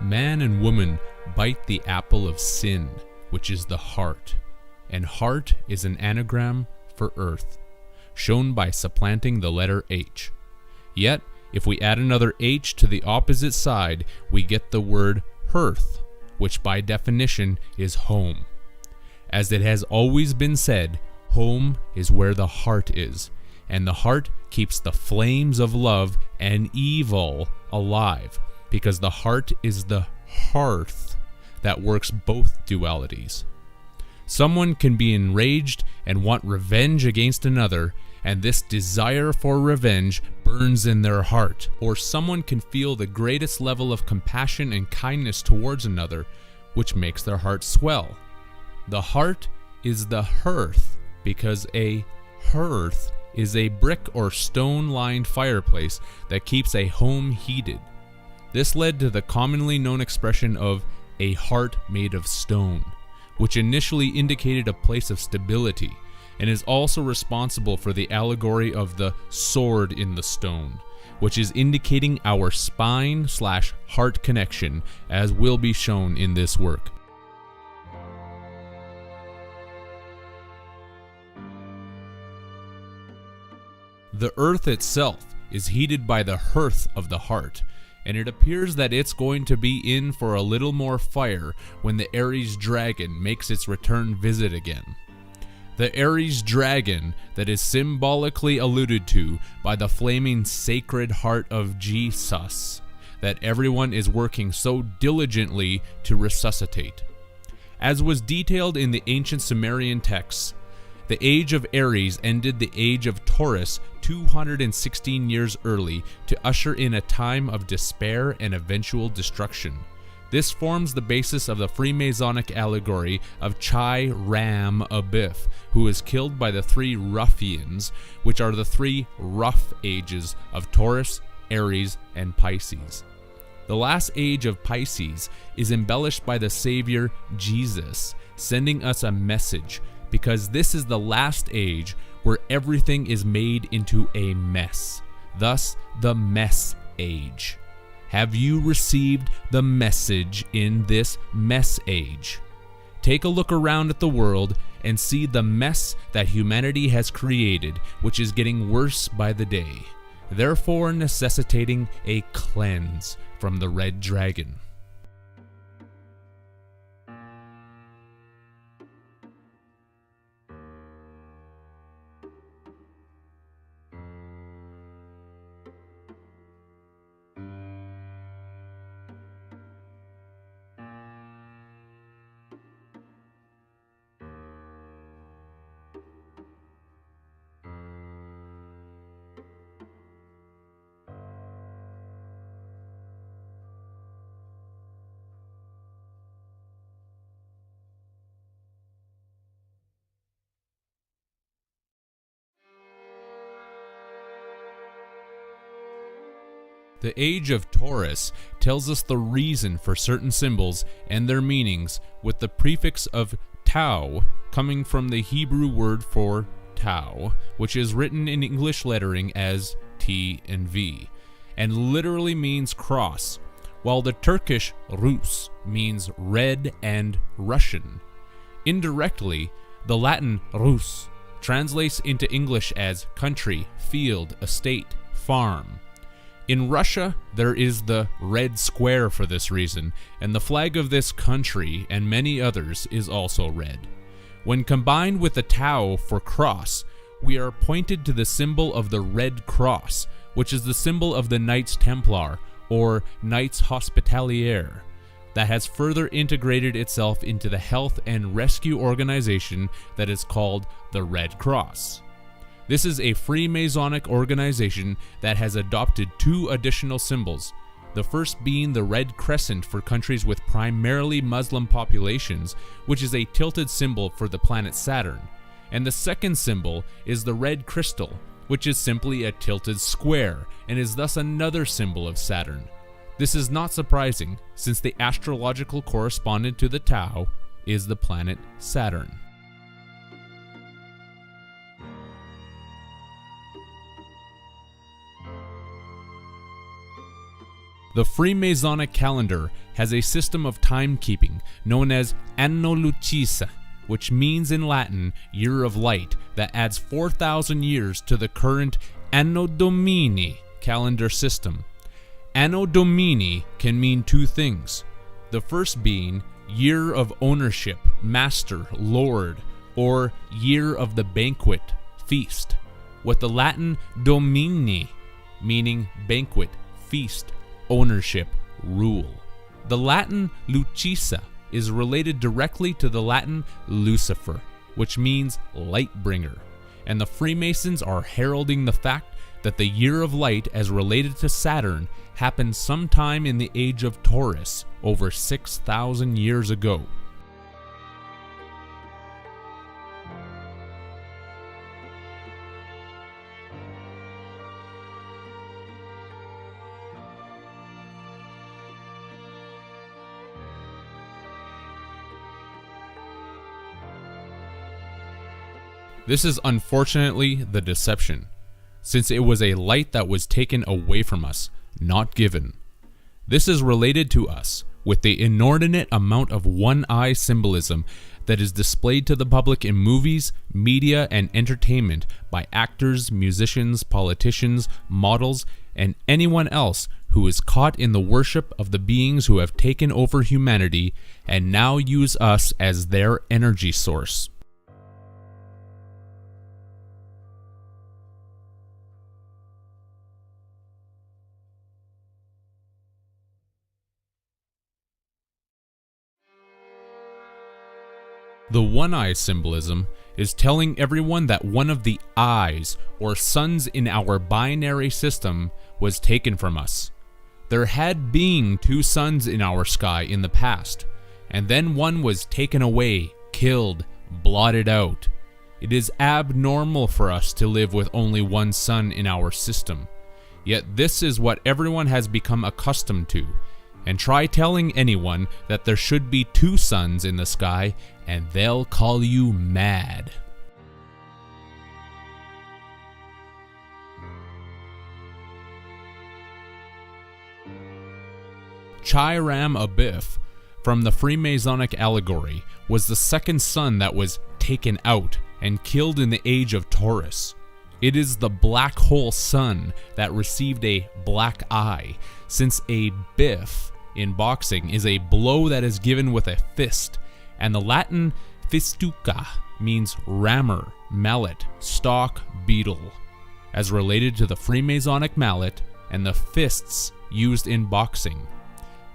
Man and woman bite the apple of sin, which is the heart, and heart is an anagram for earth, shown by supplanting the letter H. Yet, if we add another H to the opposite side, we get the word hearth, which by definition is home. As it has always been said, home is where the heart is, and the heart keeps the flames of love and evil alive, because the heart is the hearth that works both dualities. Someone can be enraged and want revenge against another, and this desire for revenge burns in their heart. Or someone can feel the greatest level of compassion and kindness towards another, which makes their heart swell. The heart is the hearth because a hearth is a brick or stone-lined fireplace that keeps a home heated. This led to the commonly known expression of a heart made of stone, which initially indicated a place of stability, and is also responsible for the allegory of the sword in the stone, which is indicating our spine/heart connection, as will be shown in this work. The earth itself is heated by the hearth of the heart, and it appears that it's going to be in for a little more fire when the Aries dragon makes its return visit again. The Aries dragon that is symbolically alluded to by the flaming sacred heart of Jesus, that everyone is working so diligently to resuscitate. As was detailed in the ancient Sumerian texts, the age of Aries ended the age of Taurus 216 years early to usher in a time of despair and eventual destruction. This forms the basis of the Freemasonic allegory of Chiron, who is killed by the three ruffians, which are the three rough ages of Taurus, Aries, and Pisces. The last age of Pisces is embellished by the Savior Jesus, sending us a message, because this is the last age where everything is made into a mess, thus the mess age. Have you received the message in this mess age? Take a look around at the world and see the mess that humanity has created, which is getting worse by the day, therefore necessitating a cleanse from the red dragon. The age of Taurus tells us the reason for certain symbols and their meanings, with the prefix of tau coming from the Hebrew word for tau, which is written in English lettering as T and V, and literally means cross, while the Turkish Rus means red and Russian. Indirectly, the Latin Rus translates into English as country, field, estate, farm. In Russia, there is the red square for this reason, and the flag of this country and many others is also red. When combined with the tau for cross, we are pointed to the symbol of the Red Cross, which is the symbol of the Knights Templar, or Knights Hospitalier, that has further integrated itself into the health and rescue organization that is called the Red Cross. This is a Freemasonic organization that has adopted two additional symbols, the first being the Red Crescent for countries with primarily Muslim populations, which is a tilted symbol for the planet Saturn, and the second symbol is the Red Crystal, which is simply a tilted square and is thus another symbol of Saturn. This is not surprising, since the astrological correspondent to the Tau is the planet Saturn. The Freemasonic calendar has a system of timekeeping known as Anno Lucis, which means in Latin, year of light, that adds 4,000 years to the current Anno Domini calendar system. Anno Domini can mean two things. The first being year of ownership, master, lord, or year of the banquet, feast, with the Latin Domini meaning banquet, feast, ownership, rule. The Latin Lucisa is related directly to the Latin Lucifer, which means light bringer, and the Freemasons are heralding the fact that the year of light as related to Saturn happened sometime in the age of Taurus over 6,000 years ago. This is unfortunately the deception, since it was a light that was taken away from us, not given. This is related to us with the inordinate amount of one-eye symbolism that is displayed to the public in movies, media, and entertainment by actors, musicians, politicians, models, and anyone else who is caught in the worship of the beings who have taken over humanity and now use us as their energy source. The one-eye symbolism is telling everyone that one of the eyes or suns in our binary system was taken from us. There had been two suns in our sky in the past, and then one was taken away, killed, blotted out. It is abnormal for us to live with only one sun in our system. Yet this is what everyone has become accustomed to. And try telling anyone that there should be two suns in the sky and they'll call you mad. Chiron Abiff from the Freemasonic allegory was the second sun that was taken out and killed in the age of Taurus. It is the black hole sun that received a black eye, since a biff in boxing is a blow that is given with a fist, and the Latin fistuca means rammer, mallet, stalk, beetle, as related to the Freemasonic mallet and the fists used in boxing.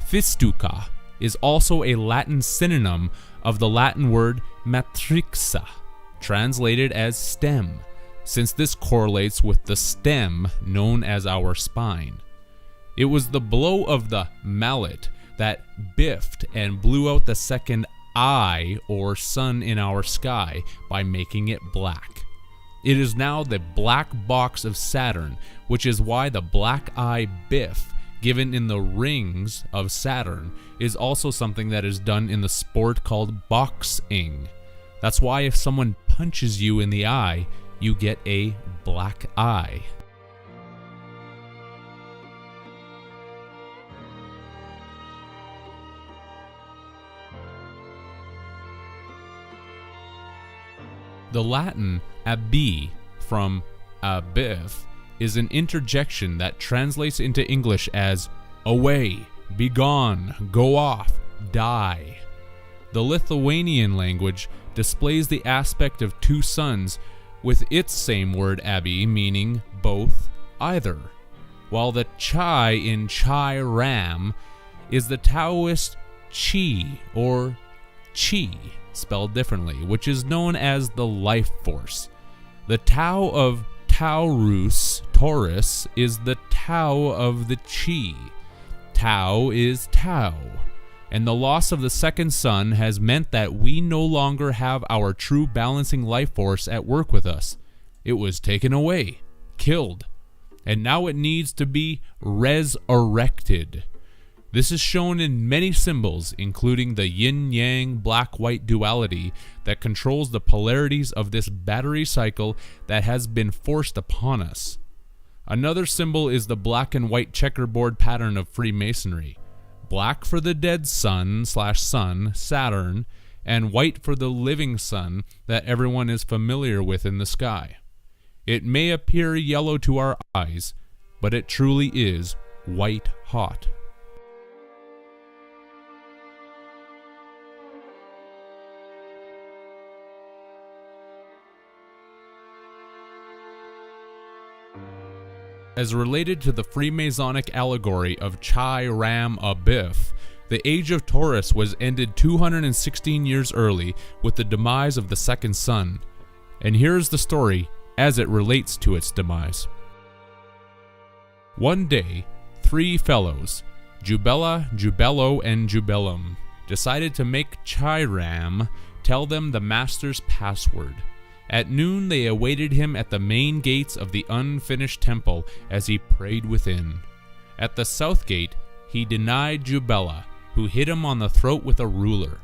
Fistuca is also a Latin synonym of the Latin word matrixa, translated as stem, since this correlates with the stem known as our spine. It was the blow of the mallet that biffed and blew out the second eye or sun in our sky by making it black. It is now the black box of Saturn, which is why the black eye biff given in the rings of Saturn is also something that is done in the sport called boxing. That's why if someone punches you in the eye, you get a black eye. The Latin abi from abiff is an interjection that translates into English as away, be gone, go off, die. The Lithuanian language displays the aspect of two suns with its same word abi meaning both, either, while the chai in Chiram is the Taoist chi or chi, spelled differently, which is known as the life force. The Tao of Taurus is the Tao of the Chi. Tao is Tao, and the loss of the second sun has meant that we no longer have our true balancing life force at work with us. It was taken away, killed, and now it needs to be resurrected. This is shown in many symbols, including the yin-yang black-white duality that controls the polarities of this battery cycle that has been forced upon us. Another symbol is the black and white checkerboard pattern of Freemasonry. Black for the dead sun/sun, Saturn, and white for the living sun that everyone is familiar with in the sky. It may appear yellow to our eyes, but it truly is white hot. As related to the Freemasonic allegory of Chiron Abiff, the age of Taurus was ended 216 years early with the demise of the second sun. And here is the story as it relates to its demise. One day, 3 fellows, Jubella, Jubello, and Jubellum, decided to make Chiram tell them the master's password. At noon they awaited him at the main gates of the unfinished temple as he prayed within. At the south gate he denied Jubella, who hit him on the throat with a ruler.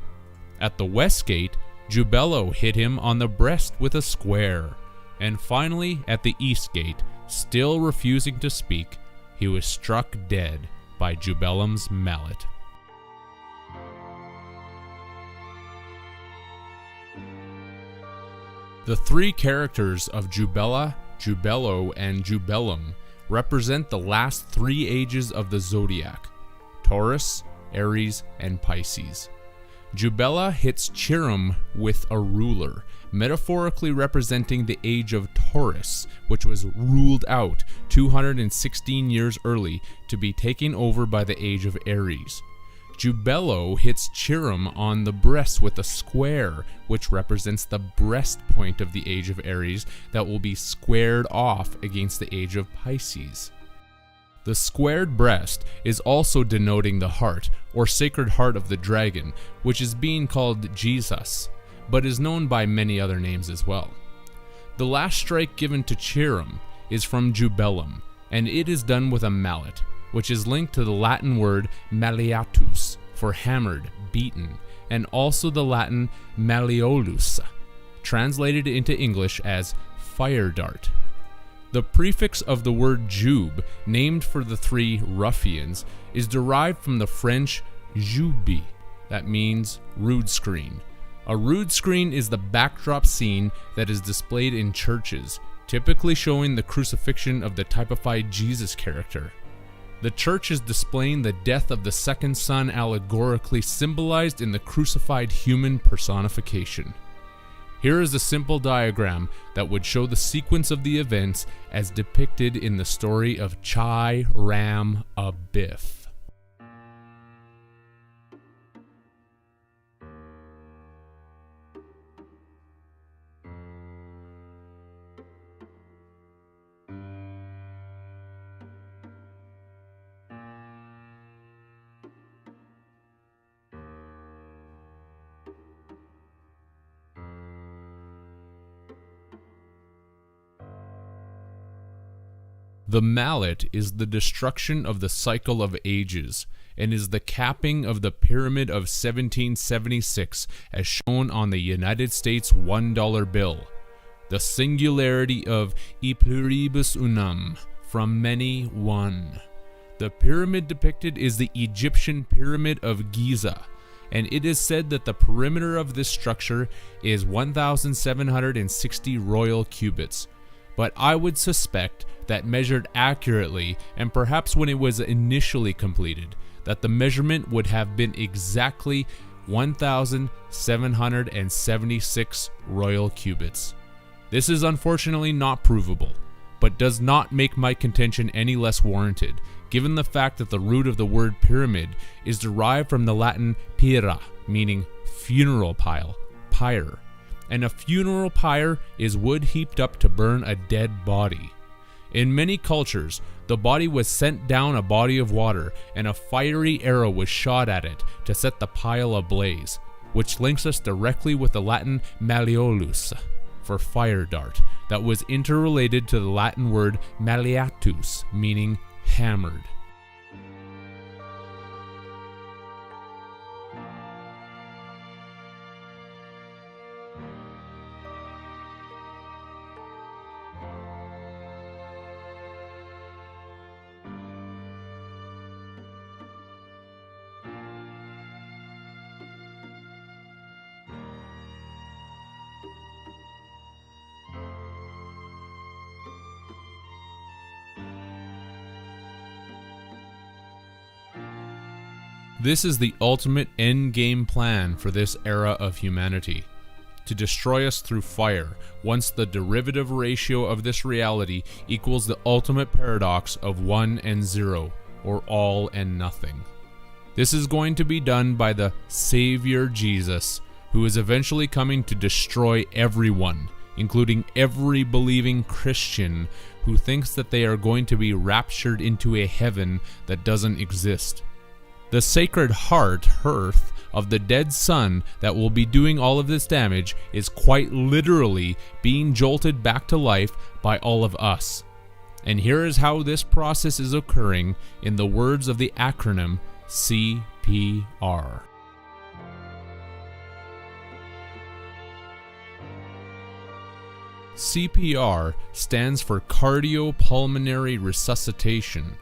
At the west gate, Jubello hit him on the breast with a square. And finally, at the east gate, still refusing to speak, he was struck dead by Jubellum's mallet. The 3 characters of Jubella, Jubello, and Jubellum represent the last 3 ages of the zodiac: Taurus, Aries, and Pisces. Jubella hits Chiron with a ruler, metaphorically representing the age of Taurus, which was ruled out 216 years early to be taken over by the age of Aries. Jubello hits Chiron on the breast with a square, which represents the breast point of the age of Aries that will be squared off against the age of Pisces. The squared breast is also denoting the heart, or sacred heart of the dragon, which is being called Jesus, but is known by many other names as well. The last strike given to Chiron is from Jubellum, and it is done with a mallet, which is linked to the Latin word malleatus, for hammered, beaten, and also the Latin malleolus, translated into English as fire dart. The prefix of the word jube, named for the 3 ruffians, is derived from the French jube, that means rood screen. A rood screen is the backdrop scene that is displayed in churches, typically showing the crucifixion of the typified Jesus character. The church is displaying the death of the second son, allegorically symbolized in the crucified human personification. Here is a simple diagram that would show the sequence of the events as depicted in the story of Chiram Abiff. The mallet is the destruction of the cycle of ages, and is the capping of the pyramid of 1776 as shown on the United States $1 bill. The singularity of e pluribus unum, from many one. The pyramid depicted is the Egyptian pyramid of Giza, and it is said that the perimeter of this structure is 1,760 royal cubits. But I would suspect that measured accurately, and perhaps when it was initially completed, that the measurement would have been exactly 1,776 royal cubits. This is unfortunately not provable, but does not make my contention any less warranted, given the fact that the root of the word pyramid is derived from the Latin pira, meaning funeral pile, pyre. And a funeral pyre is wood heaped up to burn a dead body. In many cultures, the body was sent down a body of water, and a fiery arrow was shot at it to set the pile ablaze, which links us directly with the Latin malleolus, for fire dart, that was interrelated to the Latin word malleatus, meaning hammered. This is the ultimate endgame plan for this era of humanity. To destroy us through fire, once the derivative ratio of this reality equals the ultimate paradox of 1 and 0, or all and nothing. This is going to be done by the Savior Jesus, who is eventually coming to destroy everyone, including every believing Christian who thinks that they are going to be raptured into a heaven that doesn't exist. The Sacred Heart, hearth, of the dead sun that will be doing all of this damage is quite literally being jolted back to life by all of us. And here is how this process is occurring in the words of the acronym CPR. CPR stands for cardiopulmonary resuscitation.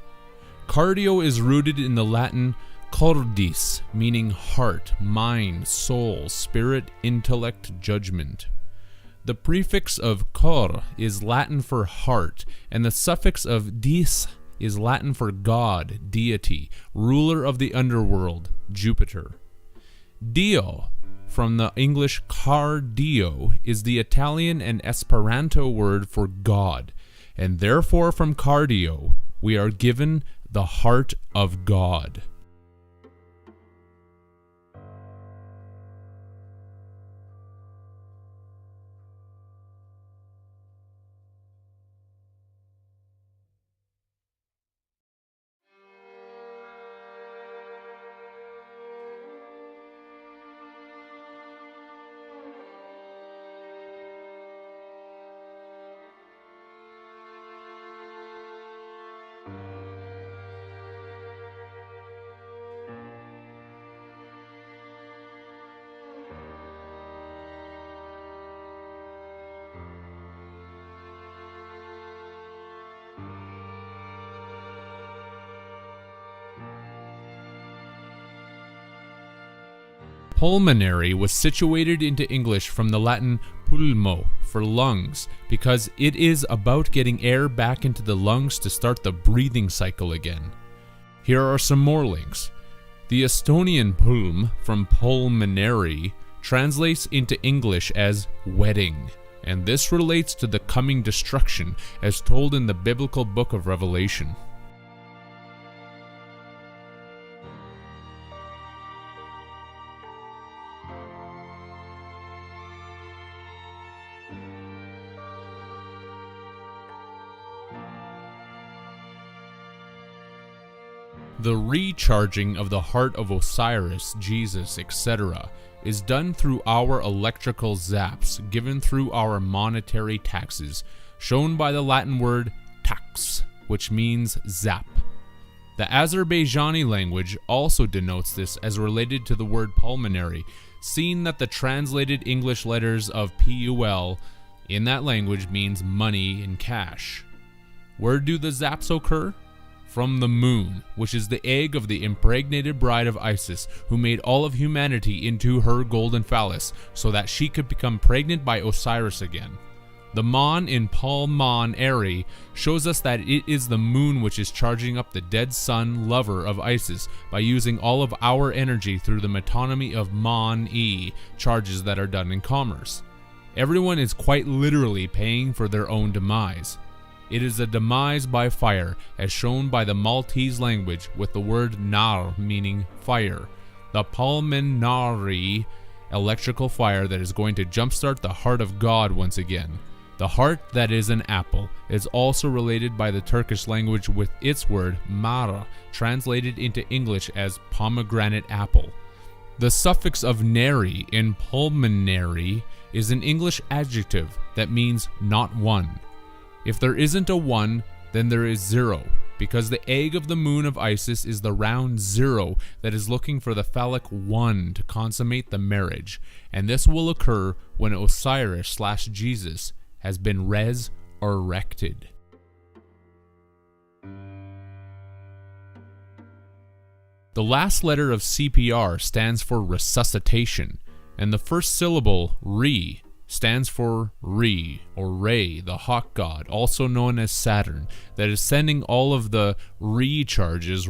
Cardio is rooted in the Latin cordis, meaning heart, mind, soul, spirit, intellect, judgment. The prefix of cor is Latin for heart, and the suffix of dis is Latin for God, deity, ruler of the underworld, Jupiter. Dio, from the English cardio, is the Italian and Esperanto word for God, and therefore from cardio we are given the heart of God. Pulmonary was situated into English from the Latin pulmo, for lungs, because it is about getting air back into the lungs to start the breathing cycle again. Here are some more links. The Estonian pulm, from pulmonary, translates into English as wedding, and this relates to the coming destruction as told in the biblical book of Revelation. The recharging of the heart of Osiris, Jesus, etc. is done through our electrical zaps given through our monetary taxes, shown by the Latin word tax, which means zap. The Azerbaijani language also denotes this as related to the word pulmonary, seeing that the translated English letters of PUL in that language means money in cash. Where do the zaps occur? From the moon, which is the egg of the impregnated bride of Isis, who made all of humanity into her golden phallus, so that she could become pregnant by Osiris again. The Mon in pulmonary shows us that it is the moon which is charging up the dead sun lover of Isis by using all of our energy through the metonymy of Mon-e, charges that are done in commerce. Everyone is quite literally paying for their own demise. It is a demise by fire, as shown by the Maltese language with the word nar meaning fire. The pulmonary electrical fire that is going to jumpstart the heart of God once again. The heart that is an apple is also related by the Turkish language with its word mara, translated into English as pomegranate apple. The suffix of nary in pulmonary is an English adjective that means not one. If there isn't a 1, then there is 0, because the egg of the moon of Isis is the round 0 that is looking for the phallic 1 to consummate the marriage, and this will occur when Osiris/Jesus has been resurrected. The last letter of CPR stands for resuscitation, and the first syllable, re, stands for Re, or Re, the hawk god, also known as Saturn, that is sending all of the Ray charges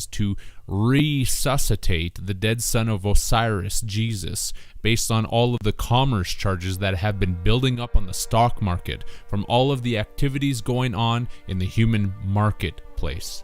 to resuscitate the dead son of Osiris, Jesus, based on all of the commerce charges that have been building up on the stock market from all of the activities going on in the human marketplace.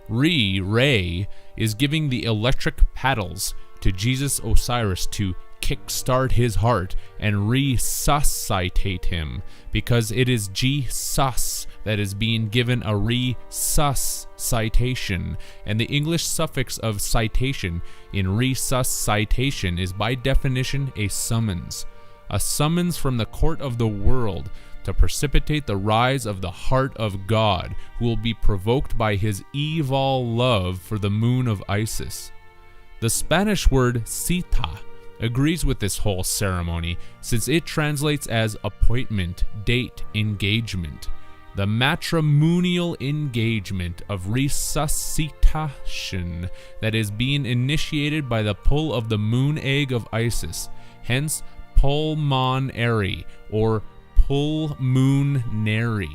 Ray, is giving the electric paddles to Jesus Osiris to kickstart his heart and resuscitate him, because it is Jesus that is being given a resuscitation, and the English suffix of citation in resuscitation is by definition a summons from the court of the world to precipitate the rise of the heart of God, who will be provoked by his evil love for the moon of Isis. The Spanish word cita agrees with this whole ceremony, since it translates as appointment, date, engagement. The matrimonial engagement of resuscitation that is being initiated by the pull of the moon egg of Isis, hence pulmonary or pulmonary.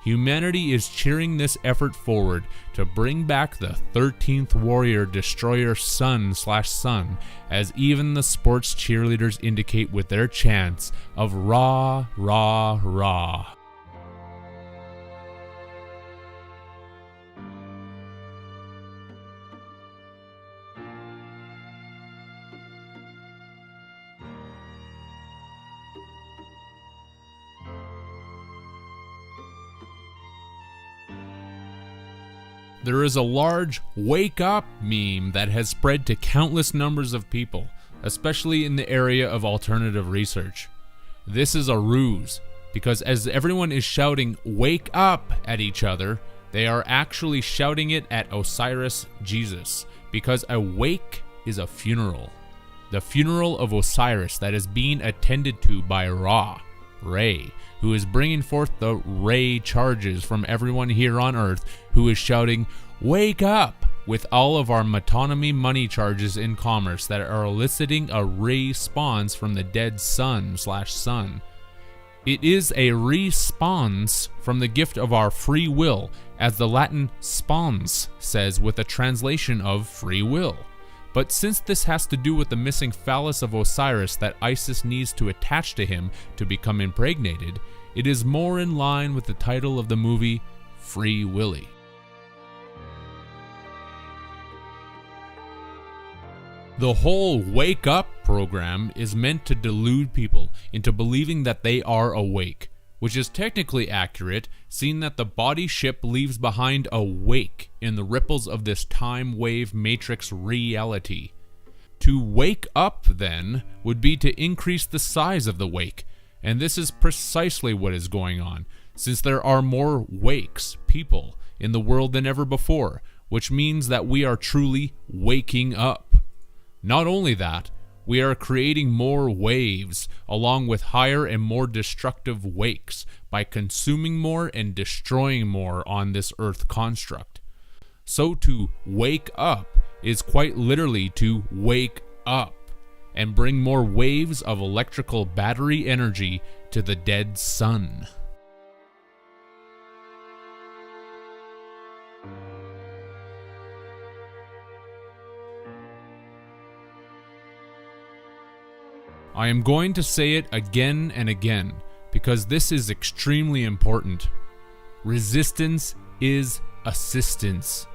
Humanity is cheering this effort forward to bring back the 13th warrior destroyer sun, as even the sports cheerleaders indicate with their chants of Ra, Ra, Ra. There is a large wake up meme that has spread to countless numbers of people, especially in the area of alternative research. This is a ruse, because as everyone is shouting wake up at each other, they are actually shouting it at Osiris Jesus, because a wake is a funeral. The funeral of Osiris that is being attended to by Ra, Ray, who is bringing forth the Ray charges from everyone here on Earth who is shouting, wake up, with all of our metonymy money charges in commerce that are eliciting a response from the dead sun. It is a response from the gift of our free will, as the Latin spons says, with a translation of free will. But since this has to do with the missing phallus of Osiris that Isis needs to attach to him to become impregnated, it is more in line with the title of the movie, Free Willy. The whole wake up program is meant to delude people into believing that they are awake, which is technically accurate, seeing that the body ship leaves behind a wake in the ripples of this time wave matrix reality. To wake up, then, would be to increase the size of the wake, and this is precisely what is going on, since there are more wakes, people, in the world than ever before, which means that we are truly waking up. Not only that, we are creating more waves, along with higher and more destructive wakes, by consuming more and destroying more on this earth construct. So to wake up is quite literally to wake up, and bring more waves of electrical battery energy to the dead sun. I am going to say it again and again, because this is extremely important. Resistance is assistance.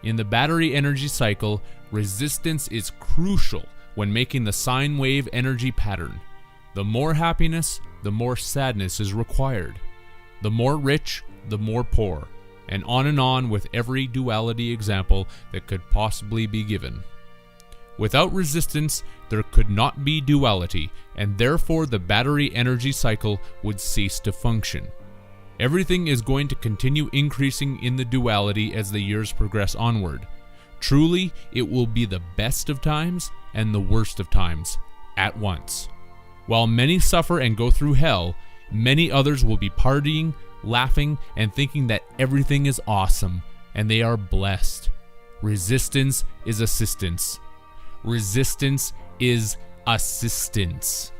In the battery energy cycle, resistance is crucial when making the sine wave energy pattern. The more happiness, the more sadness is required. The more rich, the more poor, and on with every duality example that could possibly be given. Without resistance, there could not be duality, and therefore the battery energy cycle would cease to function. Everything is going to continue increasing in the duality as the years progress onward. Truly, it will be the best of times and the worst of times at once. While many suffer and go through hell, many others will be partying, laughing, and thinking that everything is awesome, and they are blessed. Resistance is assistance. Resistance is assistance.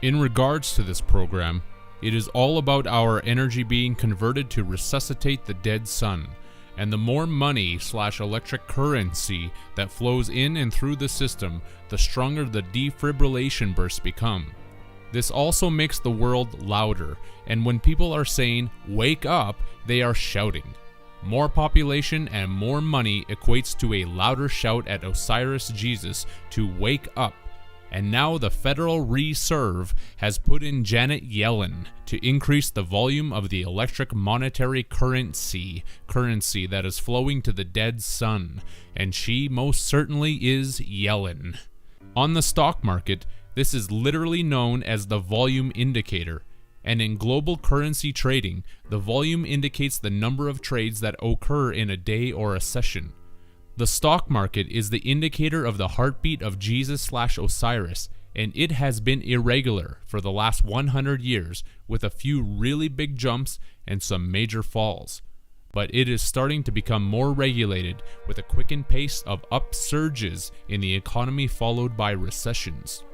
In regards to this program, it is all about our energy being converted to resuscitate the dead sun, and the more money/electric currency that flows in and through the system, the stronger the defibrillation bursts become. This also makes the world louder, and when people are saying, "wake up," they are shouting. More population and more money equates to a louder shout at Osiris Jesus to wake up. And now the Federal Reserve has put in Janet Yellen to increase the volume of the electric monetary currency that is flowing to the dead sun, and she most certainly is Yellen. On the stock market, this is literally known as the volume indicator, and in global currency trading, the volume indicates the number of trades that occur in a day or a session. The stock market is the indicator of the heartbeat of Jesus/Osiris, and it has been irregular for the last 100 years with a few really big jumps and some major falls. But it is starting to become more regulated with a quickened pace of upsurges in the economy followed by recessions.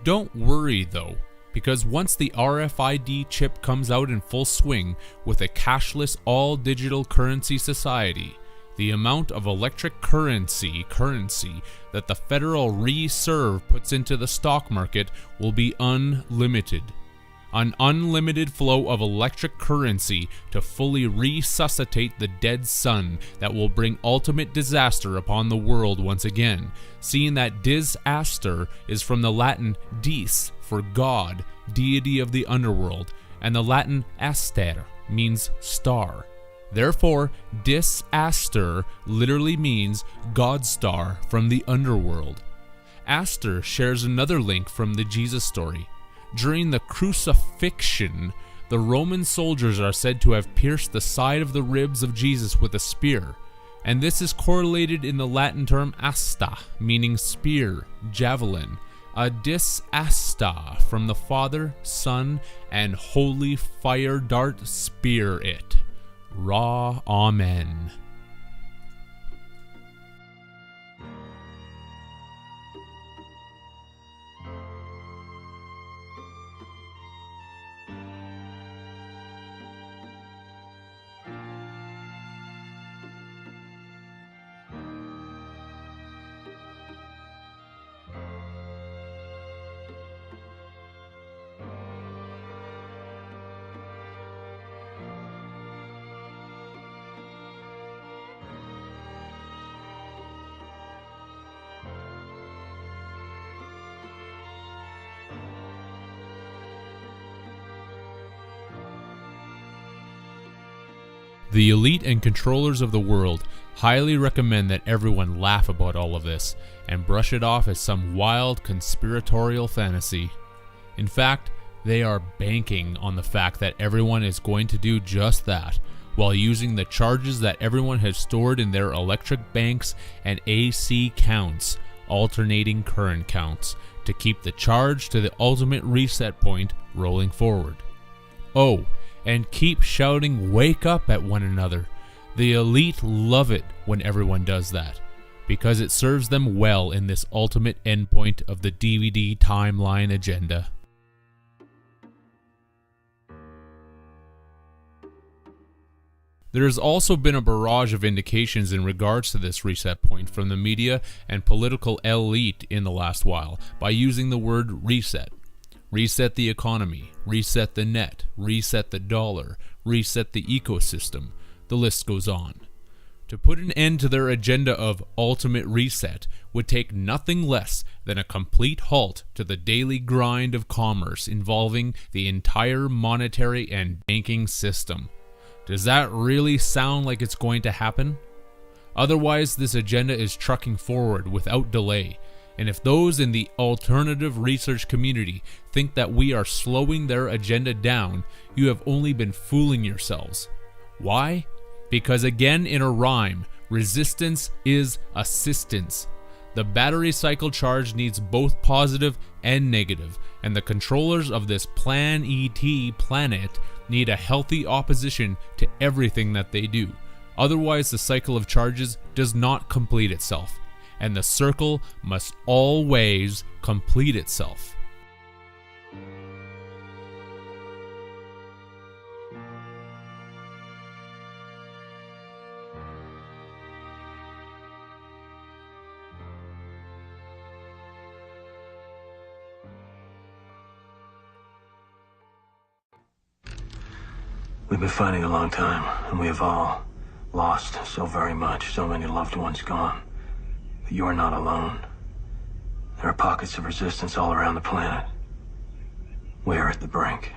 Don't worry though, because once the RFID chip comes out in full swing with a cashless all-digital currency society, the amount of electric currency that the Federal Reserve puts into the stock market will be unlimited. An unlimited flow of electric currency to fully resuscitate the dead sun that will bring ultimate disaster upon the world once again, seeing that disaster is from the Latin dis for God, deity of the underworld, and the Latin aster means star. Therefore, disaster literally means God star from the underworld. Aster shares another link from the Jesus story. During the crucifixion, the Roman soldiers are said to have pierced the side of the ribs of Jesus with a spear, and this is correlated in the Latin term asta, meaning spear, javelin, a disasta from the Father, Son, and Holy Fire Dart Spirit. Ra, Amen. The elite and controllers of the world highly recommend that everyone laugh about all of this and brush it off as some wild conspiratorial fantasy. In fact, they are banking on the fact that everyone is going to do just that, while using the charges that everyone has stored in their electric banks and AC counts, alternating current counts, to keep the charge to the ultimate reset point rolling forward. Oh, and keep shouting "wake up" at one another. The elite love it when everyone does that, because it serves them well in this ultimate endpoint of the DVD timeline agenda. There has also been a barrage of indications in regards to this reset point from the media and political elite in the last while by using the word reset. Reset the economy, reset the net, reset the dollar, reset the ecosystem. The list goes on. To put an end to their agenda of ultimate reset would take nothing less than a complete halt to the daily grind of commerce involving the entire monetary and banking system. Does that really sound like it's going to happen? Otherwise, this agenda is trucking forward without delay. And if those in the alternative research community think that we are slowing their agenda down, you have only been fooling yourselves. Why? Because again in a rhyme, resistance is assistance. The battery cycle charge needs both positive and negative, and the controllers of this Plan ET planet need a healthy opposition to everything that they do. Otherwise, the cycle of charges does not complete itself, and the circle must always complete itself. We've been fighting a long time, and we have all lost so very much, so many loved ones gone. But you are not alone. There are pockets of resistance all around the planet. We are at the brink.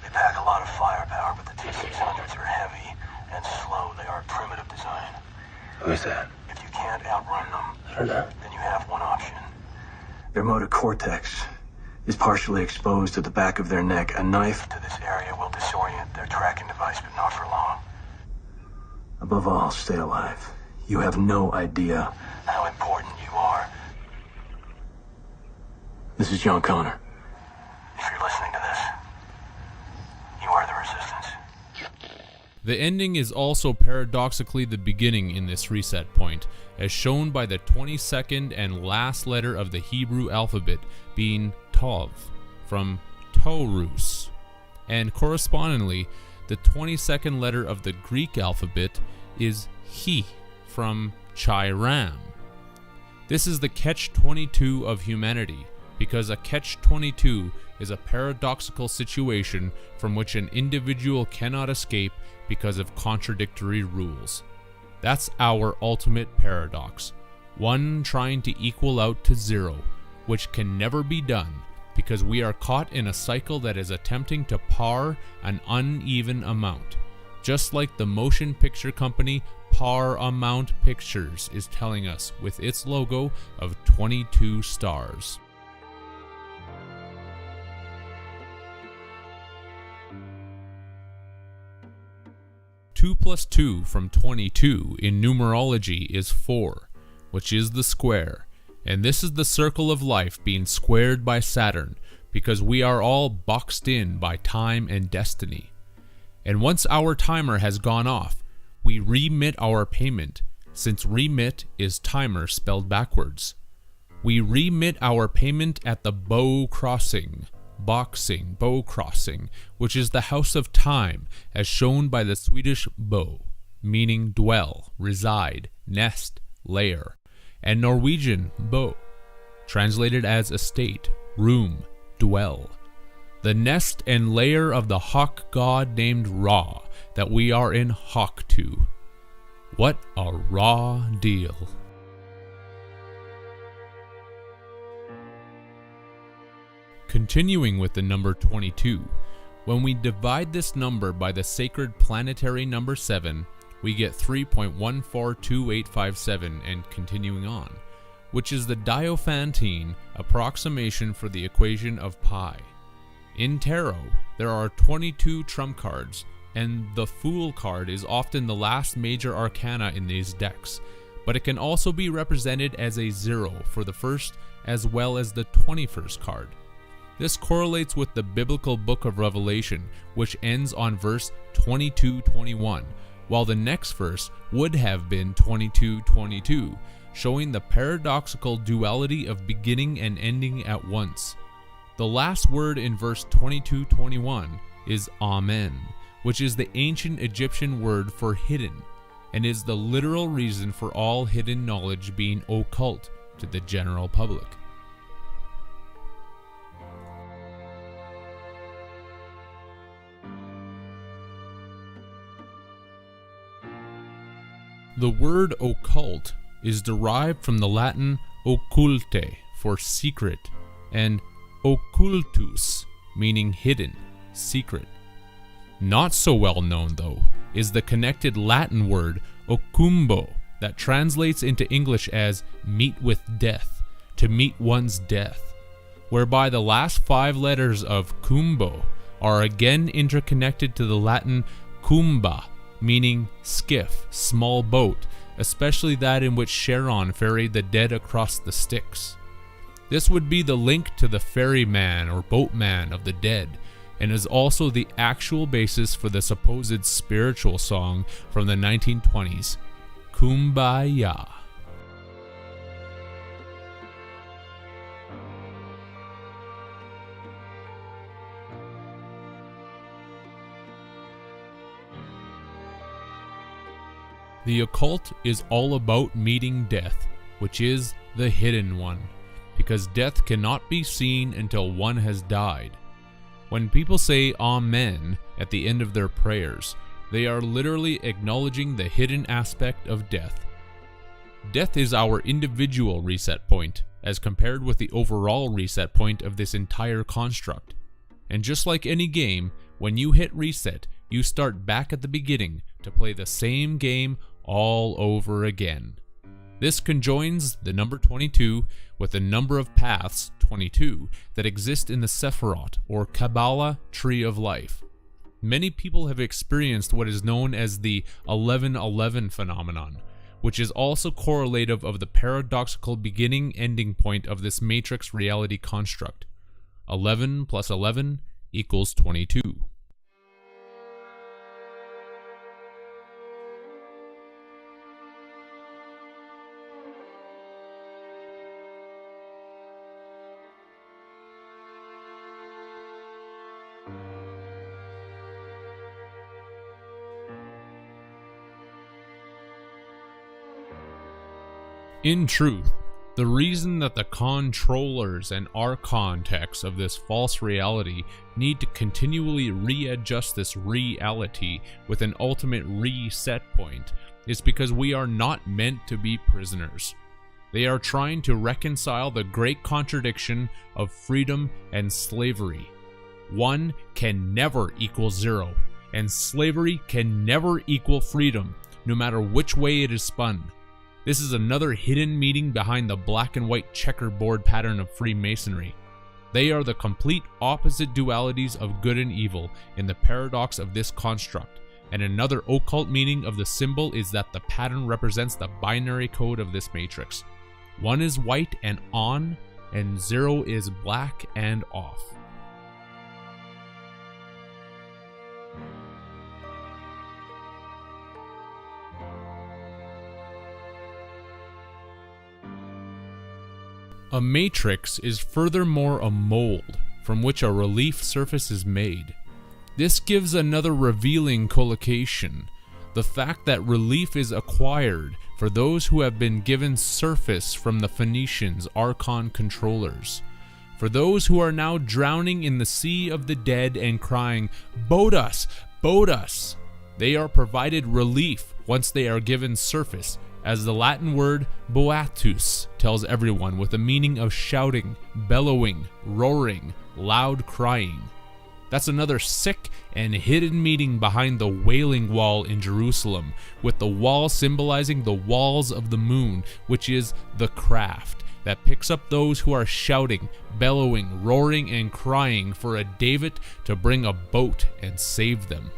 They pack a lot of firepower, but the T-600s are heavy and slow. They are primitive design. Who's that? If you can't outrun them, I don't know. Then you have one option. Their motor cortex is partially exposed to the back of their neck. A knife to this area will disorient their tracking device, but not for long. Above all, stay alive. You have no idea how important you are. This is John Connor. If you're listening to this, you are the resistance. The ending is also paradoxically the beginning in this reset point, as shown by the 22nd and last letter of the Hebrew alphabet being Tov, from Taurus, and correspondingly, the 22nd letter of the Greek alphabet is He, from Chiron. This is the catch-22 of humanity, because a catch-22 is a paradoxical situation from which an individual cannot escape because of contradictory rules. That's our ultimate paradox, one trying to equal out to zero, which can never be done because we are caught in a cycle that is attempting to par an uneven amount, just like the motion picture company Paramount Pictures is telling us with its logo of 22 stars. Two plus 2 from 22 in numerology is 4, which is the square. And this is the circle of life being squared by Saturn, because we are all boxed in by time and destiny. And once our timer has gone off, we remit our payment, since remit is timer spelled backwards. We remit our payment at the bow crossing, which is the house of time, as shown by the Swedish bo, meaning dwell, reside, nest, lair, and Norwegian bo, translated as estate, room, dwell. The nest and lair of the hawk god named Ra, that we are in hawk to. What a raw deal. Continuing with the number 22, when we divide this number by the sacred planetary number 7, we get 3.142857 and continuing on, which is the Diophantine approximation for the equation of pi. In tarot, there are 22 trump cards, and the Fool card is often the last major arcana in these decks, but it can also be represented as a 0 for the first as well as the 21st card. This correlates with the biblical book of Revelation, which ends on verse 22:21, while the next verse would have been 22:22, showing the paradoxical duality of beginning and ending at once. The last word in verse 22:21 is Amen, which is the ancient Egyptian word for hidden, and is the literal reason for all hidden knowledge being occult to the general public. The word occult is derived from the Latin occulte, for secret, and occultus, meaning hidden, secret. Not so well known, though, is the connected Latin word occumbo, that translates into English as meet with death, to meet one's death, whereby the last 5 letters of cumbo are again interconnected to the Latin cumba, meaning skiff, small boat, especially that in which Chiron ferried the dead across the Styx. This would be the link to the ferryman or boatman of the dead, and is also the actual basis for the supposed spiritual song from the 1920s, Kumbaya. The occult is all about meeting death, which is the hidden one, because death cannot be seen until one has died. When people say Amen at the end of their prayers, they are literally acknowledging the hidden aspect of death. Death is our individual reset point, as compared with the overall reset point of this entire construct. And just like any game, when you hit reset, you start back at the beginning to play the same game all over again. This conjoins the number 22 with the number of paths, 22, that exist in the Sephirot or Kabbalah tree of life. Many people have experienced what is known as the 1111 phenomenon, which is also correlative of the paradoxical beginning-ending point of this matrix reality construct. 11 plus 11 equals 22. In truth, the reason that the controllers and archontecs of this false reality need to continually readjust this reality with an ultimate reset point is because we are not meant to be prisoners. They are trying to reconcile the great contradiction of freedom and slavery. One can never equal zero, and slavery can never equal freedom, no matter which way it is spun. This is another hidden meaning behind the black and white checkerboard pattern of Freemasonry. They are the complete opposite dualities of good and evil in the paradox of this construct, and another occult meaning of the symbol is that the pattern represents the binary code of this matrix. One is white and on, and 0 is black and off. A matrix is furthermore a mold from which a relief surface is made. This gives another revealing collocation, the fact that relief is acquired for those who have been given surface from the Phoenicians' archon controllers. For those who are now drowning in the sea of the dead and crying, "Boat us! Boat us!" they are provided relief once they are given surface, as the Latin word boatus tells everyone, with the meaning of shouting, bellowing, roaring, loud crying. That's another sick and hidden meaning behind the Wailing Wall in Jerusalem, with the wall symbolizing the walls of the moon, which is the craft that picks up those who are shouting, bellowing, roaring, and crying for a David to bring a boat and save them.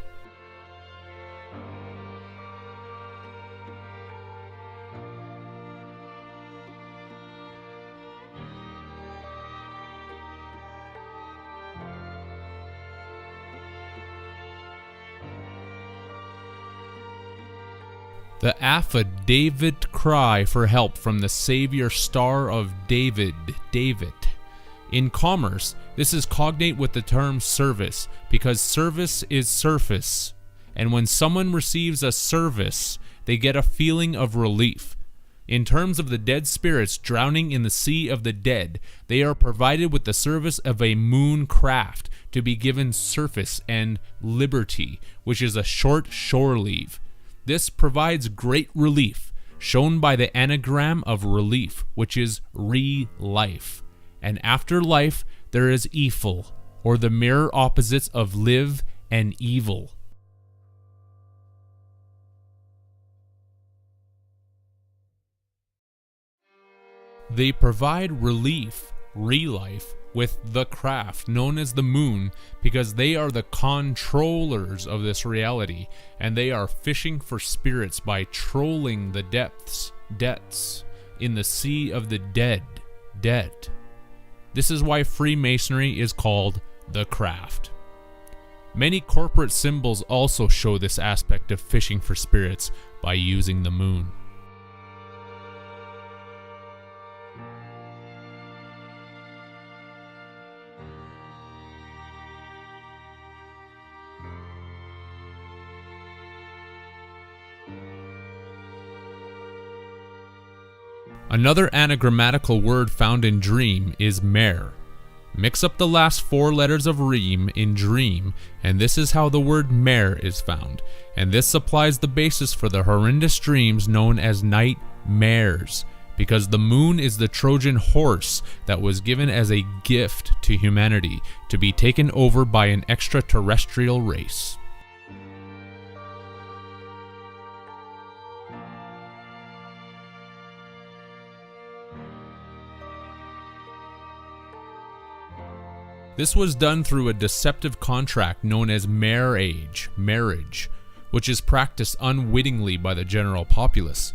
The affidavit cry for help from the Savior Star of David, David. In commerce, this is cognate with the term service, because service is surface, and when someone receives a service, they get a feeling of relief. In terms of the dead spirits drowning in the sea of the dead, they are provided with the service of a moon craft to be given surface and liberty, which is a short shore leave. This provides great relief, shown by the anagram of relief, which is re-life. And after life, there is evil, or the mirror opposites of live and evil. They provide relief re-life with the craft known as the moon, because they are the controllers of this reality, and they are fishing for spirits by trolling the depths in the sea of the dead. This is why Freemasonry is called the craft. Many corporate symbols also show this aspect of fishing for spirits by using the moon. Another anagrammatical word found in dream is mare. Mix up the last 4 letters of reem in dream, and this is how the word mare is found, and this supplies the basis for the horrendous dreams known as nightmares, because the moon is the Trojan horse that was given as a gift to humanity to be taken over by an extraterrestrial race. This was done through a deceptive contract known as marriage, which is practiced unwittingly by the general populace.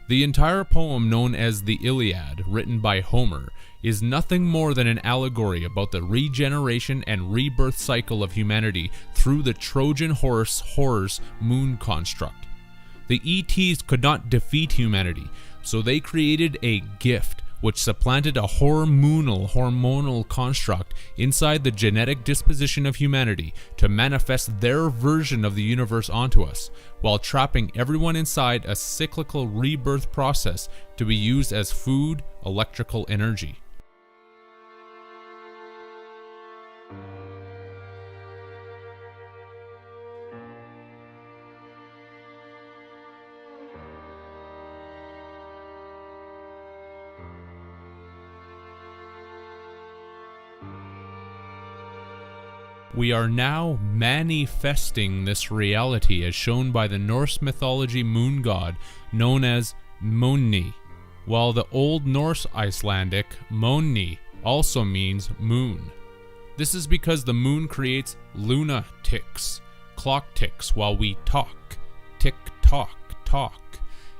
The entire poem known as the Iliad, written by Homer, is nothing more than an allegory about the regeneration and rebirth cycle of humanity through the Trojan horse moon construct. The ETs could not defeat humanity, so they created a gift which supplanted a hormonal construct inside the genetic disposition of humanity to manifest their version of the universe onto us, while trapping everyone inside a cyclical rebirth process to be used as food, electrical energy. We are now manifesting this reality as shown by the Norse mythology moon god known as Moni, while the Old Norse Icelandic Moni also means moon. This is because the moon creates lunatics, clock ticks while we talk, tick-tock,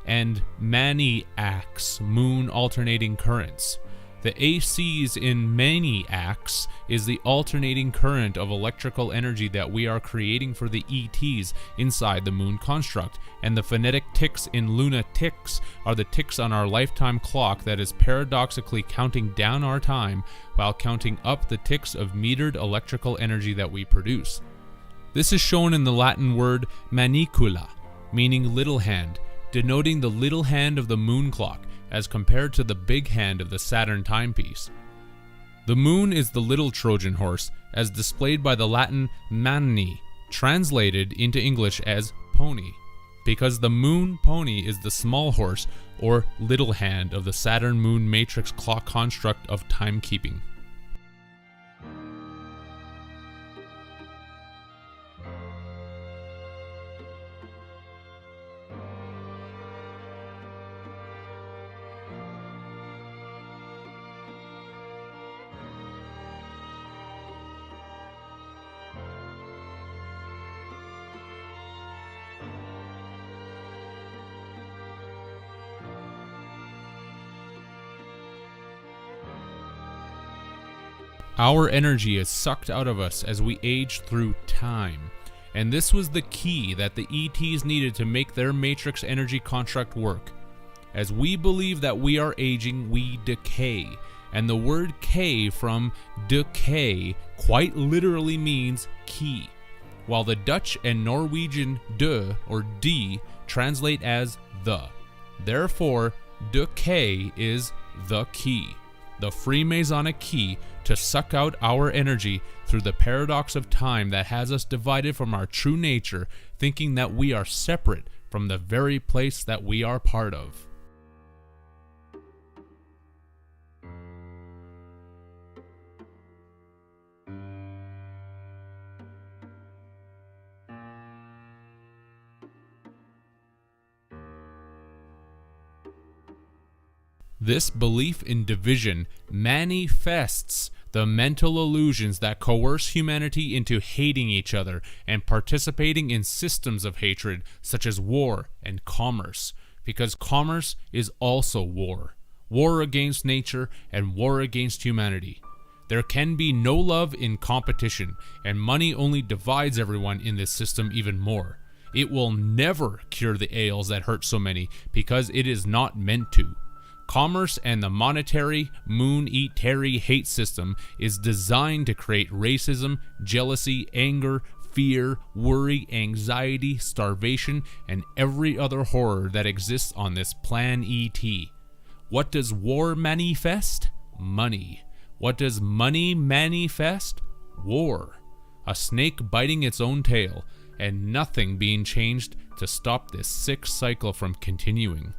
and maniacs, moon alternating currents. The ACs in maniacs is the alternating current of electrical energy that we are creating for the ETs inside the moon construct, and the phonetic ticks in lunatics are the ticks on our lifetime clock that is paradoxically counting down our time while counting up the ticks of metered electrical energy that we produce. This is shown in the Latin word manicula, meaning little hand, denoting the little hand of the moon clock, as compared to the big hand of the Saturn timepiece. The moon is the little Trojan horse, as displayed by the Latin manni, translated into English as pony, because the moon pony is the small horse or little hand of the Saturn moon matrix clock construct of timekeeping. Our energy is sucked out of us as we age through time, and this was the key that the ETs needed to make their matrix energy contract work. As we believe that we are aging, we decay, and the word K from decay quite literally means key, while the Dutch and Norwegian de or d translate as the. Therefore, decay is the key, the Freemasonic key to suck out our energy through the paradox of time that has us divided from our true nature, thinking that we are separate from the very place that we are part of. This belief in division manifests the mental illusions that coerce humanity into hating each other and participating in systems of hatred such as war and commerce, because commerce is also war. War against nature and war against humanity. There can be no love in competition, and money only divides everyone in this system even more. It will never cure the ails that hurt so many, because it is not meant to. Commerce and the monetary, moon-eat-terry hate system is designed to create racism, jealousy, anger, fear, worry, anxiety, starvation, and every other horror that exists on this plan ET. What does war manifest? Money. What does money manifest? War. A snake biting its own tail, and nothing being changed to stop this sick cycle from continuing.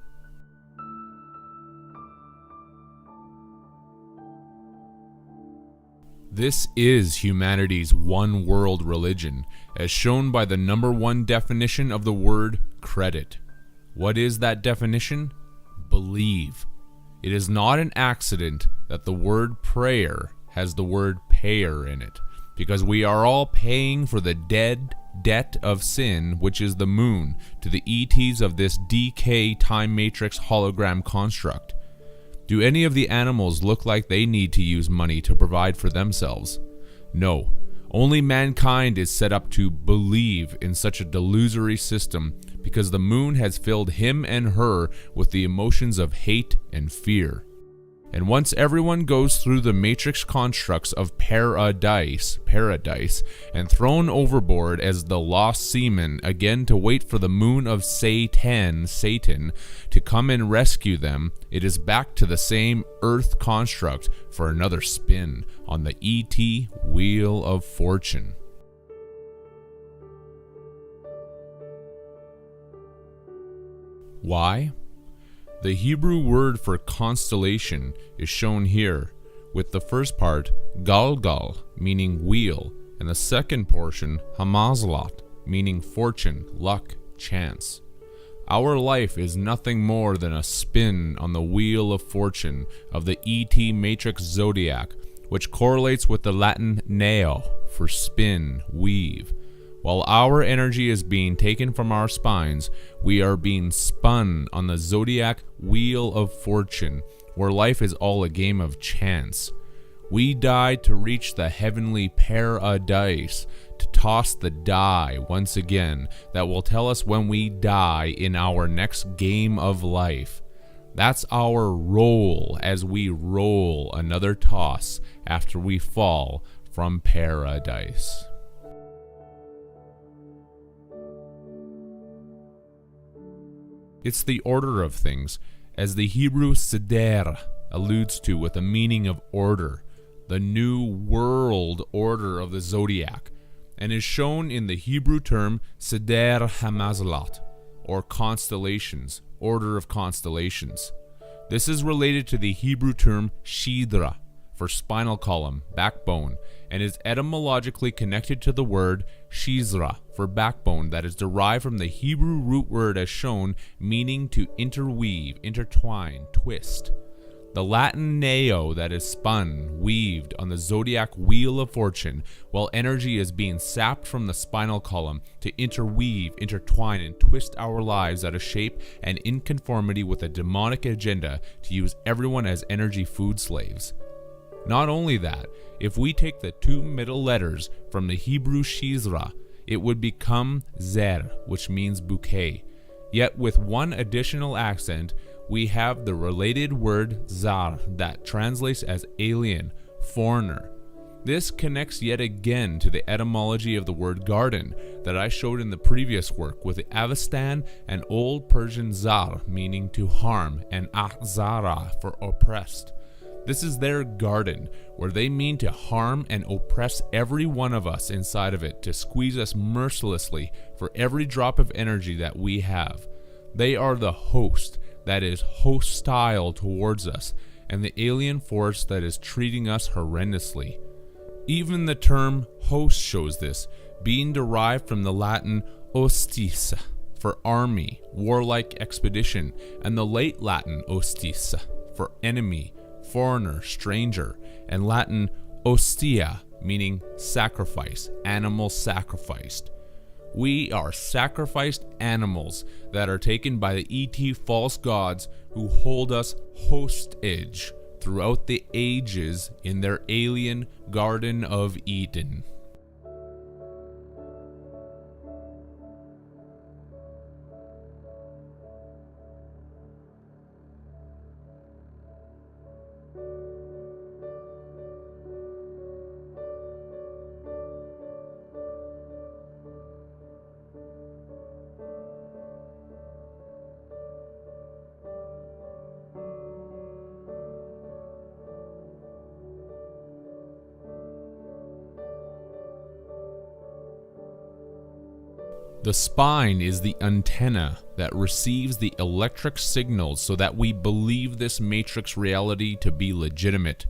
This is humanity's one world religion, as shown by the number one definition of the word credit. What is that definition? Believe. It is not an accident that the word prayer has the word payer in it, because we are all paying for the debt of sin, which is the moon, to the ETs of this DK time matrix hologram construct. Do any of the animals look like they need to use money to provide for themselves? No. Only mankind is set up to believe in such a delusory system because the moon has filled him and her with the emotions of hate and fear. And once everyone goes through the matrix constructs of paradise, and thrown overboard as the lost seamen again to wait for the moon of Satan, to come and rescue them, it is back to the same earth construct for another spin on the ET Wheel of Fortune. Why? The Hebrew word for constellation is shown here, with the first part, galgal, meaning wheel, and the second portion, hamazlot, meaning fortune, luck, chance. Our life is nothing more than a spin on the wheel of fortune of the ET matrix zodiac, which correlates with the Latin neo, for spin, weave. While our energy is being taken from our spines, we are being spun on the zodiac wheel of fortune, where life is all a game of chance. We died to reach the heavenly paradise, to toss the die once again that will tell us when we die in our next game of life. That's our role as we roll another toss after we fall from paradise. It's the order of things, as the Hebrew seder alludes to with a meaning of order, the new world order of the zodiac, and is shown in the Hebrew term seder hamazlot, or constellations, order of constellations. This is related to the Hebrew term shidra, for spinal column, backbone, and is etymologically connected to the word shizra, for backbone, that is derived from the Hebrew root word as shown, meaning to interweave, intertwine, twist. The Latin neo, that is spun, weaved on the zodiac wheel of fortune, while energy is being sapped from the spinal column to interweave, intertwine, and twist our lives out of shape and in conformity with a demonic agenda to use everyone as energy food slaves. Not only that, if we take the two middle letters from the Hebrew shizra, it would become zer, which means bouquet. Yet with one additional accent, we have the related word zar that translates as alien, foreigner. This connects yet again to the etymology of the word garden that I showed in the previous work with the Avestan and Old Persian zar, meaning to harm, and ahzara for oppressed. This is their garden, where they mean to harm and oppress every one of us inside of it, to squeeze us mercilessly for every drop of energy that we have. They are the host that is hostile towards us, and the alien force that is treating us horrendously. Even the term host shows this, being derived from the Latin hostis, for army, warlike expedition, and the late Latin hostis, for enemy, foreigner, stranger, and Latin ostia, meaning sacrifice, animal sacrificed. We are sacrificed animals that are taken by the ET false gods who hold us hostage throughout the ages in their alien Garden of Eden. The spine is the antenna that receives the electric signals so that we believe this matrix reality to be legitimate.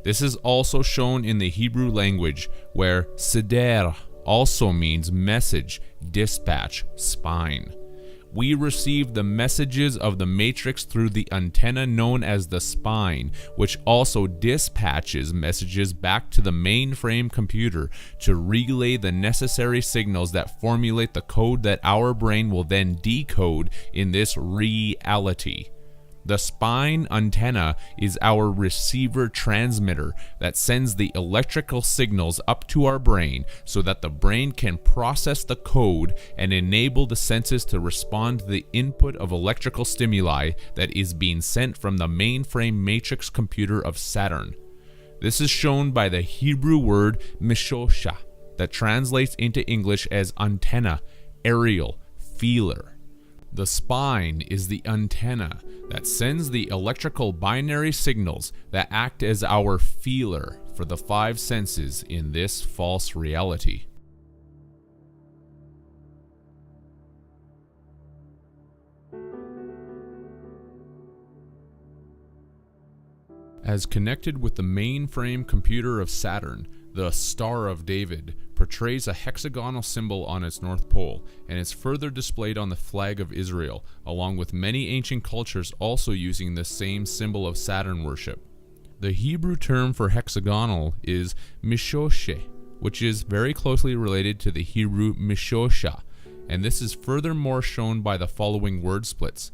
This is also shown in the Hebrew language, where seder also means message, dispatch, spine. We receive the messages of the matrix through the antenna known as the spine, which also dispatches messages back to the mainframe computer to relay the necessary signals that formulate the code that our brain will then decode in this reality. The spine antenna is our receiver transmitter that sends the electrical signals up to our brain so that the brain can process the code and enable the senses to respond to the input of electrical stimuli that is being sent from the mainframe matrix computer of Saturn. This is shown by the Hebrew word mishosha that translates into English as antenna, aerial, feeler. The spine is the antenna that sends the electrical binary signals that act as our feeler for the five senses in this false reality. As connected with the mainframe computer of Saturn, the Star of David portrays a hexagonal symbol on its north pole, and is further displayed on the flag of Israel, along with many ancient cultures also using the same symbol of Saturn worship. The Hebrew term for hexagonal is mishoshe, which is very closely related to the Hebrew mishosha, and this is furthermore shown by the following word splits.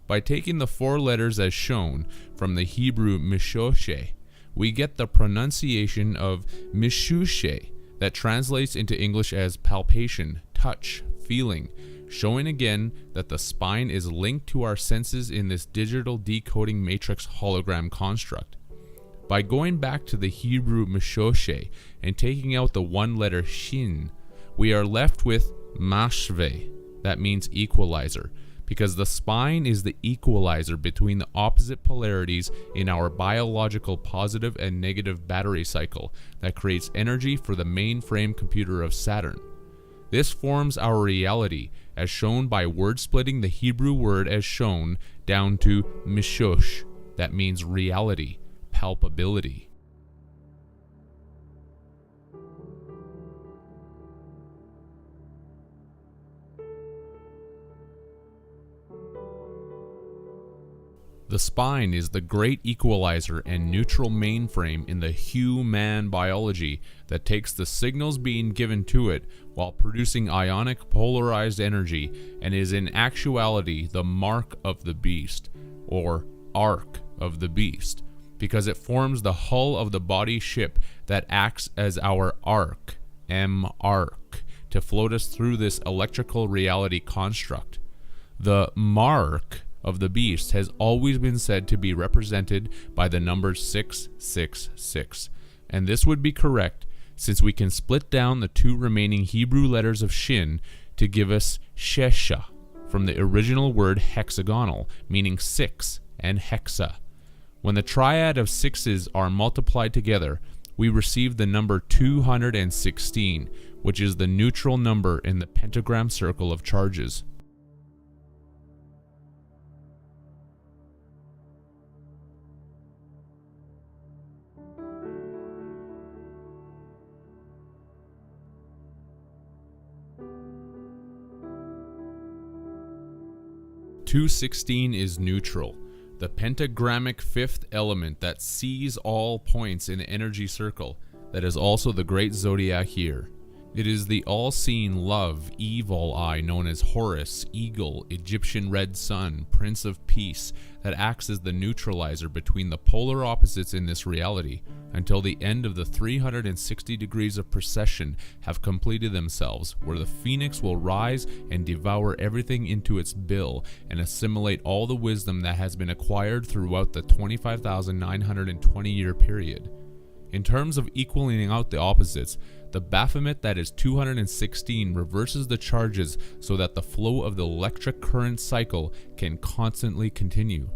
By taking the four letters as shown from the Hebrew mishoshe, we get the pronunciation of mishushe that translates into English as palpation, touch, feeling, showing again that the spine is linked to our senses in this digital decoding matrix hologram construct. By going back to the Hebrew mishoshe and taking out the one letter shin, we are left with mashve, that means equalizer, because the spine is the equalizer between the opposite polarities in our biological positive and negative battery cycle that creates energy for the mainframe computer of Saturn. This forms our reality, as shown by word splitting the Hebrew word as shown down to mishosh, that means reality, palpability. The spine is the great equalizer and neutral mainframe in the human biology that takes the signals being given to it while producing ionic polarized energy, and is in actuality the mark of the beast, or ark of the beast, because it forms the hull of the body ship that acts as our ark, M-ark, to float us through this electrical reality construct. The mark of the beast has always been said to be represented by the number 666, and this would be correct since we can split down the two remaining Hebrew letters of shin to give us shesha, from the original word hexagonal, meaning six, and hexa. When the triad of sixes are multiplied together, we receive the number 216, which is the neutral number in the pentagram circle of charges. "216 is neutral. the pentagrammic fifth element that sees all points in the energy circle, that is also the great zodiac here. It is the all-seeing love, evil eye known as Horus, Eagle, Egyptian Red Sun, Prince of Peace, that acts as the neutralizer between the polar opposites in this reality, until the end of the 360 degrees of precession have completed themselves, where the phoenix will rise and devour everything into its bill and assimilate all the wisdom that has been acquired throughout the 25,920 year period. In terms of equaling out the opposites, the Baphomet that is 216 reverses the charges so that the flow of the electric current cycle can constantly continue.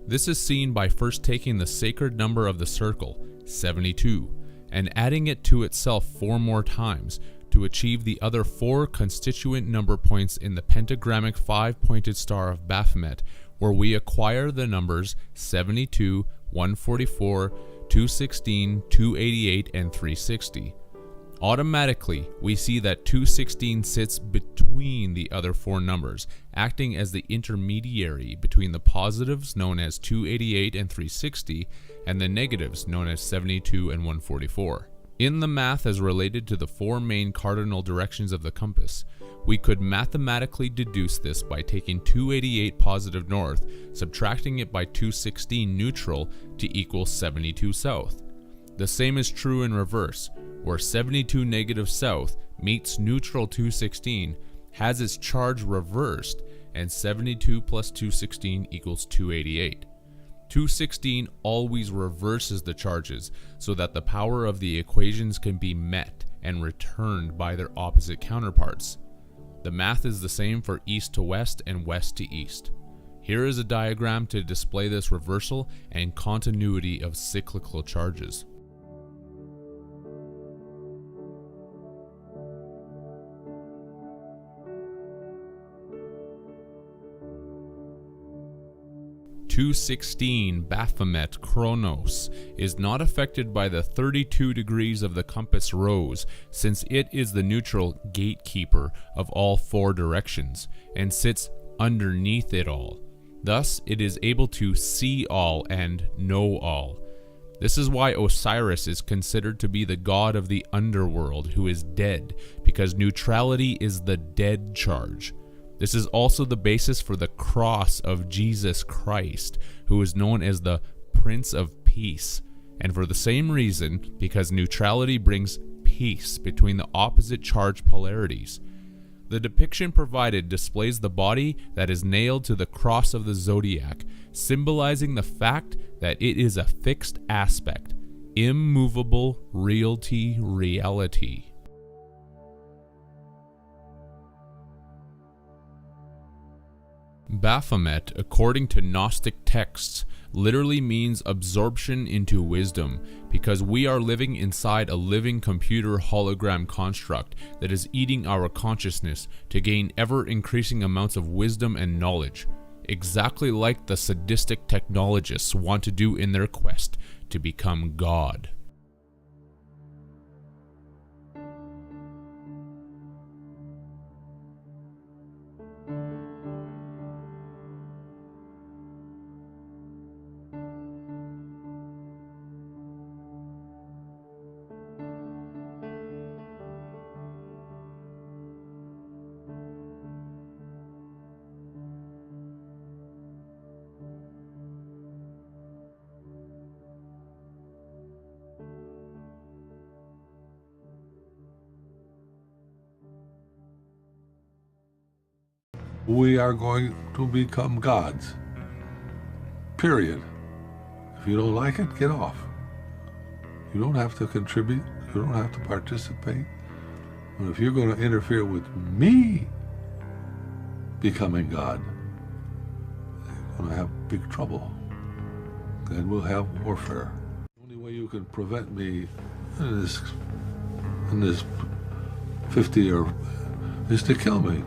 This is seen by first taking the sacred number of the circle, 72, and adding it to itself 4 more times to achieve the other 4 constituent number points in the pentagrammic 5-pointed star of Baphomet, where we acquire the numbers 72, 144, 216, 288, and 360. Automatically, we see that 216 sits between the other 4 numbers, acting as the intermediary between the positives known as 288 and 360 and the negatives known as 72 and 144. In the math as related to the 4 main cardinal directions of the compass, we could mathematically deduce this by taking 288 positive north, subtracting it by 216 neutral to equal 72 south. The same is true in reverse, where 72 negative south meets neutral 216, has its charge reversed, and 72 plus 216 equals 288. 216 always reverses the charges so that the power of the equations can be met and returned by their opposite counterparts. The math is the same for east to west and west to east. Here is a diagram to display this reversal and continuity of cyclical charges. (216) Baphomet Chronos is not affected by the 32 degrees of the compass rose, since it is the neutral gatekeeper of all 4 directions and sits underneath it all. Thus, it is able to see all and know all. This is why Osiris is considered to be the god of the underworld who is dead, because neutrality is the dead charge. This is also the basis for the cross of Jesus Christ, who is known as the Prince of Peace, and for the same reason, because neutrality brings peace between the opposite charge polarities. The depiction provided displays the body that is nailed to the cross of the zodiac, symbolizing the fact that it is a fixed aspect, immovable reality. Baphomet, according to Gnostic texts, literally means absorption into wisdom, because we are living inside a living computer hologram construct that is eating our consciousness to gain ever-increasing amounts of wisdom and knowledge, exactly like the sadistic technologists want to do in their quest to become God. We are going to become gods. Period. If you don't like it, get off. You don't have to contribute. You don't have to participate. But if you're going to interfere with me becoming God, you're going to have big trouble. Then we'll have warfare. The only way you can prevent me in this 50 or is to kill me.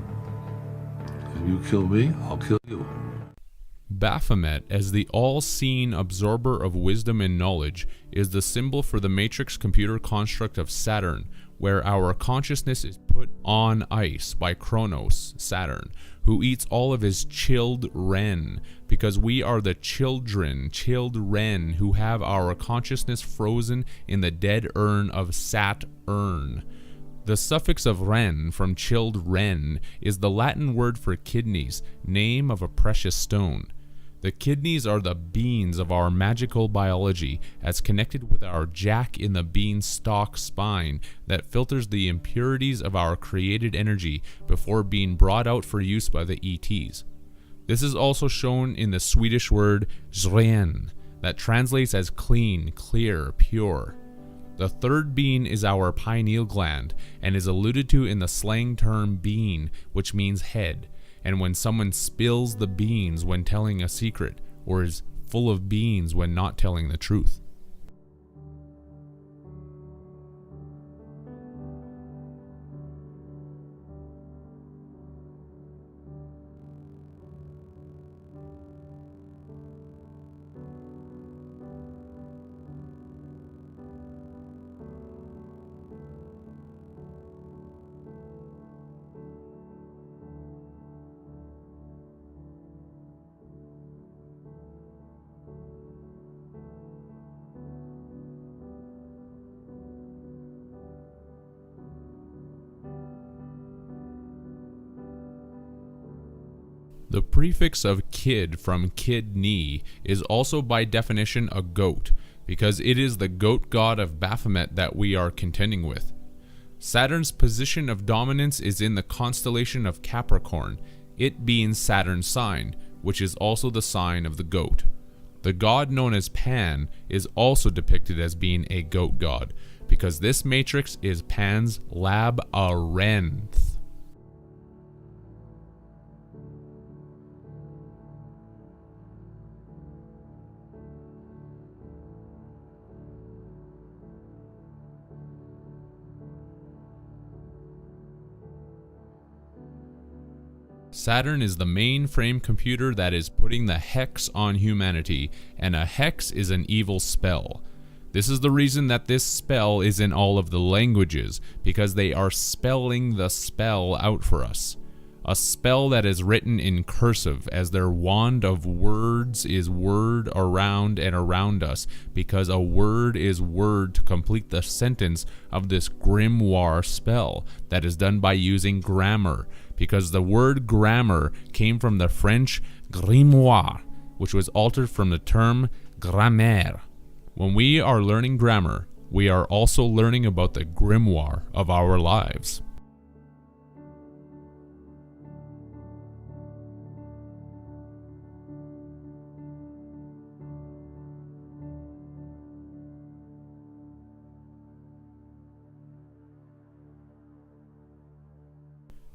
If you kill me, I'll kill you. Baphomet, as the all-seeing absorber of wisdom and knowledge, is the symbol for the matrix computer construct of Saturn, where our consciousness is put on ice by Kronos, Saturn, who eats all of his chilled ren, because we are the chilled ren who have our consciousness frozen in the dead urn of Saturn. The suffix of ren from chilled ren is the Latin word for kidneys, name of a precious stone. The kidneys are the beans of our magical biology, as connected with our jack in the beanstalk spine that filters the impurities of our created energy before being brought out for use by the ETs. This is also shown in the Swedish word "ren," that translates as clean, clear, pure. The third bean is our pineal gland and is alluded to in the slang term bean, which means head. And when someone spills the beans when telling a secret, or is full of beans when not telling the truth. The prefix of kid from kidney is also by definition a goat, because it is the goat god of Baphomet that we are contending with. Saturn's position of dominance is in the constellation of Capricorn, it being Saturn's sign, which is also the sign of the goat. The god known as Pan is also depicted as being a goat god, because this matrix is Pan's labyrinth. Saturn is the mainframe computer that is putting the hex on humanity, and a hex is an evil spell. This is the reason that this spell is in all of the languages, because they are spelling the spell out for us. A spell that is written in cursive, as their wand of words is word around and around us, because a word is word to complete the sentence of this grimoire spell that is done by using grammar, because the word grammar came from the French grimoire, which was altered from the term grammaire. When we are learning grammar, we are also learning about the grimoire of our lives.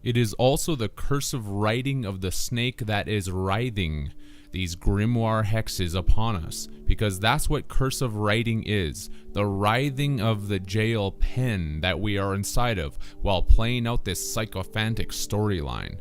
It is also the cursive writing of the snake that is writhing these grimoire hexes upon us, because that's what cursive writing is, the writhing of the jail pen that we are inside of while playing out this sycophantic storyline.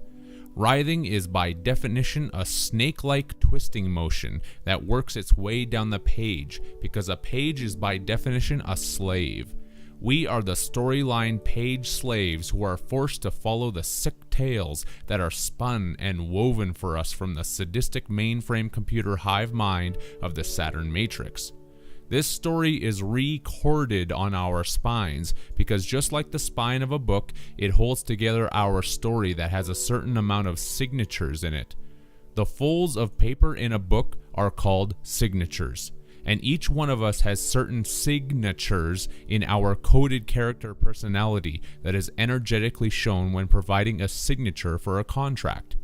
Writhing is by definition a snake-like twisting motion that works its way down the page, because a page is by definition a slave. We are the storyline page slaves who are forced to follow the sick tales that are spun and woven for us from the sadistic mainframe computer hive mind of the Saturn Matrix. This story is recorded on our spines because just like the spine of a book, it holds together our story that has a certain amount of signatures in it. The folds of paper in a book are called signatures. And each one of us has certain signatures in our coded character personality that is energetically shown when providing a signature for a contract.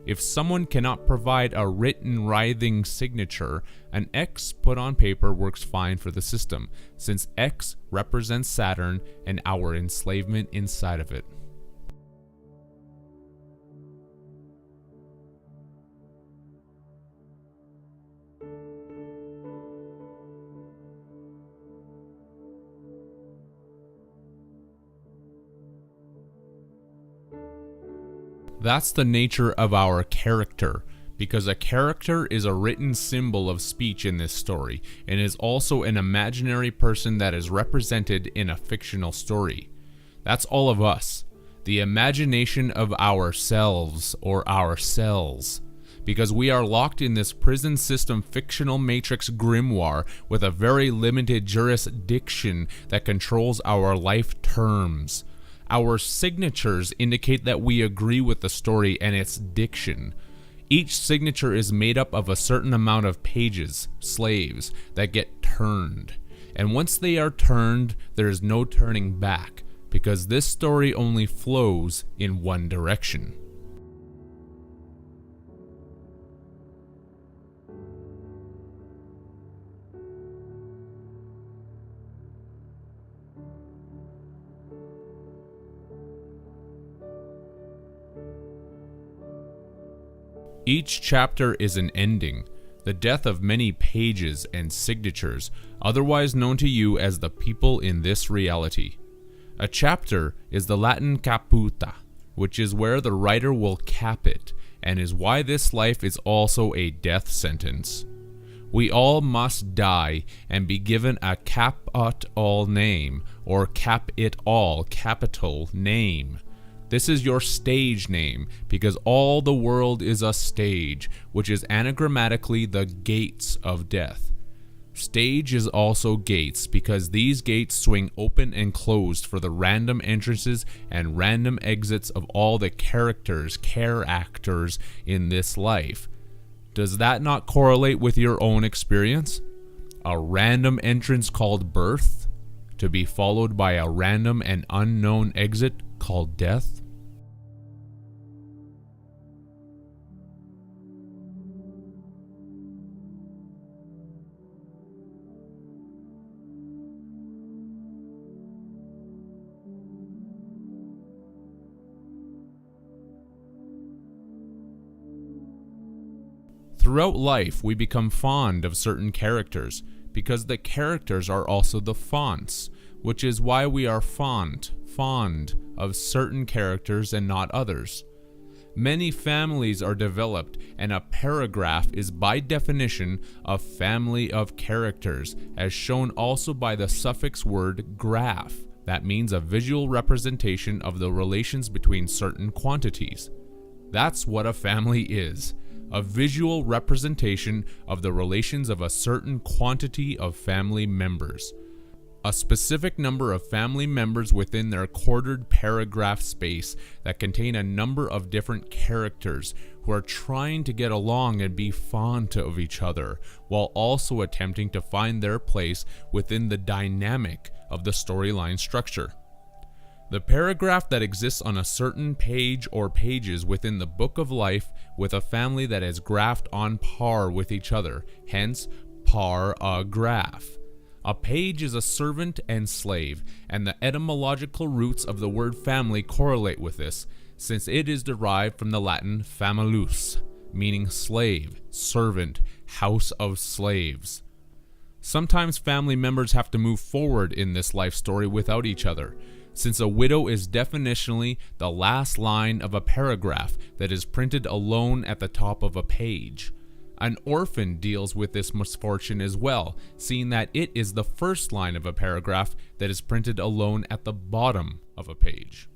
If someone cannot provide a written writhing signature, an X put on paper works fine for the system, since X represents Saturn and our enslavement inside of it. That's the nature of our character, because a character is a written symbol of speech in this story, and is also an imaginary person that is represented in a fictional story. That's all of us. The imagination of ourselves or our cells. Because we are locked in this prison system fictional matrix grimoire with a very limited jurisdiction that controls our life terms. Our signatures indicate that we agree with the story and its diction. Each signature is made up of a certain amount of pages, slaves, that get turned. And once they are turned, there is no turning back, because this story only flows in one direction. Each chapter is an ending, the death of many pages and signatures, otherwise known to you as the people in this reality. A chapter is the Latin caputa, which is where the writer will cap it, and is why this life is also a death sentence. We all must die and be given a cap-ut-all name, or cap-it-all capital name. This is your stage name, because all the world is a stage, which is anagrammatically the gates of death. Stage is also gates, because these gates swing open and closed for the random entrances and random exits of all the characters, care-actors in this life. Does that not correlate with your own experience? A random entrance called birth, to be followed by a random and unknown exit called death? Throughout life, we become fond of certain characters, because the characters are also the fonts, which is why we are fond of certain characters and not others. Many families are developed, and a paragraph is by definition a family of characters, as shown also by the suffix word graph. That means a visual representation of the relations between certain quantities. That's what a family is. A visual representation of the relations of a certain quantity of family members. A specific number of family members within their quartered paragraph space that contain a number of different characters who are trying to get along and be fond of each other, while also attempting to find their place within the dynamic of the storyline structure. The paragraph that exists on a certain page or pages within the book of life with a family that is graphed on par with each other, hence par-a-graph. A page is a servant and slave, and the etymological roots of the word family correlate with this, since it is derived from the Latin famulus, meaning slave, servant, house of slaves. Sometimes family members have to move forward in this life story without each other, since a widow is definitionally the last line of a paragraph that is printed alone at the top of a page. An orphan deals with this misfortune as well, seeing that it is the first line of a paragraph that is printed alone at the bottom of a page.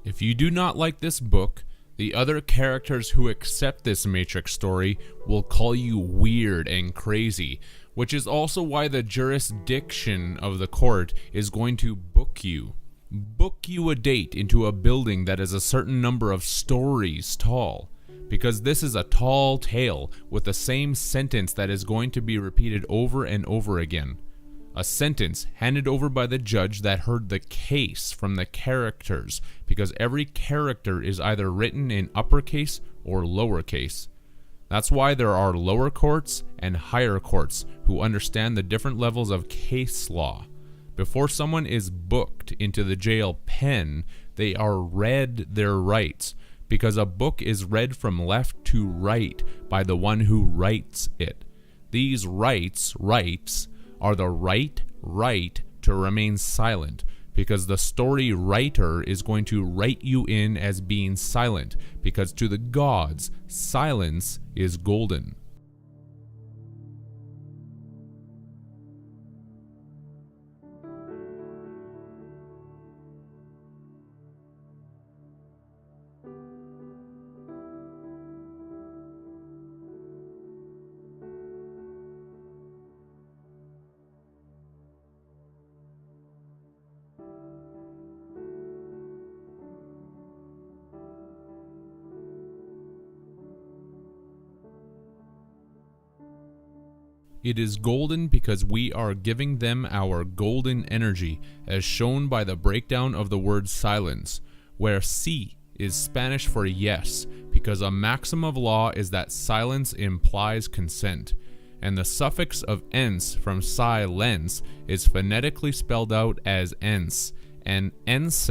If you do not like this book, The other characters who accept this Matrix story will call you weird and crazy, which is also why the jurisdiction of the court is going to book you a date into a building that is a certain number of stories tall, because this is a tall tale with the same sentence that is going to be repeated over and over again. A sentence handed over by the judge that heard the case from the characters, because every character is either written in uppercase or lowercase. That's why there are lower courts and higher courts who understand the different levels of case law. Before someone is booked into the jail pen, they are read their rights, because a book is read from left to right by the one who writes it. These rights are the right to remain silent, because the story writer is going to write you in as being silent, because to the gods, silence is golden. It is golden because we are giving them our golden energy, as shown by the breakdown of the word silence, where sí is Spanish for yes, because a maxim of law is that silence implies consent, and the suffix of ens from silence is phonetically spelled out as ens, and ense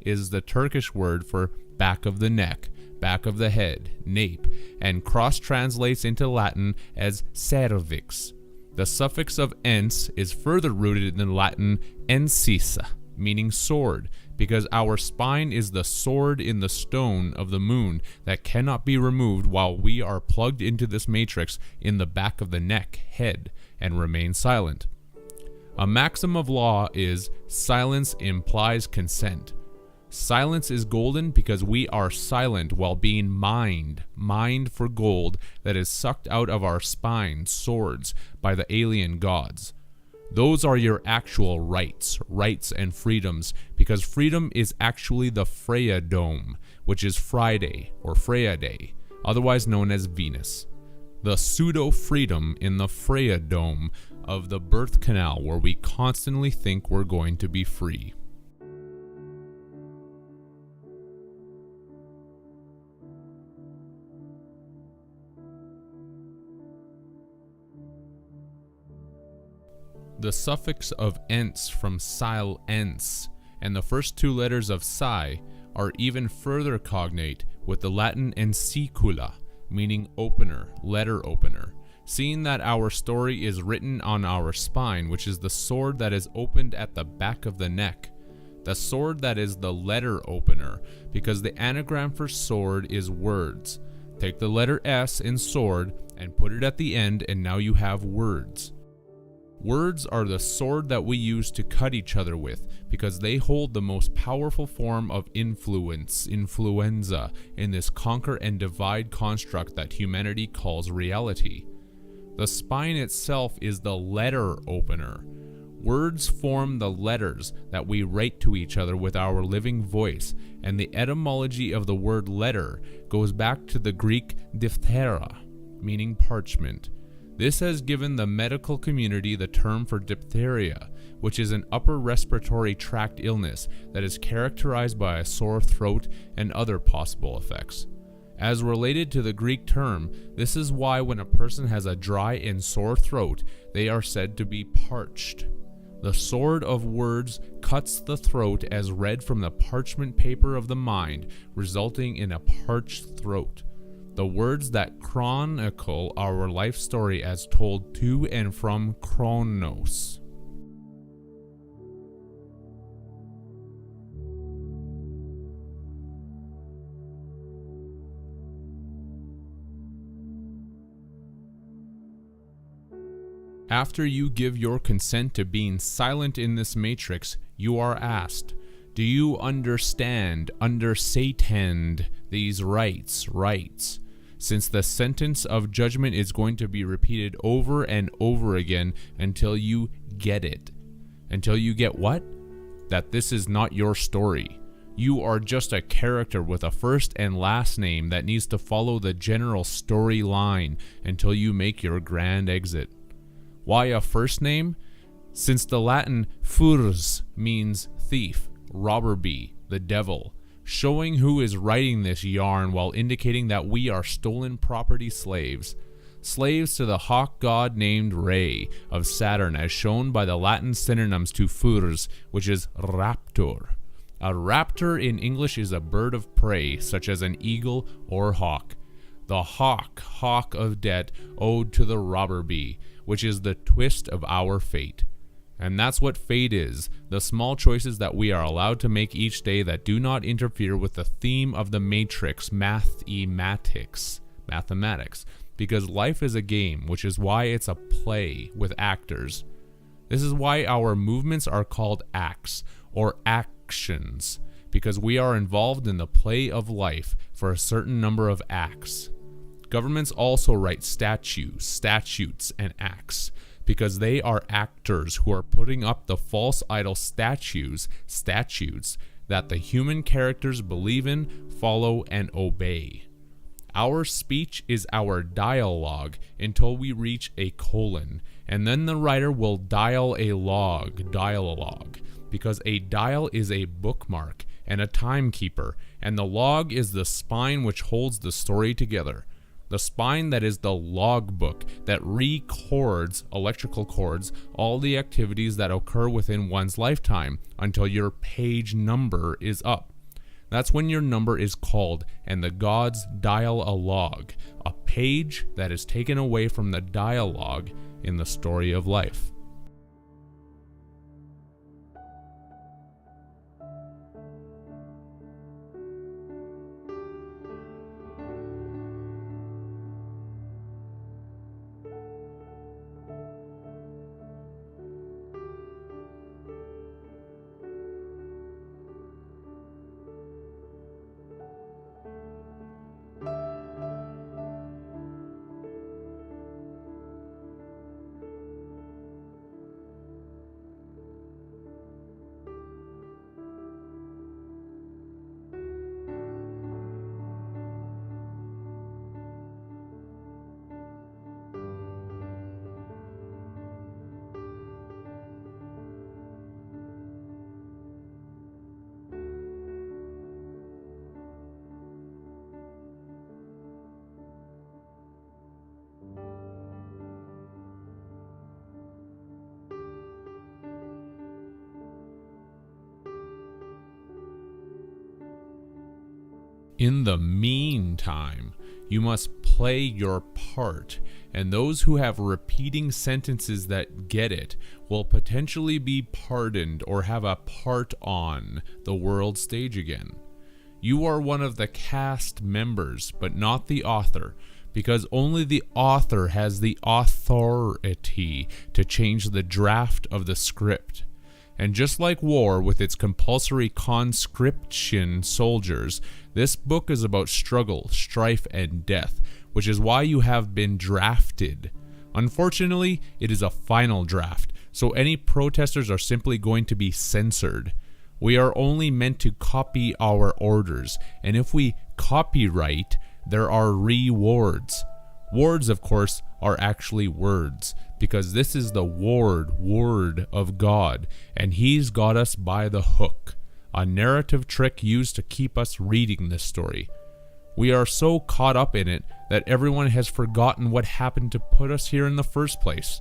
is the Turkish word for back of the neck, back of the head, nape, and cross-translates into Latin as cervix. The suffix of ens is further rooted in Latin encisa, meaning sword, because our spine is the sword in the stone of the moon that cannot be removed while we are plugged into this matrix in the back of the neck, head, and remain silent. A maxim of law is silence implies consent. Silence is golden because we are silent while being mined for gold that is sucked out of our spine, swords, by the alien gods. Those are your actual rights and freedoms, because freedom is actually the Freya Dome, which is Friday or Freya Day, otherwise known as Venus. The pseudo-freedom in the Freya Dome of the birth canal where we constantly think we're going to be free. The suffix of ens from silence and the first two letters of psi are even further cognate with the Latin ensicula, meaning opener, letter opener. Seeing that our story is written on our spine, which is the sword that is opened at the back of the neck, the sword that is the letter opener, because the anagram for sword is words. Take the letter S in sword and put it at the end, and now you have words. Words are the sword that we use to cut each other with, because they hold the most powerful form of influenza, in this conquer and divide construct that humanity calls reality. The spine itself is the letter opener. Words form the letters that we write to each other with our living voice, and the etymology of the word letter goes back to the Greek diphthera, meaning parchment. This has given the medical community the term for diphtheria, which is an upper respiratory tract illness that is characterized by a sore throat and other possible effects. As related to the Greek term, this is why when a person has a dry and sore throat, they are said to be parched. The sword of words cuts the throat as read from the parchment paper of the mind, resulting in a parched throat. The words that chronicle our life story as told to and from Chronos. After you give your consent to being silent in this matrix, you are asked, Do you understand these rights? Since the sentence of judgment is going to be repeated over and over again until you get it. Until you get what? That this is not your story. You are just a character with a first and last name that needs to follow the general storyline until you make your grand exit. Why a first name? Since the Latin furs means thief, robber bee, the devil, showing who is writing this yarn while indicating that we are stolen property slaves. Slaves to the hawk god named Re of Saturn, as shown by the Latin synonyms to furs, which is raptor. A raptor in English is a bird of prey, such as an eagle or hawk. The hawk of debt owed to the robber bee, which is the twist of our fate. And that's what fate is, the small choices that we are allowed to make each day that do not interfere with the theme of the matrix, mathematics. Because life is a game, which is why it's a play with actors. This is why our movements are called acts, or actions, because we are involved in the play of life for a certain number of acts. Governments also write statutes, and acts, because they are actors who are putting up the false idol statutes that the human characters believe in, follow, and obey. Our speech is our dialogue until we reach a colon, and then the writer will dial a log, because a dial is a bookmark and a timekeeper, and the log is the spine which holds the story together. The spine that is the logbook that records, electrical cords, all the activities that occur within one's lifetime until your page number is up. That's when your number is called, and the gods dial a log, a page that is taken away from the dialogue in the story of life. In the meantime, you must play your part, and those who have repeating sentences that get it will potentially be pardoned or have a part on the world stage again. You are one of the cast members, but not the author, because only the author has the authority to change the draft of the script. And just like war with its compulsory conscription soldiers, this book is about struggle, strife, and death, which is why you have been drafted. Unfortunately, it is a final draft, so any protesters are simply going to be censored. We are only meant to copy our orders, and if we copyright, there are rewards. Wards, of course, are actually words, because this is the word of God, and He's got us by the hook, a narrative trick used to keep us reading this story. We are so caught up in it that everyone has forgotten what happened to put us here in the first place.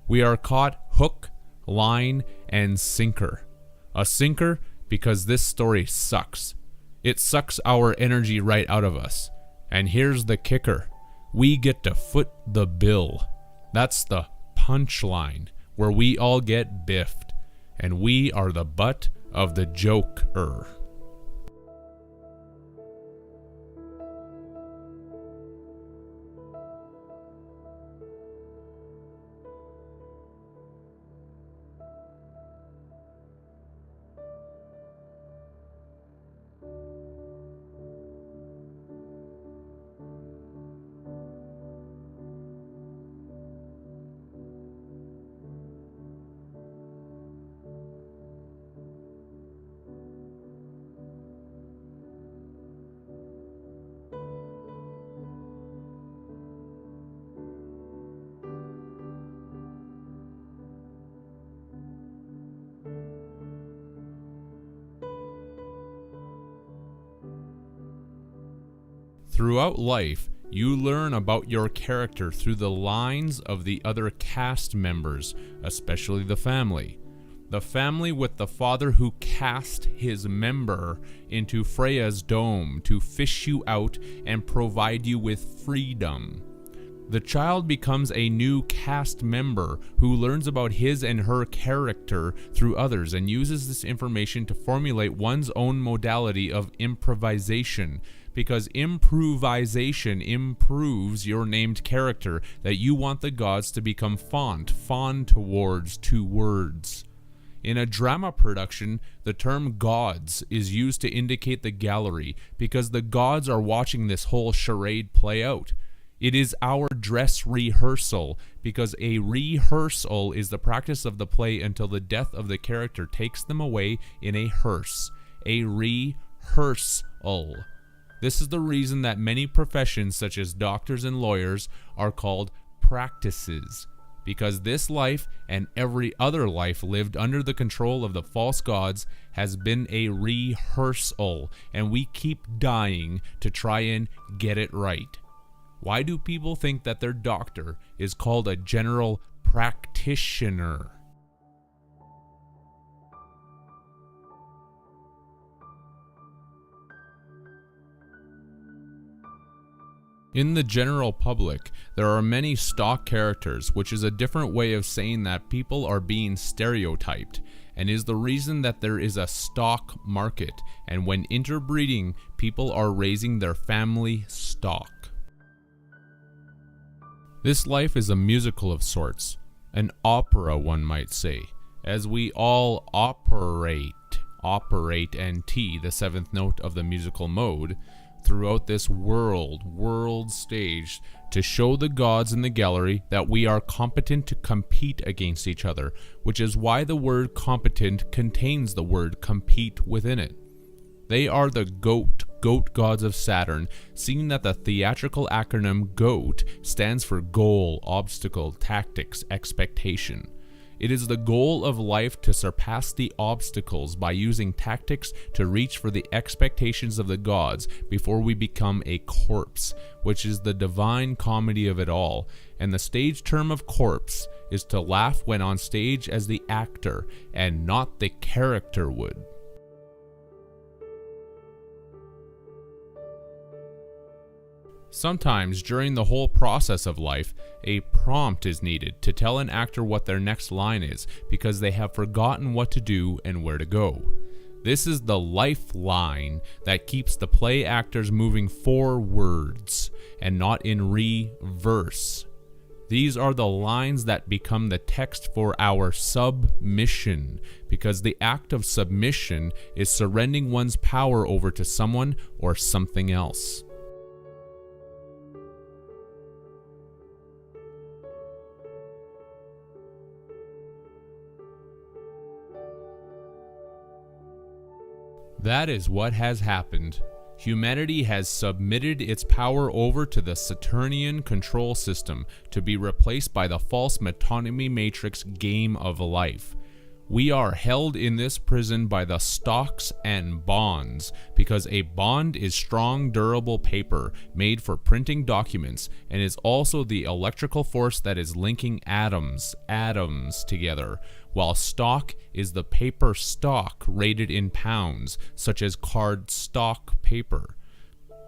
We are caught hook, line, and sinker. A sinker because this story sucks. It sucks our energy right out of us. And here's the kicker. We get to foot the bill. That's the punchline, where we all get biffed, and we are the butt of the joker. Throughout life, you learn about your character through the lines of the other cast members, especially the family. The family with the father who cast his member into Freya's dome to fish you out and provide you with freedom. The child becomes a new cast member who learns about his and her character through others and uses this information to formulate one's own modality of improvisation, because improvisation improves your named character that you want the gods to become fond towards two words. In a drama production, the term gods is used to indicate the gallery because the gods are watching this whole charade play out. It is our dress rehearsal, because a rehearsal is the practice of the play until the death of the character takes them away in a hearse. A rehearsal. This is the reason that many professions, such as doctors and lawyers, are called practices, because this life and every other life lived under the control of the false gods has been a rehearsal, and we keep dying to try and get it right. Why do people think that their doctor is called a general practitioner? In the general public, there are many stock characters, which is a different way of saying that people are being stereotyped, and is the reason that there is a stock market, and when interbreeding, people are raising their family stock. This life is a musical of sorts, an opera one might say, as we all operate and T, the seventh note of the musical mode, throughout this world stage to show the gods in the gallery that we are competent to compete against each other, which is why the word competent contains the word compete within it. They are the goat gods of Saturn, seeing that the theatrical acronym GOAT stands for goal, obstacle, tactics, expectation. It is the goal of life to surpass the obstacles by using tactics to reach for the expectations of the gods before we become a corpse, which is the divine comedy of it all. And the stage term of corpse is to laugh when on stage as the actor and not the character would. Sometimes during the whole process of life, a prompt is needed to tell an actor what their next line is because they have forgotten what to do and where to go. This is the lifeline that keeps the play actors moving forwards and not in reverse. These are the lines that become the text for our submission, because the act of submission is surrendering one's power over to someone or something else. That is what has happened. Humanity has submitted its power over to the Saturnian control system to be replaced by the false metonymy matrix game of life. We are held in this prison by the stocks and bonds, because a bond is strong, durable paper made for printing documents and is also the electrical force that is linking atoms together, while stock is the paper stock rated in pounds, such as card stock paper.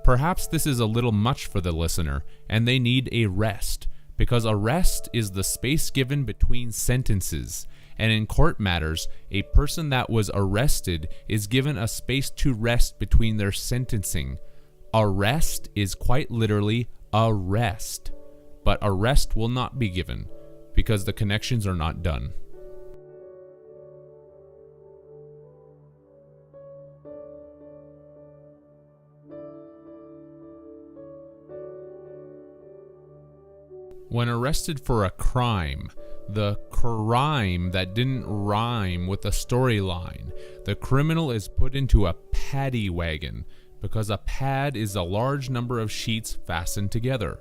Perhaps this is a little much for the listener, and they need a rest, because a rest is the space given between sentences. And in court matters, a person that was arrested is given a space to rest between their sentencing. Arrest is quite literally a rest, but arrest will not be given because the connections are not done. When arrested for a crime, the crime that didn't rhyme with the storyline, the criminal is put into a paddy wagon, because a pad is a large number of sheets fastened together.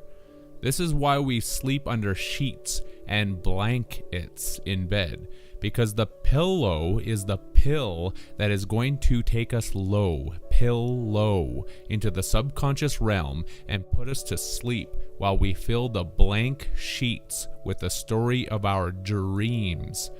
This is why we sleep under sheets and blankets in bed, because the pillow is the pill that is going to take us low, into the subconscious realm and put us to sleep while we fill the blank sheets with the story of our dreams.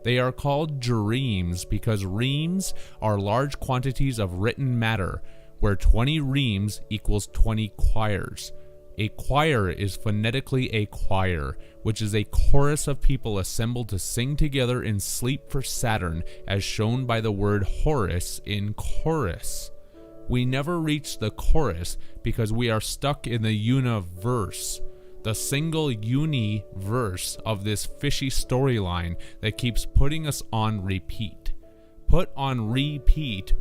They are called dreams because reams are large quantities of written matter, where 20 reams equals 20 choirs. A choir is phonetically a choir, which is a chorus of people assembled to sing together in sleep for Saturn, as shown by the word Horus in chorus. We never reach the chorus because we are stuck in the universe, the single universe of this fishy storyline that keeps putting us on repeat. Put on repeat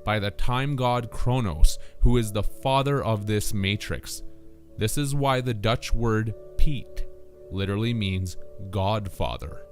by the time god Kronos, who is the father of this matrix. This is why the Dutch word Piet literally means godfather.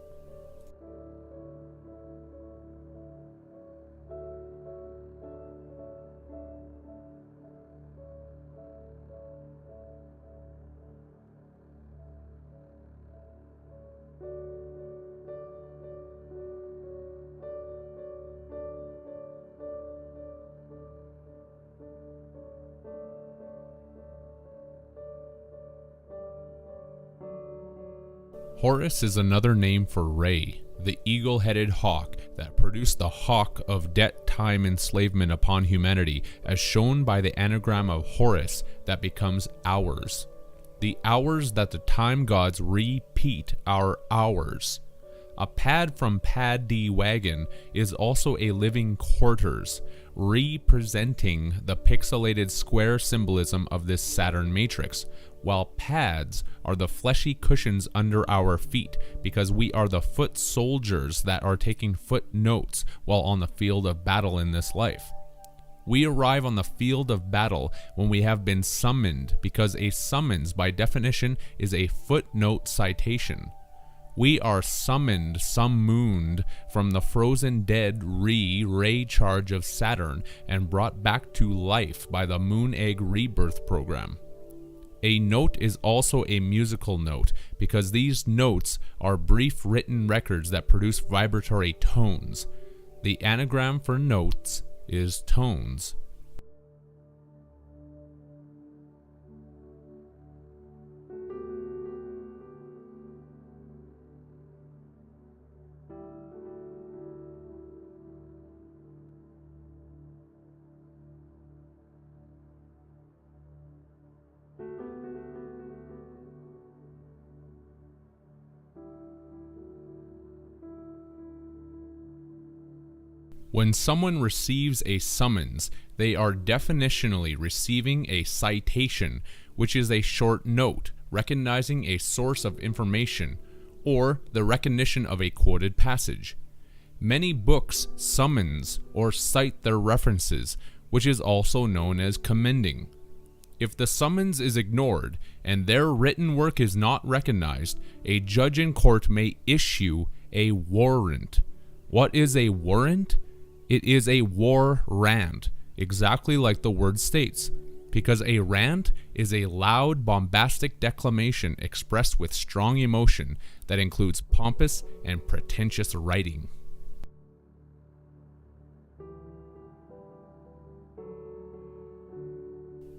Horus is another name for Re, the eagle-headed hawk that produced the hawk of debt-time enslavement upon humanity, as shown by the anagram of Horus that becomes hours. The hours that the time gods repeat are hours. A pad from Pad D Wagon is also a living quarters, representing the pixelated square symbolism of this Saturn matrix, while pads are the fleshy cushions under our feet because we are the foot soldiers that are taking footnotes while on the field of battle in this life. We arrive on the field of battle when we have been summoned, because a summons by definition is a footnote citation. We are summoned from the frozen dead ray charge of Saturn and brought back to life by the Moon Egg Rebirth program. A note is also a musical note because these notes are brief written records that produce vibratory tones. The anagram for notes is tones. When someone receives a summons, they are definitionally receiving a citation, which is a short note recognizing a source of information, or the recognition of a quoted passage. Many books summons or cite their references, which is also known as commending. If the summons is ignored and their written work is not recognized, a judge in court may issue a warrant. What is a warrant? It is a war rant, exactly like the word states, because a rant is a loud, bombastic declamation expressed with strong emotion that includes pompous and pretentious writing.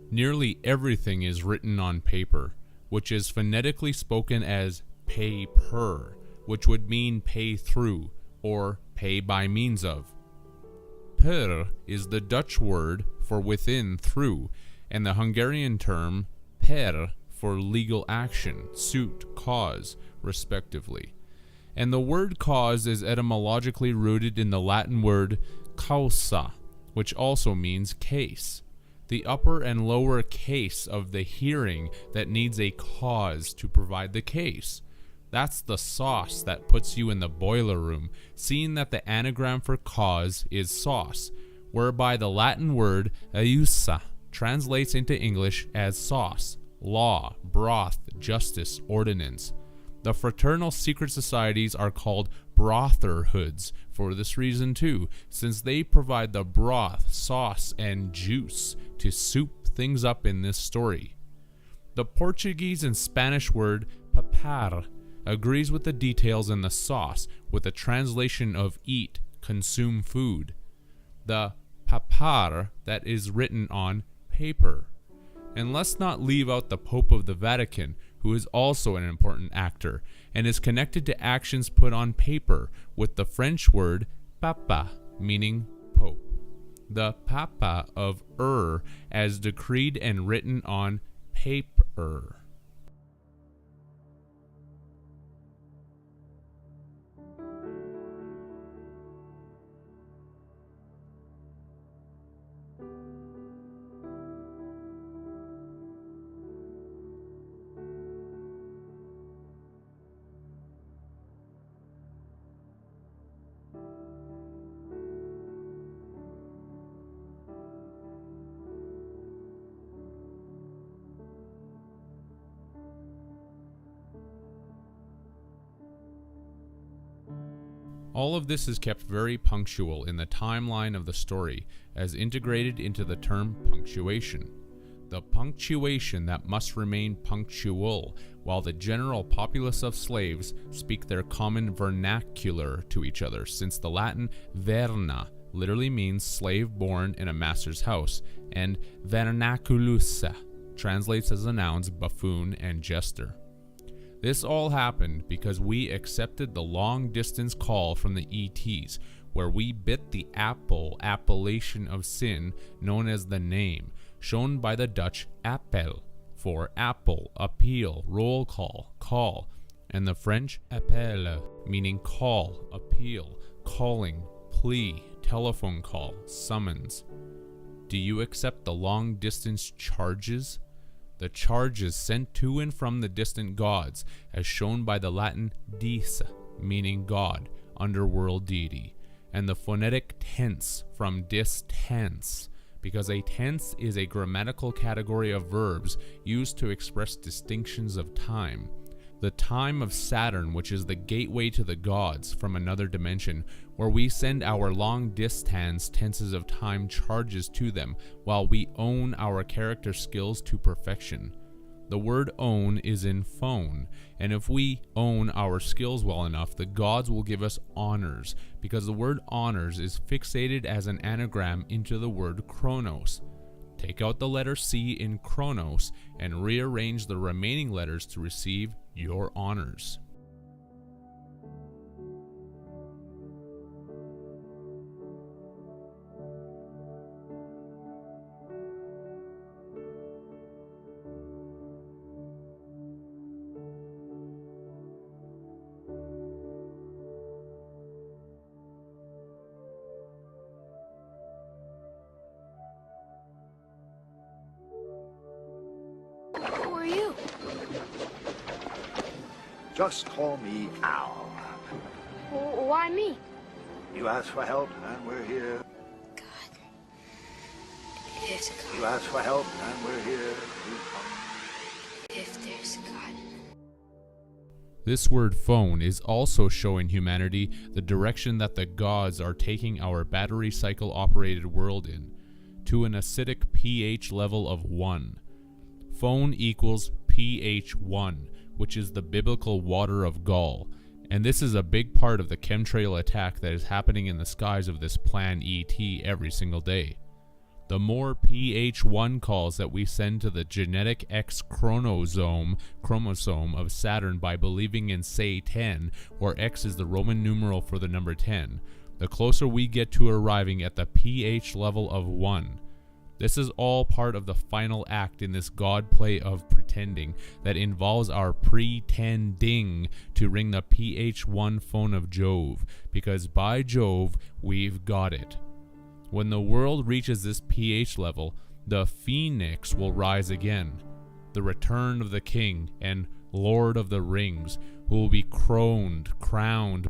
Nearly everything is written on paper, which is phonetically spoken as pay per, which would mean pay through or pay by means of. Per is the Dutch word for within, through, and the Hungarian term per for legal action, suit, cause, respectively. And the word cause is etymologically rooted in the Latin word causa, which also means case, the upper and lower case of the hearing that needs a cause to provide the case. That's the sauce that puts you in the boiler room, seeing that the anagram for cause is sauce, whereby the Latin word iusa translates into English as sauce, law, broth, justice, ordinance. The fraternal secret societies are called brotherhoods for this reason too, since they provide the broth, sauce, and juice to soup things up in this story. The Portuguese and Spanish word papar agrees with the details in the sauce with the translation of eat, consume food. The papar that is written on paper. And let's not leave out the Pope of the Vatican, who is also an important actor and is connected to actions put on paper with the French word papa, meaning Pope. The papa of as decreed and written on paper. All of this is kept very punctual in the timeline of the story, as integrated into the term punctuation. The punctuation that must remain punctual, while the general populace of slaves speak their common vernacular to each other, since the Latin verna literally means slave born in a master's house, and vernaculus translates as the nouns buffoon and jester. This all happened because we accepted the long-distance call from the ETs, where we bit the appellation of sin known as the name, shown by the Dutch appel, for apple, appeal, roll call, and the French appel, meaning call, appeal, calling, plea, telephone call, summons. Do you accept the long-distance charges? The charges sent to and from the distant gods, as shown by the Latin dis, meaning God, underworld deity, and the phonetic tense from dis tense, because a tense is a grammatical category of verbs used to express distinctions of time. The time of Saturn, which is the gateway to the gods from another dimension, where we send our long distance tenses of time charges to them, while we own our character skills to perfection. The word own is in phone, and if we own our skills well enough, the gods will give us honors, because the word honors is fixated as an anagram into the word chronos. Take out the letter C in chronos and rearrange the remaining letters to receive your honors. Who are you? Just call me Al. Why me? You asked for help, and we're here. God. There's a You God. asked for help, and we're here. If there's a God. This word phone is also showing humanity the direction that the gods are taking our battery cycle operated world in, to an acidic pH level of 1. Phone equals pH 1, which is the biblical water of gall, and this is a big part of the chemtrail attack that is happening in the skies of this plan ET every single day. The more pH 1 calls that we send to the genetic X chromosome of Saturn by believing in say 10, or X is the Roman numeral for the number 10, the closer we get to arriving at the pH level of 1. This is all part of the final act in this god play of pretending that involves our pretending to ring the pH 1 phone of Jove, because by Jove, we've got it. When the world reaches this pH level, the phoenix will rise again, the return of the king and Lord of the Rings, who will be crowned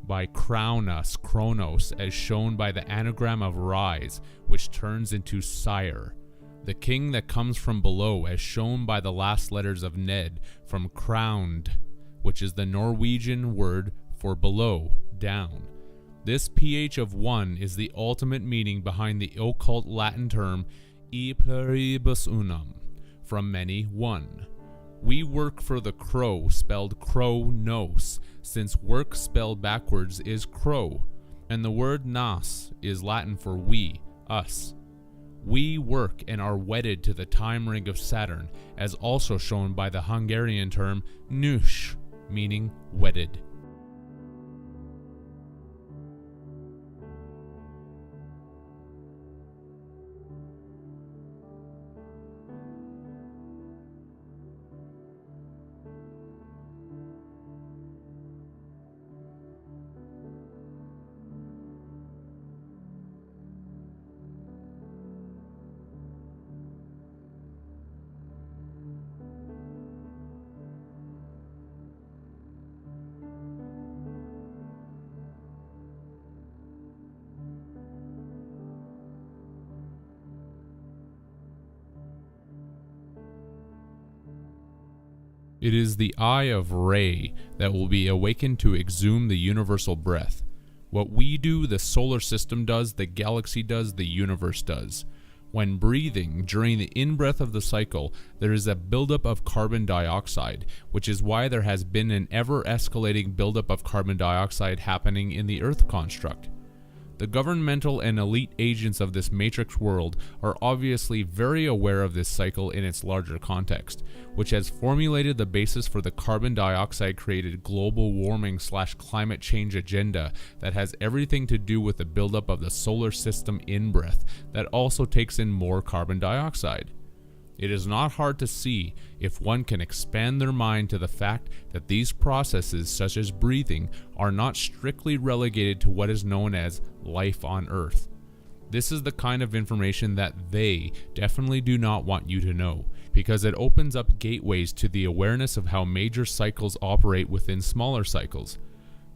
by Crownus, Kronos, as shown by the anagram of rise, which turns into sire. The king that comes from below, as shown by the last letters of Ned, from crowned, which is the Norwegian word for below, down. This pH of 1 is the ultimate meaning behind the occult Latin term e pluribus unum, from many one. We work for the crow, spelled crow-nos, since work spelled backwards is crow, and the word nas is Latin for we, us. We work and are wedded to the time ring of Saturn, as also shown by the Hungarian term nős, meaning wedded. It is the eye of Re that will be awakened to exhume the universal breath. What we do, the solar system does, the galaxy does, the universe does. When breathing, during the in-breath of the cycle, there is a buildup of carbon dioxide, which is why there has been an ever-escalating buildup of carbon dioxide happening in the Earth construct. The governmental and elite agents of this matrix world are obviously very aware of this cycle in its larger context, which has formulated the basis for the carbon dioxide created global warming / climate change agenda that has everything to do with the buildup of the solar system in-breath that also takes in more carbon dioxide. It is not hard to see if one can expand their mind to the fact that these processes, such as breathing, are not strictly relegated to what is known as life on Earth. This is the kind of information that they definitely do not want you to know, because it opens up gateways to the awareness of how major cycles operate within smaller cycles.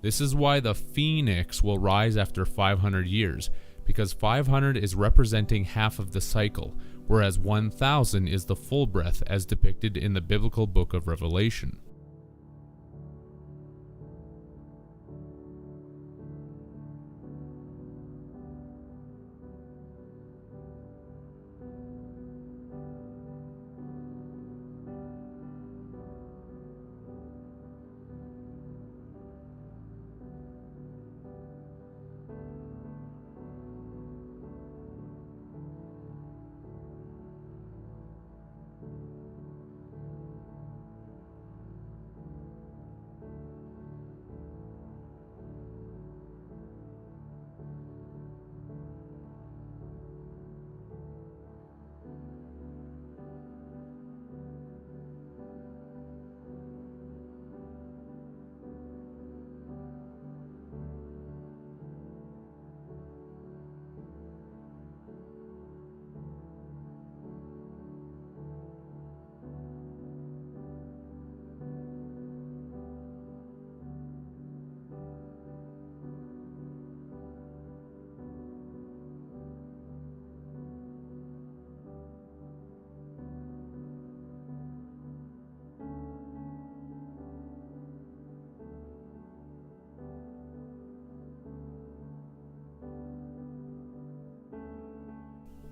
This is why the phoenix will rise after 500 years, because 500 is representing half of the cycle, whereas 1000 is the full breath as depicted in the biblical book of Revelation.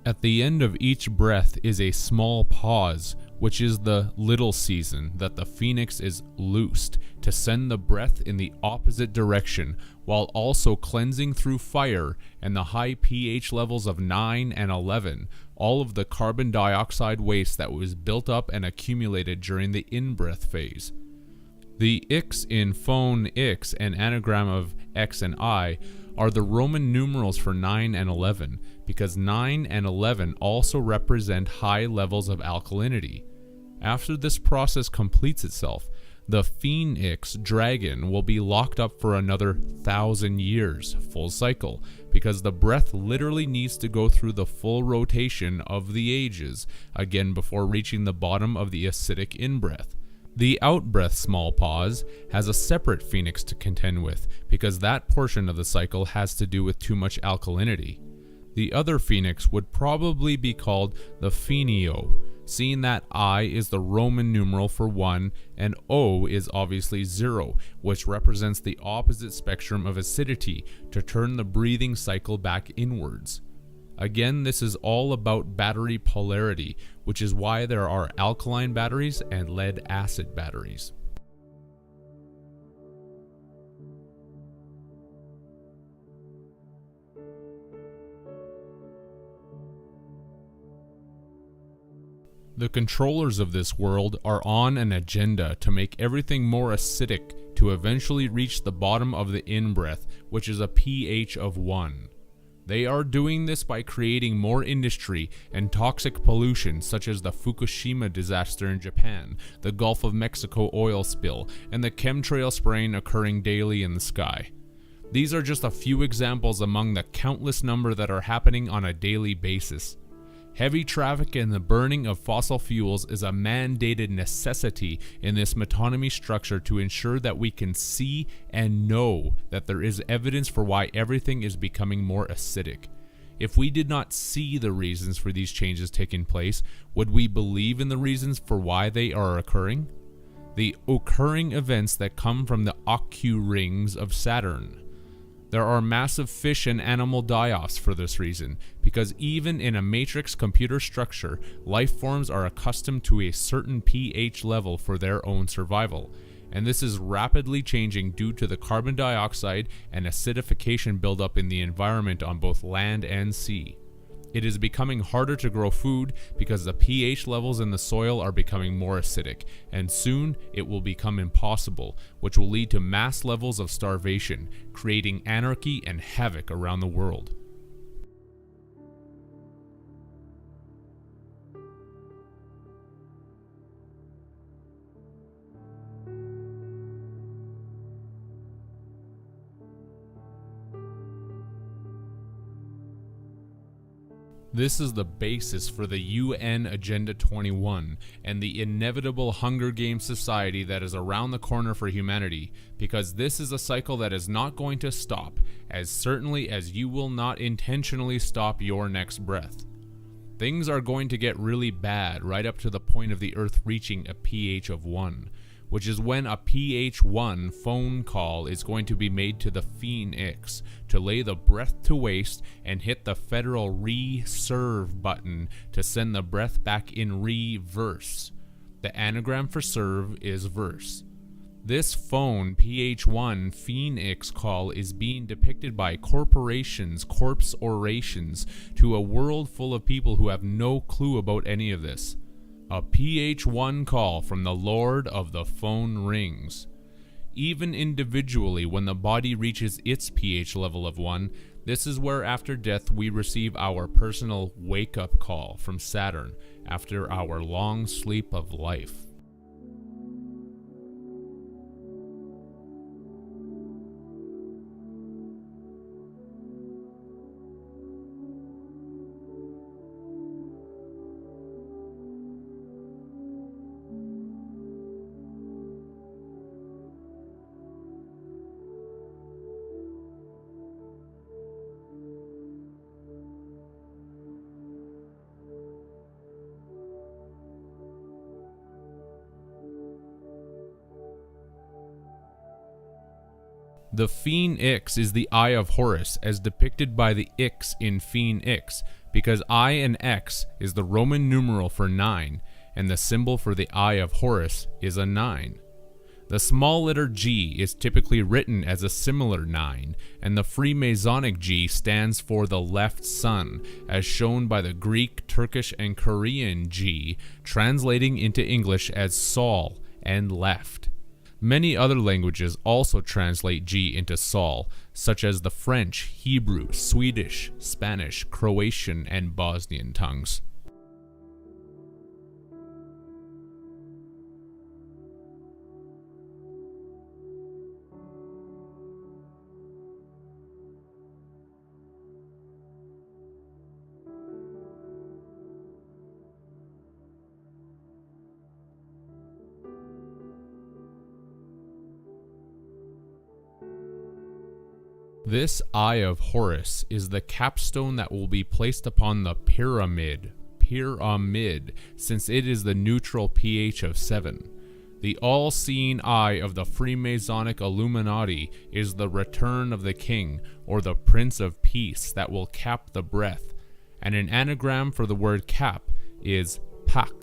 At the end of each breath is a small pause, which is the little season that the phoenix is loosed to send the breath in the opposite direction, while also cleansing through fire and the high pH levels of 9 and 11, all of the carbon dioxide waste that was built up and accumulated during the in-breath phase. The X in phone X, an anagram of X and I, are the Roman numerals for 9 and 11, because 9 and 11 also represent high levels of alkalinity. After this process completes itself, the phoenix dragon will be locked up for another 1,000 years, full cycle, because the breath literally needs to go through the full rotation of the ages, again before reaching the bottom of the acidic in-breath. The out-breath small pause has a separate phoenix to contend with, because that portion of the cycle has to do with too much alkalinity. The other phoenix would probably be called the phenio, seeing that I is the Roman numeral for 1 and O is obviously 0, which represents the opposite spectrum of acidity to turn the breathing cycle back inwards. Again, this is all about battery polarity, which is why there are alkaline batteries and lead-acid batteries. The controllers of this world are on an agenda to make everything more acidic to eventually reach the bottom of the in-breath, which is a pH of 1. They are doing this by creating more industry and toxic pollution such as the Fukushima disaster in Japan, the Gulf of Mexico oil spill, and the chemtrail spraying occurring daily in the sky. These are just a few examples among the countless number that are happening on a daily basis. Heavy traffic and the burning of fossil fuels is a mandated necessity in this metonymy structure to ensure that we can see and know that there is evidence for why everything is becoming more acidic. If we did not see the reasons for these changes taking place, would we believe in the reasons for why they are occurring? The occurring events that come from the Occu rings of Saturn. There are massive fish and animal die-offs for this reason, because even in a matrix computer structure, life forms are accustomed to a certain pH level for their own survival, and this is rapidly changing due to the carbon dioxide and acidification buildup in the environment on both land and sea. It is becoming harder to grow food because the pH levels in the soil are becoming more acidic, and soon it will become impossible, which will lead to mass levels of starvation, creating anarchy and havoc around the world. This is the basis for the UN Agenda 21 and the inevitable Hunger Games society that is around the corner for humanity, because this is a cycle that is not going to stop, as certainly as you will not intentionally stop your next breath. Things are going to get really bad right up to the point of the Earth reaching a pH of 1, which is when a pH 1 phone call is going to be made to the Phoenix to lay the breath to waste and hit the federal re-serve button to send the breath back in reverse. The anagram for serve is verse. This phone pH 1 Phoenix call is being depicted by corporations' corpse orations to a world full of people who have no clue about any of this. A pH 1 call from the Lord of the phone rings. Even individually, when the body reaches its pH level of 1, this is where after death we receive our personal wake-up call from Saturn after our long sleep of life. The Phoenix is the Eye of Horus, as depicted by the X in Phoenix, because I and X is the Roman numeral for 9, and the symbol for the Eye of Horus is a 9. The small letter G is typically written as a similar 9, and the Freemasonic G stands for the left sun, as shown by the Greek, Turkish, and Korean G, translating into English as Sol and left. Many other languages also translate G into Sol, such as the French, Hebrew, Swedish, Spanish, Croatian, and Bosnian tongues. This Eye of Horus is the capstone that will be placed upon the pyramid, since it is the neutral pH of 7. The all-seeing eye of the Freemasonic Illuminati is the return of the king, or the Prince of Peace, that will cap the breath, And an anagram for the word cap is pac,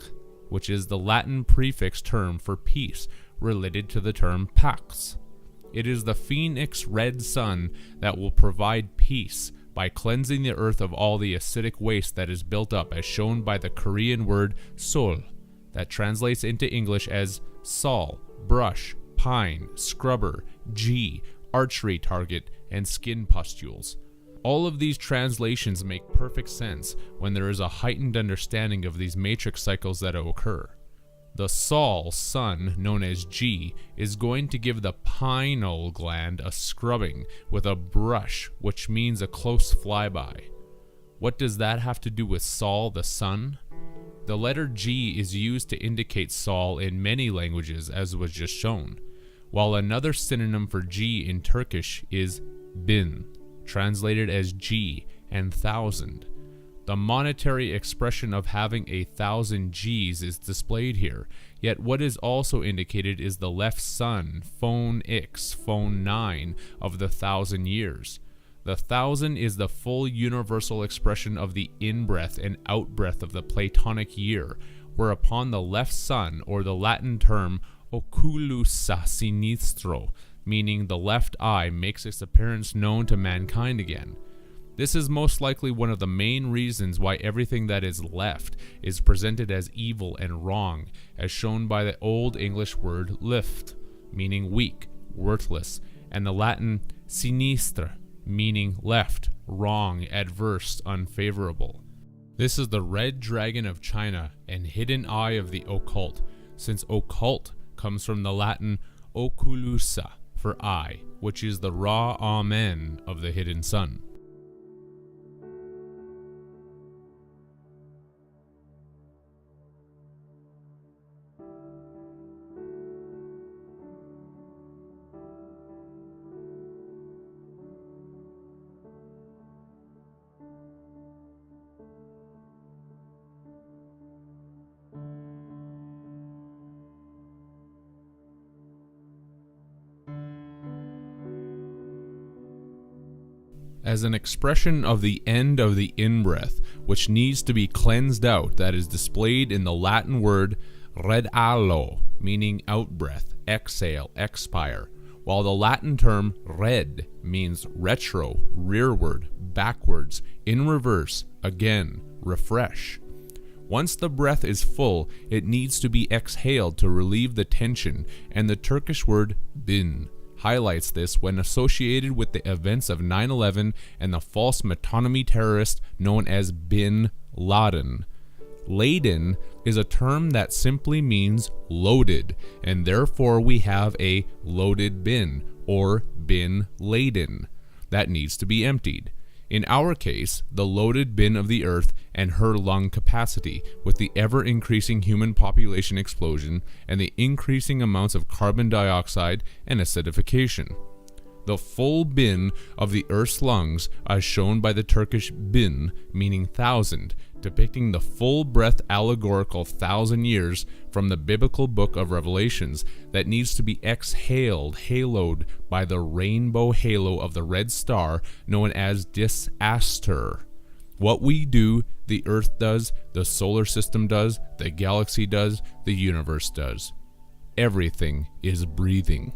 which is the Latin prefix term for peace, related to the term pax. It is the phoenix red sun that will provide peace by cleansing the earth of all the acidic waste that is built up, as shown by the Korean word sol, that translates into English as sol, brush, pine, scrubber, G, archery target, and skin pustules. All of these translations make perfect sense when there is a heightened understanding of these matrix cycles that occur. The sol, sun, known as G, is going to give the pineal gland a scrubbing with a brush, which means a close flyby. What does that have to do with sol, the sun? The letter G is used to indicate sol in many languages, as was just shown, while another synonym for G in Turkish is bin, translated as G and thousand. The monetary expression of having 1,000 Gs is displayed here, yet what is also indicated is the left sun, phone X, phone 9, of the 1,000 years. The 1,000 is the full universal expression of the in-breath and out-breath of the Platonic year, whereupon the left sun, or the Latin term oculus sinistro, meaning the left eye, makes its appearance known to mankind again. This is most likely one of the main reasons why everything that is left is presented as evil and wrong, as shown by the Old English word lift, meaning weak, worthless, and the Latin sinistra, meaning left, wrong, adverse, unfavorable. This is the red dragon of China and hidden eye of the occult, since occult comes from the Latin oculusa for eye, which is the raw amen of the hidden sun. As an expression of the end of the in-breath, which needs to be cleansed out, that is displayed in the Latin word redalo, meaning out-breath, exhale, expire, while the Latin term red means retro, rearward, backwards, in reverse, again, refresh. Once the breath is full, it needs to be exhaled to relieve the tension, and the Turkish word bin highlights this when associated with the events of 9/11 and the false metonymy terrorist known as Bin Laden. Laden is a term that simply means loaded, and therefore we have a loaded bin, or bin laden, that needs to be emptied. In our case, the loaded bin of the earth and her lung capacity, with the ever-increasing human population explosion and the increasing amounts of carbon dioxide and acidification. The full bin of the earth's lungs, as shown by the Turkish bin, meaning thousand, depicting the full breath allegorical 1,000 years from the biblical book of Revelations, that needs to be exhaled, haloed by the rainbow halo of the red star known as disaster. What we do, the earth does, the solar system does, the galaxy does, the universe does. Everything is breathing.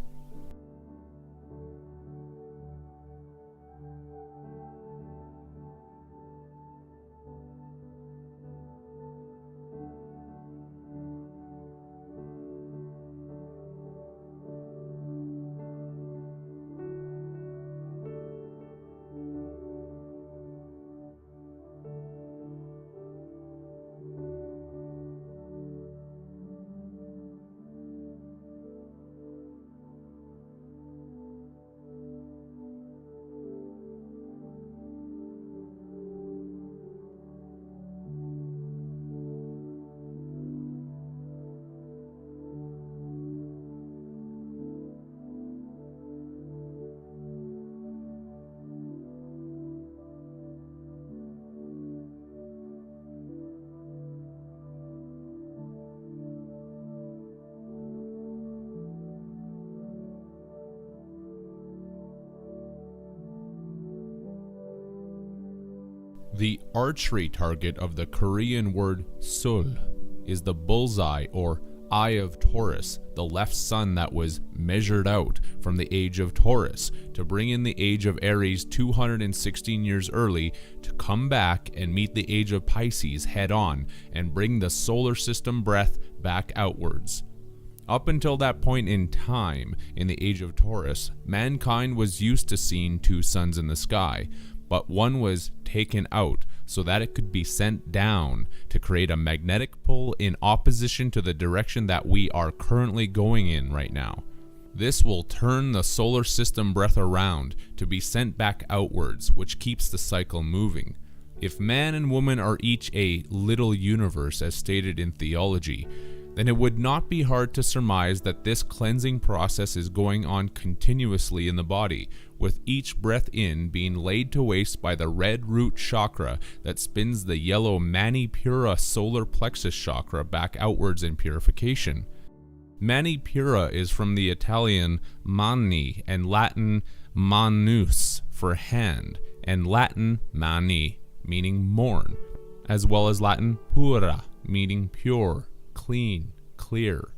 The archery target of the Korean word Sol is the bullseye or eye of Taurus, the left sun that was measured out from the age of Taurus to bring in the age of Aries 216 years early to come back and meet the age of Pisces head on and bring the solar system breath back outwards. Up until that point in time, in the age of Taurus, mankind was used to seeing two suns in the sky, but one was taken out so that it could be sent down to create a magnetic pull in opposition to the direction that we are currently going in right now. This will turn the solar system breath around to be sent back outwards, which keeps the cycle moving. If man and woman are each a little universe, as stated in theology, then it would not be hard to surmise that this cleansing process is going on continuously in the body, with each breath in being laid to waste by the red root chakra that spins the yellow Manipura solar plexus chakra back outwards in purification. Manipura is from the Italian mani and Latin manus for hand, and Latin mani meaning mourn, as well as Latin pura meaning pure, clean, clear.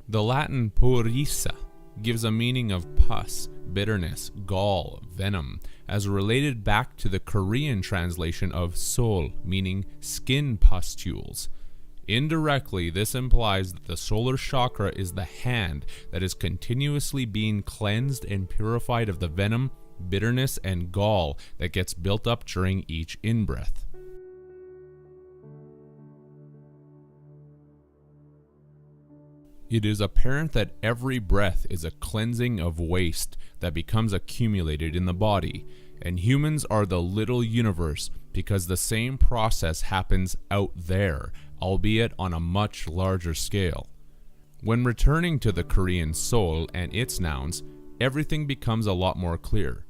The Latin purissa gives a meaning of pus, bitterness, gall, venom, as related back to the Korean translation of sol, meaning skin pustules. Indirectly, this implies that the solar chakra is the hand that is continuously being cleansed and purified of the venom, bitterness, and gall that gets built up during each in-breath. It is apparent that every breath is a cleansing of waste that becomes accumulated in the body, and humans are the little universe because the same process happens out there, albeit on a much larger scale. When returning to the Korean Sol and its nouns, everything becomes a lot more clear.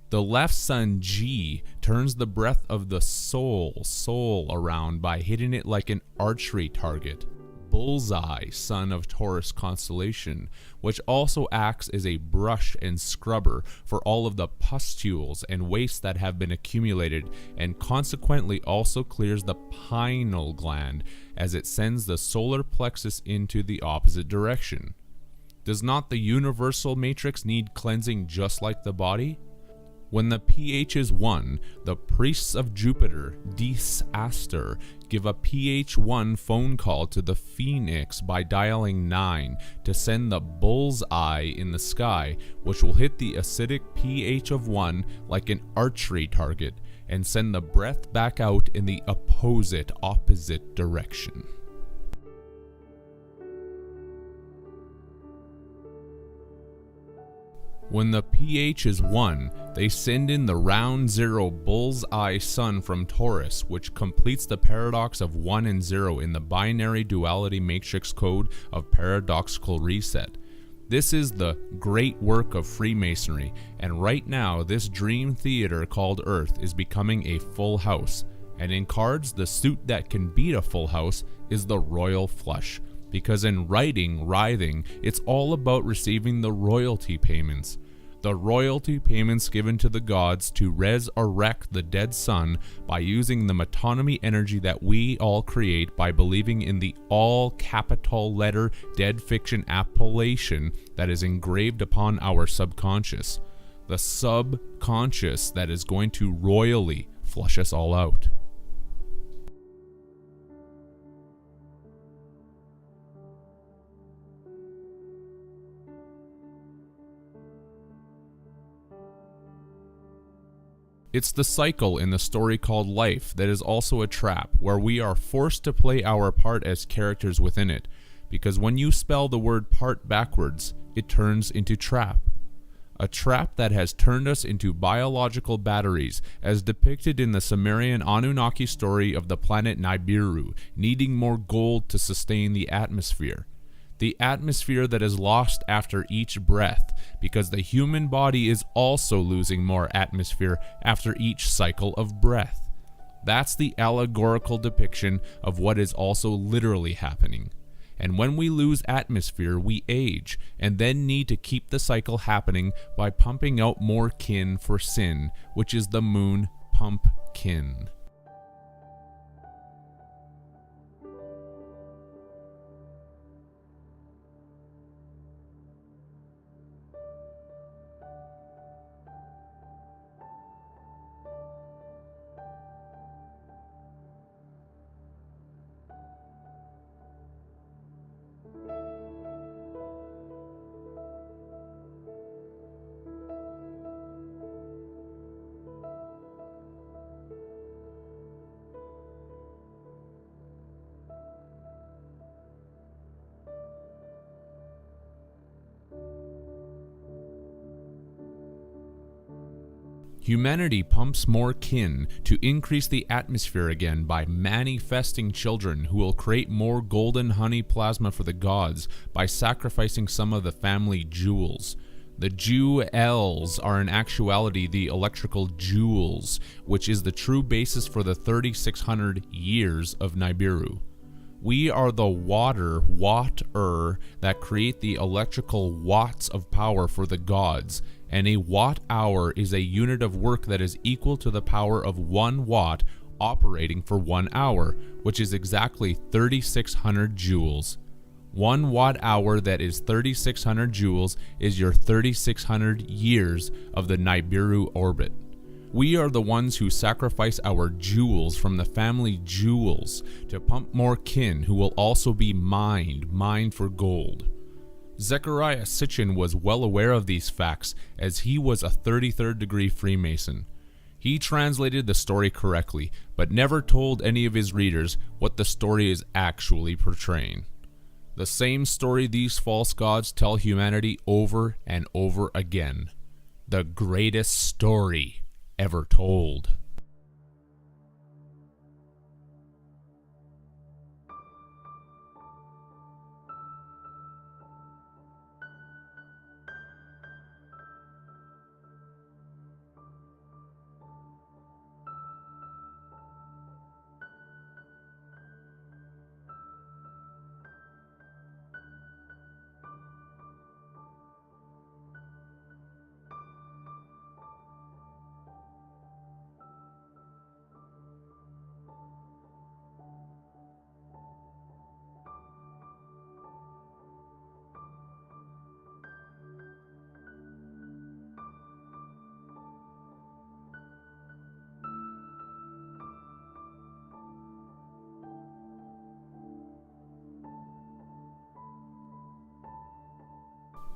The left sun G turns the breath of the soul around by hitting it like an archery target. Bullseye, sun of Taurus constellation, which also acts as a brush and scrubber for all of the pustules and waste that have been accumulated, and consequently also clears the pineal gland as it sends the solar plexus into the opposite direction. Does not the universal matrix need cleansing just like the body? When the pH is 1, the priests of Jupiter, Dis Aster, give a pH 1 phone call to the Phoenix by dialing 9 to send the bull's eye in the sky, which will hit the acidic pH of 1 like an archery target and send the breath back out in the opposite direction. When the pH is 1, they send in the round 0 bull's eye sun from Taurus, which completes the paradox of 1 and 0 in the binary duality matrix code of paradoxical reset. This is the great work of Freemasonry, and right now this dream theater called Earth is becoming a full house. And in cards, the suit that can beat a full house is the royal flush. Because in writhing, it's all about receiving the royalty payments. The royalty payments given to the gods to resurrect the dead sun by using the metonymy energy that we all create by believing in the all capital letter dead fiction appellation that is engraved upon our subconscious. The subconscious that is going to royally flush us all out. It's the cycle in the story called life that is also a trap, where we are forced to play our part as characters within it, because when you spell the word part backwards, it turns into trap. A trap that has turned us into biological batteries, as depicted in the Sumerian Anunnaki story of the planet Nibiru, needing more gold to sustain the atmosphere. The atmosphere that is lost after each breath, because the human body is also losing more atmosphere after each cycle of breath. That's the allegorical depiction of what is also literally happening. And when we lose atmosphere, we age, and then need to keep the cycle happening by pumping out more kin for sin, which is the moon pumpkin. Humanity pumps more kin to increase the atmosphere again by manifesting children who will create more golden honey plasma for the gods by sacrificing some of the family jewels. The jewels are in actuality the electrical jewels, which is the true basis for the 3600 years of Nibiru. We are the water that create the electrical watts of power for the gods, and a watt-hour is a unit of work that is equal to the power of 1 watt operating for 1 hour, which is exactly 3600 joules. 1 watt-hour that is 3600 joules is your 3600 years of the Nibiru orbit. We are the ones who sacrifice our jewels from the family jewels to pump more kin who will also be mined for gold. Zechariah Sitchin was well aware of these facts as he was a 33rd degree Freemason. He translated the story correctly, but never told any of his readers what the story is actually portraying. The same story these false gods tell humanity over and over again. The greatest story ever told.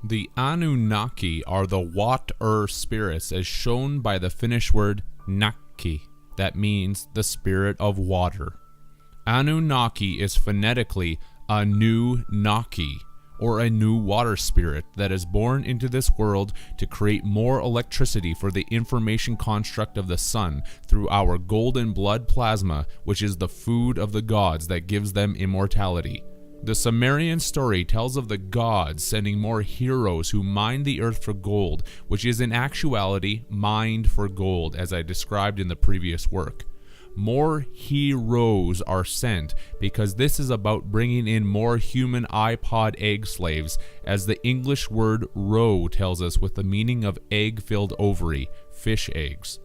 The Anunnaki are the water spirits as shown by the Finnish word nakki, that means the spirit of water. Anunnaki is phonetically Anu-Naki, or a new water spirit that is born into this world to create more electricity for the information construct of the sun through our golden blood plasma, which is the food of the gods that gives them immortality. The Sumerian story tells of the gods sending more heroes who mine the earth for gold, which is in actuality mined for gold, as I described in the previous work. More heroes are sent because this is about bringing in more human iPod egg slaves, as the English word roe tells us, with the meaning of egg-filled ovary, fish eggs.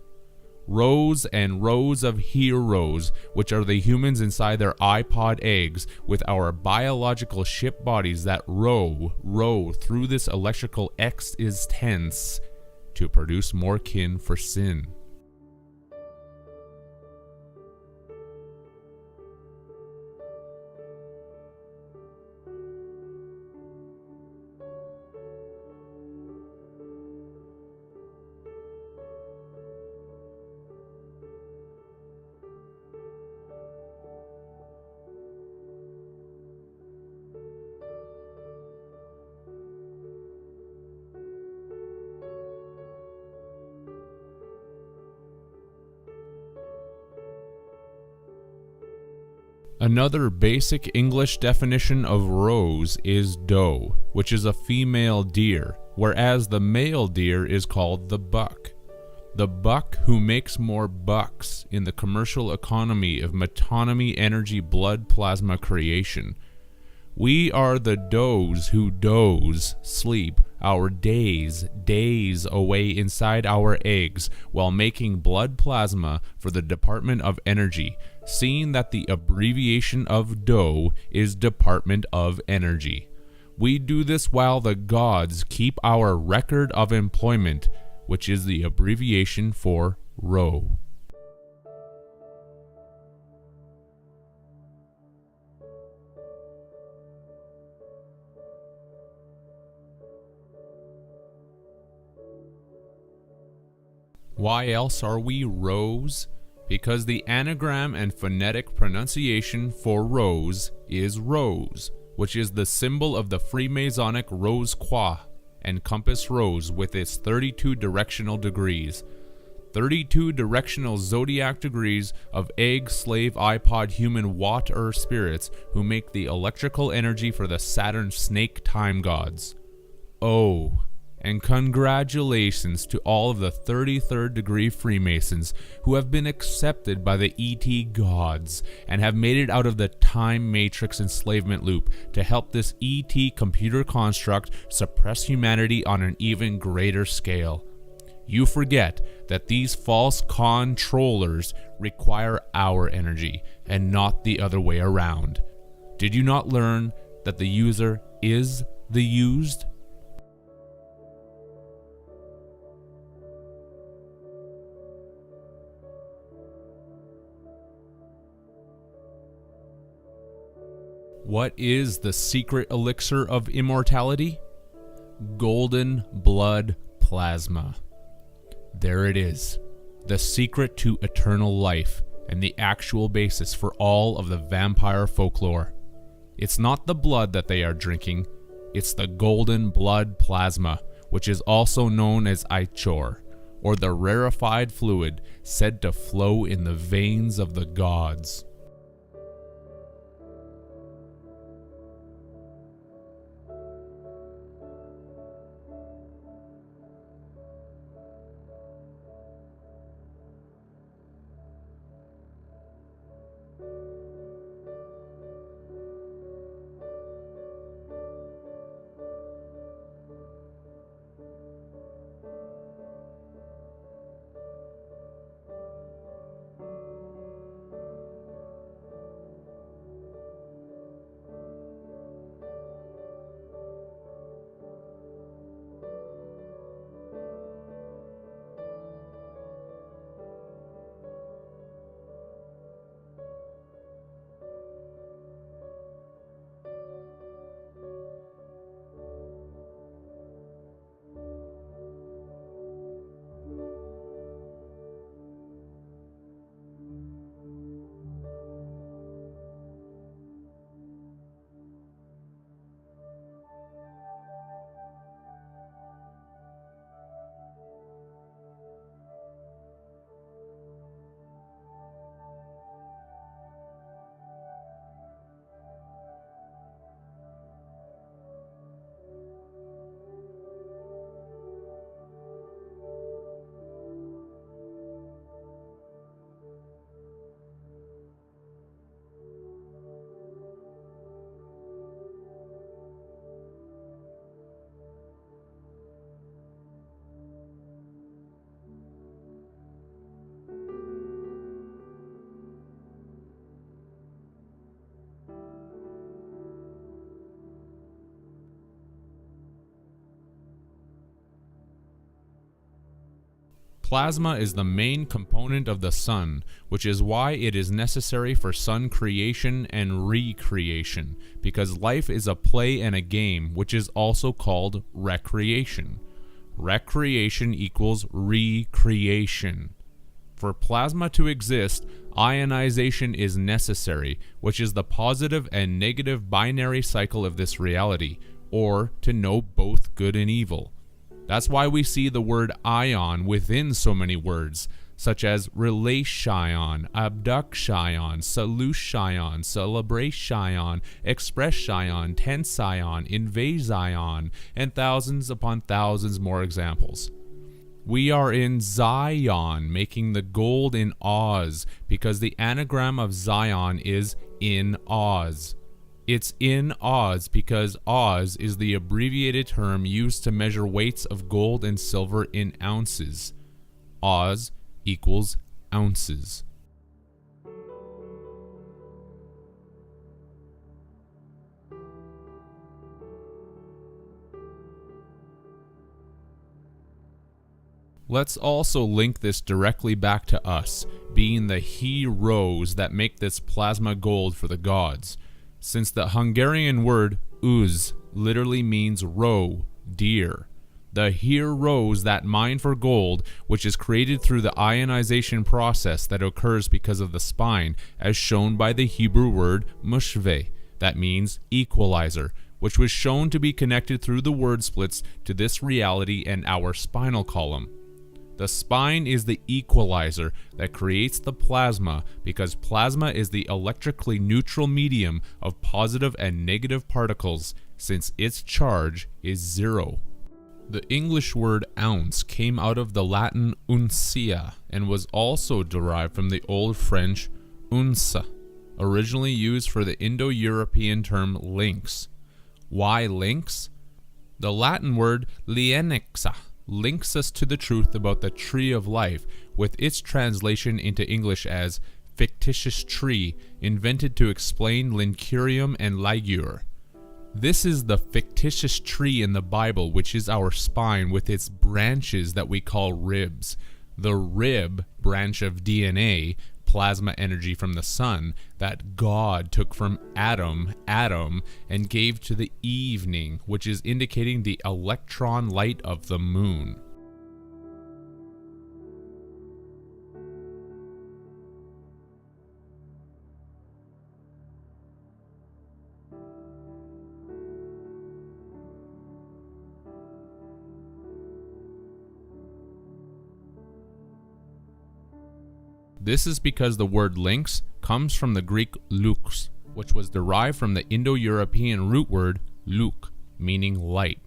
Rows and rows of heroes, which are the humans inside their iPod eggs, with our biological ship bodies that row through this electrical existence to produce more kin for sin. Another basic English definition of rose is doe, which is a female deer, whereas the male deer is called the buck. The buck who makes more bucks in the commercial economy of metonymy energy blood plasma creation. We are the does who sleep our days away inside our eggs while making blood plasma for the Department of Energy, seeing that the abbreviation of DOE is Department of Energy. We do this while the gods keep our record of employment, which is the abbreviation for ROE. Why else are we rose? Because the anagram and phonetic pronunciation for rose is rose, which is the symbol of the Freemasonic Rose Croix and compass rose with its 32 directional degrees. 32 directional zodiac degrees of egg, slave, iPod, human, water spirits who make the electrical energy for the Saturn snake time gods. Oh, and congratulations to all of the 33rd degree Freemasons who have been accepted by the ET gods and have made it out of the time matrix enslavement loop to help this ET computer construct suppress humanity on an even greater scale. You forget that these false controllers require our energy and not the other way around. Did you not learn that the user is the used? What is the secret elixir of immortality? Golden blood plasma. There it is, the secret to eternal life and the actual basis for all of the vampire folklore. It's not the blood that they are drinking, it's the golden blood plasma, which is also known as ichor, or the rarefied fluid said to flow in the veins of the gods. Plasma is the main component of the sun, which is why it is necessary for sun creation and recreation, because life is a play and a game, which is also called recreation. Recreation equals recreation. For plasma to exist, ionization is necessary, which is the positive and negative binary cycle of this reality, or to know both good and evil. That's why we see the word ion within so many words, such as relation, abduction, solution, celebration, expression, tension, invasion, and thousands upon thousands more examples. We are in Zion, making the gold in Oz, because the anagram of Zion is in Oz. It's in Oz because Oz is the abbreviated term used to measure weights of gold and silver in ounces. Oz equals ounces. Let's also link this directly back to us, being the heroes that make this plasma gold for the gods. Since the Hungarian word uz literally means roe, deer. The heroes that mine for gold, which is created through the ionization process that occurs because of the spine, as shown by the Hebrew word mushve, that means equalizer, which was shown to be connected through the word splits to this reality and our spinal column. The spine is the equalizer that creates the plasma because plasma is the electrically neutral medium of positive and negative particles since its charge is zero. The English word ounce came out of the Latin uncia and was also derived from the Old French unça, originally used for the Indo-European term lynx. Why lynx? The Latin word lienixa links us to the truth about the tree of life, with its translation into English as fictitious tree, invented to explain lincurium and ligure. This is the fictitious tree in the Bible, which is our spine with its branches that we call ribs. The rib branch of DNA, plasma energy from the sun, that God took from Adam, and gave to the evening, which is indicating the electron light of the moon. This is because the word lynx comes from the Greek lux, which was derived from the Indo-European root word luk, meaning light.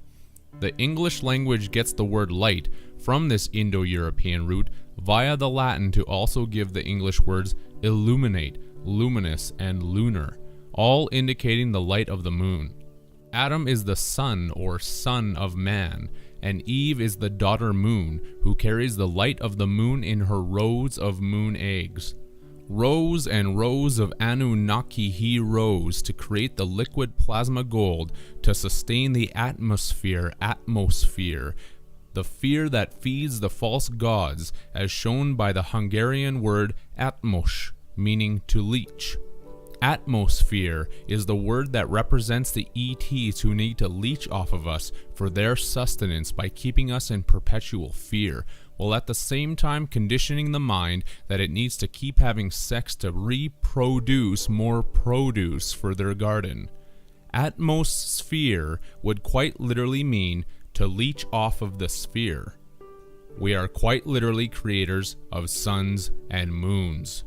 The English language gets the word light from this Indo-European root via the Latin to also give the English words illuminate, luminous, and lunar, all indicating the light of the moon. Adam is the son or son of man, and Eve is the daughter moon, who carries the light of the moon in her rows of moon eggs. Rows and rows of Anunnaki he rose to create the liquid plasma gold to sustain the atmosphere, the fear that feeds the false gods, as shown by the Hungarian word atmos, meaning to leech. Atmosphere is the word that represents the ETs who need to leech off of us for their sustenance by keeping us in perpetual fear, while at the same time conditioning the mind that it needs to keep having sex to reproduce more produce for their garden. Atmosphere would quite literally mean to leech off of the sphere. We are quite literally creators of suns and moons.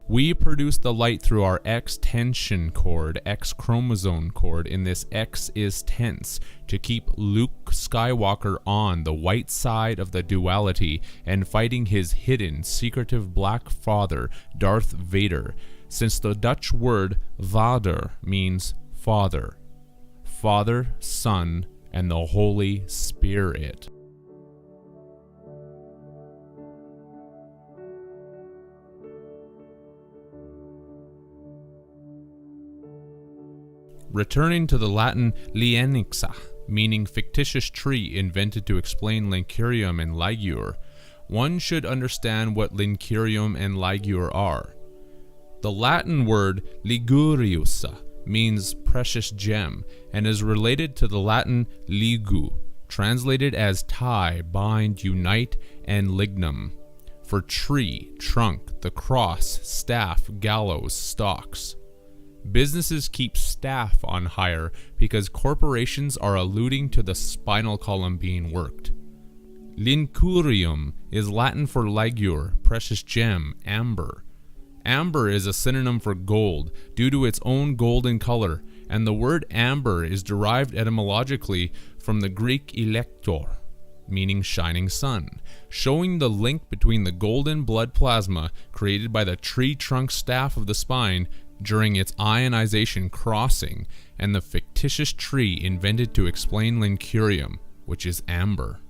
We produce the light through our X tension cord, X chromosome cord, in this X is tense, to keep Luke Skywalker on the white side of the duality and fighting his hidden, secretive black father, Darth Vader, since the Dutch word vader means father. Father, Son, and the Holy Spirit. Returning to the Latin lienixa, meaning fictitious tree invented to explain lincurium and ligure, one should understand what lincurium and ligure are. The Latin word liguriusa means precious gem and is related to the Latin ligu, translated as tie, bind, unite, and lignum, for tree, trunk, the cross, staff, gallows, stalks. Businesses keep staff on hire because corporations are alluding to the spinal column being worked. Lincurium is Latin for ligure, precious gem, amber. Amber is a synonym for gold due to its own golden color, and the word amber is derived etymologically from the Greek elector, meaning shining sun, showing the link between the golden blood plasma created by the tree trunk staff of the spine during its ionization crossing and the fictitious tree invented to explain lincurium, which is amber.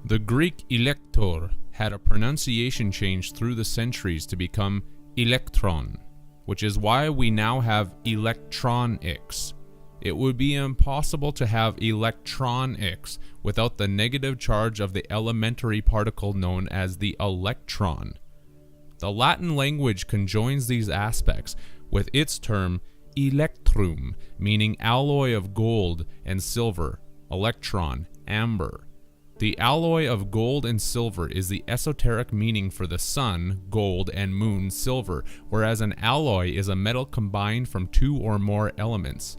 The Greek elector had a pronunciation change through the centuries to become electron, which is why we now have electronics. It would be impossible to have electronics without the negative charge of the elementary particle known as the electron. The Latin language conjoins these aspects with its term electrum, meaning alloy of gold and silver, electron, amber. The alloy of gold and silver is the esoteric meaning for the sun, gold, and moon, silver, whereas an alloy is a metal combined from two or more elements.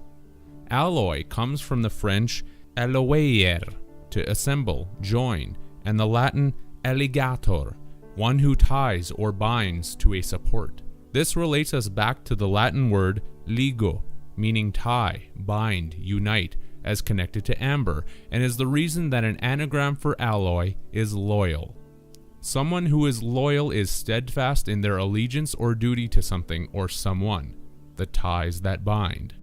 Alloy comes from the French alloyer, to assemble, join, and the Latin alligator, one who ties or binds to a support. This relates us back to the Latin word ligo, meaning tie, bind, unite, as connected to amber, and is the reason that an anagram for alloy is loyal. Someone who is loyal is steadfast in their allegiance or duty to something or someone, the ties that bind.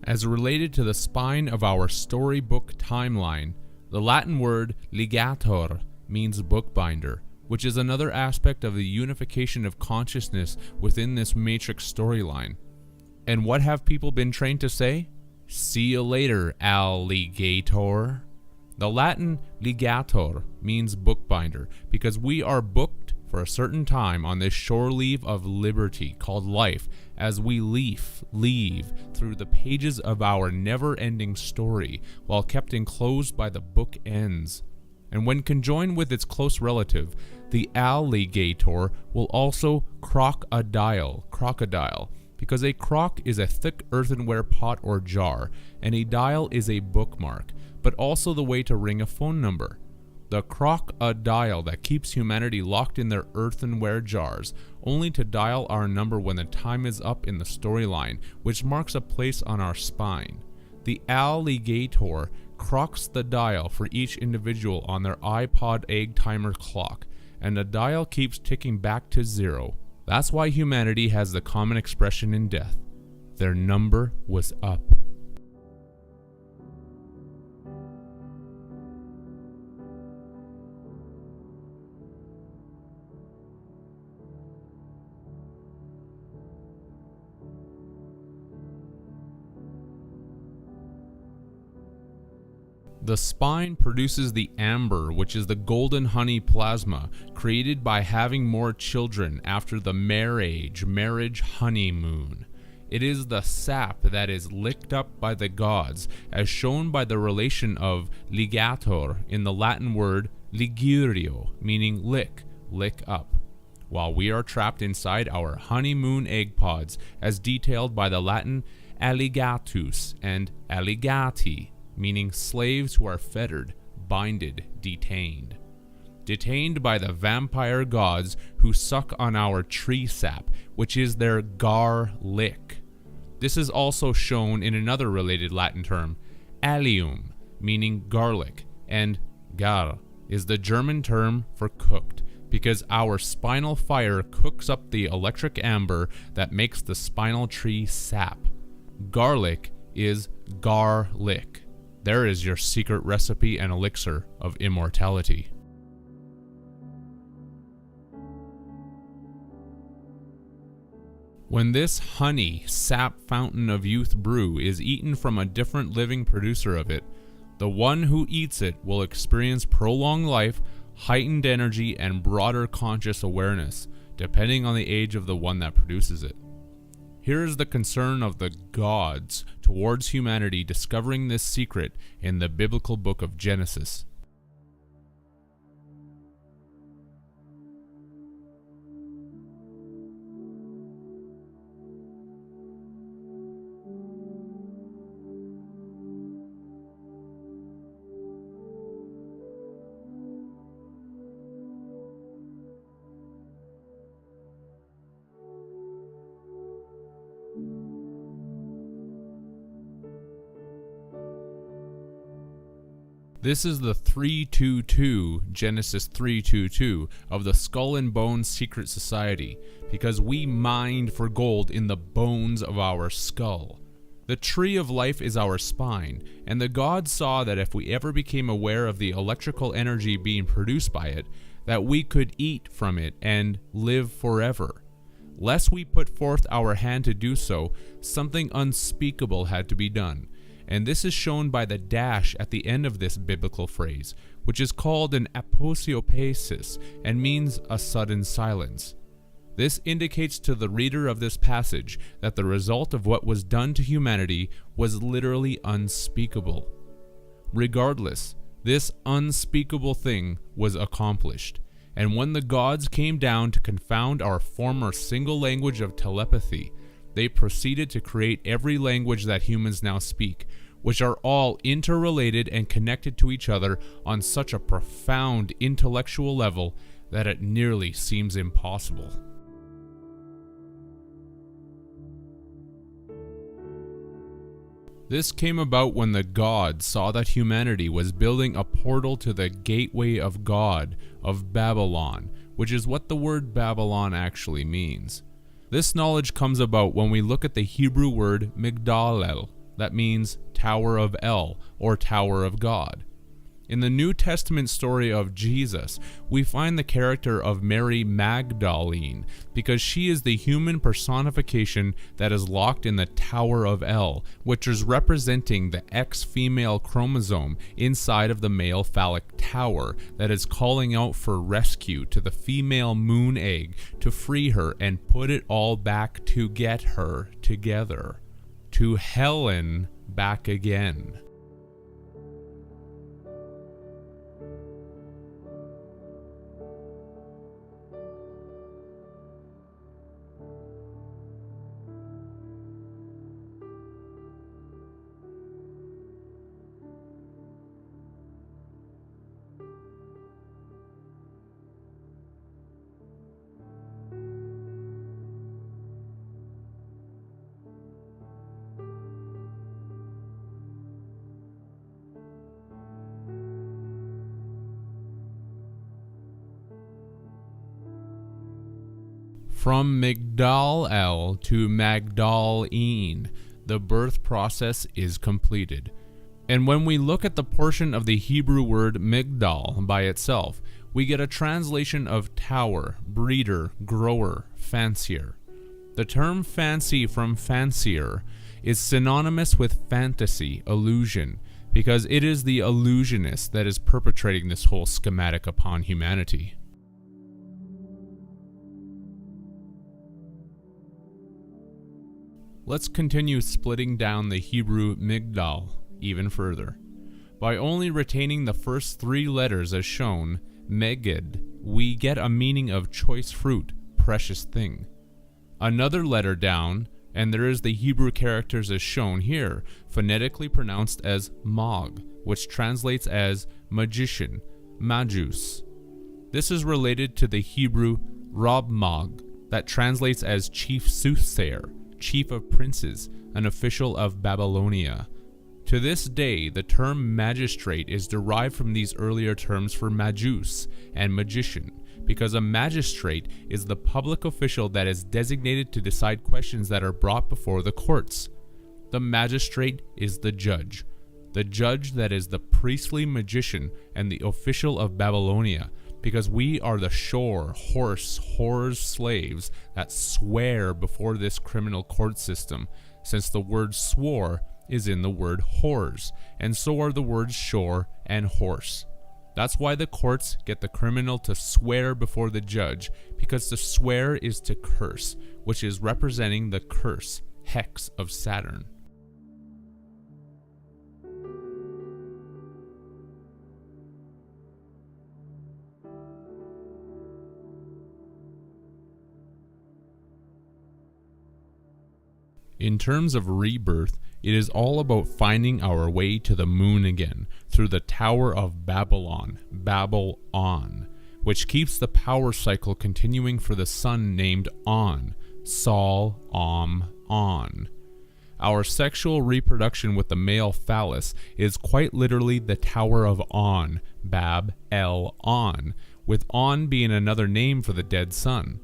As related to the spine of our storybook timeline, the Latin word ligator means bookbinder, which is another aspect of the unification of consciousness within this matrix storyline. And what have people been trained to say? See you later, alligator. The Latin ligator means bookbinder because we are booked for a certain time on this shore leave of liberty called life as we leave through the pages of our never-ending story while kept enclosed by the book ends. And when conjoined with its close relative, the alligator will also crocodile, because a crock is a thick earthenware pot or jar, and a dial is a bookmark, but also the way to ring a phone number. The crocodile that keeps humanity locked in their earthenware jars, only to dial our number when the time is up in the storyline, which marks a place on our spine. The alligator crocs the dial for each individual on their iPod egg timer clock, and the dial keeps ticking back to 0. That's why humanity has the common expression in death: their number was up. The spine produces the amber, which is the golden honey plasma, created by having more children after the marriage honeymoon. It is the sap that is licked up by the gods, as shown by the relation of ligator in the Latin word ligurio, meaning lick up, while we are trapped inside our honeymoon egg pods, as detailed by the Latin alligatus and alligati, meaning slaves who are fettered, binded, detained. Detained by the vampire gods who suck on our tree sap, which is their garlic. This is also shown in another related Latin term, allium, meaning garlic, and gar is the German term for cooked, because our spinal fire cooks up the electric amber that makes the spinal tree sap. Garlic is garlic. There is your secret recipe and elixir of immortality. When this honey, sap fountain of youth brew is eaten from a different living producer of it, the one who eats it will experience prolonged life, heightened energy, and broader conscious awareness, depending on the age of the one that produces it. Here is the concern of the gods towards humanity discovering this secret in the biblical book of Genesis. This is the 322, Genesis 3:22, of the Skull and Bones Secret Society, because we mined for gold in the bones of our skull. The tree of life is our spine, and the gods saw that if we ever became aware of the electrical energy being produced by it, that we could eat from it and live forever. Lest we put forth our hand to do so, something unspeakable had to be done, and this is shown by the dash at the end of this biblical phrase, which is called an aposiopesis and means a sudden silence. This indicates to the reader of this passage that the result of what was done to humanity was literally unspeakable. Regardless, this unspeakable thing was accomplished, and when the gods came down to confound our former single language of telepathy, they proceeded to create every language that humans now speak, which are all interrelated and connected to each other on such a profound intellectual level that it nearly seems impossible. This came about when the gods saw that humanity was building a portal to the gateway of God of Babylon, which is what the word Babylon actually means. This knowledge comes about when we look at the Hebrew word Migdal, that means Tower of El, or Tower of God. In the New Testament story of Jesus, we find the character of Mary Magdalene because she is the human personification that is locked in the Tower of El, which is representing the X female chromosome inside of the male phallic tower that is calling out for rescue to the female moon egg to free her and put it all back to get her together. To Helen back again. From Migdal El to Magdalene, the birth process is completed. And when we look at the portion of the Hebrew word Migdal by itself, we get a translation of tower, breeder, grower, fancier. The term fancy from fancier is synonymous with fantasy, illusion, because it is the illusionist that is perpetrating this whole schematic upon humanity. Let's continue splitting down the Hebrew Migdal even further. By only retaining the first three letters as shown, Meged, we get a meaning of choice fruit, precious thing. Another letter down, and there is the Hebrew characters as shown here, phonetically pronounced as Mag, which translates as magician, Majus. This is related to the Hebrew Rab Mag, that translates as chief soothsayer, chief of princes, an official of Babylonia. To this day, the term magistrate is derived from these earlier terms for majus and magician, because a magistrate is the public official that is designated to decide questions that are brought before the courts. The magistrate is the judge that is the priestly magician and the official of Babylonia, because we are the whore's slaves that swear before this criminal court system, since the word swore is in the word whores, and so are the words shore and horse. That's why the courts get the criminal to swear before the judge, because to swear is to curse, which is representing the curse, hex of Saturn. In terms of rebirth, it is all about finding our way to the moon again through the Tower of Babylon, Babel-on, which keeps the power cycle continuing for the sun named On, Sol, On. Our sexual reproduction with the male phallus is quite literally the Tower of On, Bab-el-on, with On being another name for the dead sun.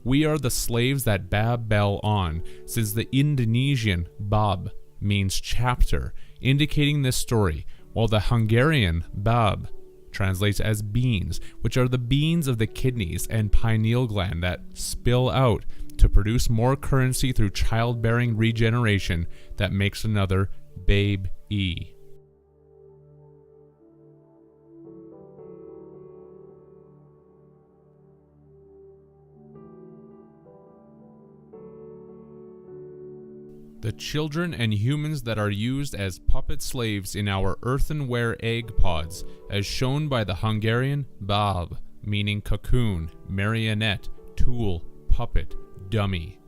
We are the slaves that bab bel on, since the Indonesian bab means chapter, indicating this story, while the Hungarian bab translates as beans, which are the beans of the kidneys and pineal gland that spill out to produce more currency through childbearing regeneration that makes another babe-e. The children and humans that are used as puppet slaves in our earthenware egg pods, as shown by the Hungarian bab, meaning cocoon, marionette, tool, puppet, dummy.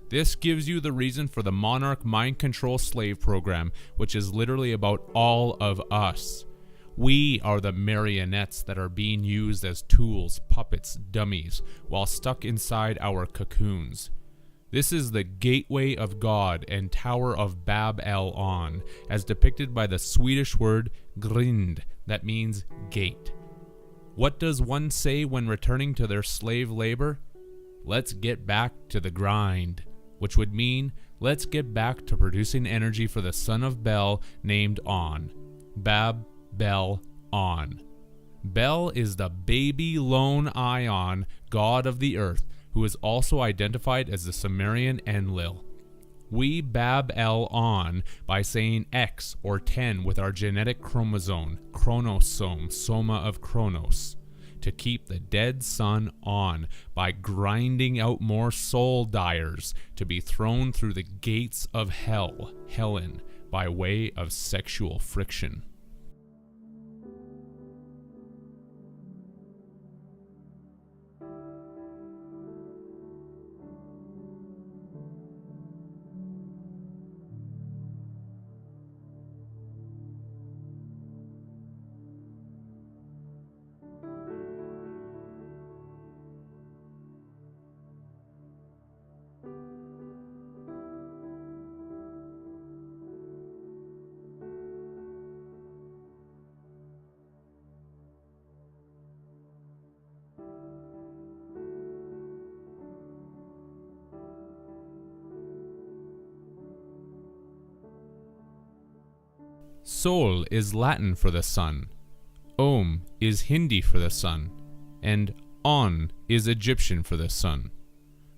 This gives you the reason for the monarch mind control slave program, which is literally about all of us. We are the marionettes that are being used as tools, puppets, dummies, while stuck inside our cocoons. This is the gateway of God and tower of Bab El On, as depicted by the Swedish word grind, that means gate. What does one say when returning to their slave labor? Let's get back to the grind, which would mean let's get back to producing energy for the son of Bel named On. Bab Bel On. Bel is the baby lone ion, god of the earth, who is also identified as the Sumerian Enlil. We bab El On by saying X or 10 with our genetic chromosome, chronosome, soma of Chronos, to keep the dead sun on by grinding out more soul dyers to be thrown through the gates of hell, Helen, by way of sexual friction. Sol is Latin for the sun, Om is Hindi for the sun, and On is Egyptian for the sun.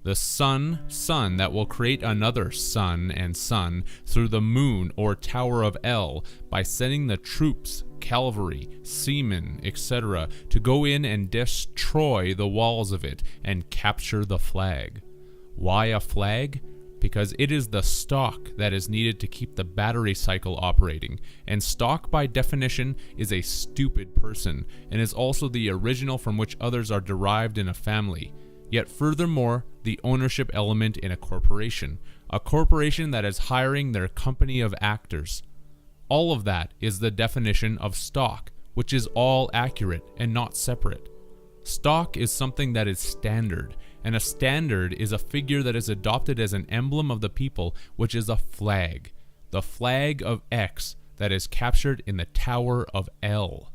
The sun that will create another sun and sun through the moon or Tower of El by sending the troops, cavalry, seamen, etc. to go in and destroy the walls of it and capture the flag. Why a flag? Because it is the stock that is needed to keep the battery cycle operating, and stock by definition is a stupid person, and is also the original from which others are derived in a family, yet furthermore the ownership element in a corporation that is hiring their company of actors. All of that is the definition of stock, which is all accurate and not separate. Stock is something that is standard, and a standard is a figure that is adopted as an emblem of the people, which is a flag. The flag of X that is captured in the Tower of El.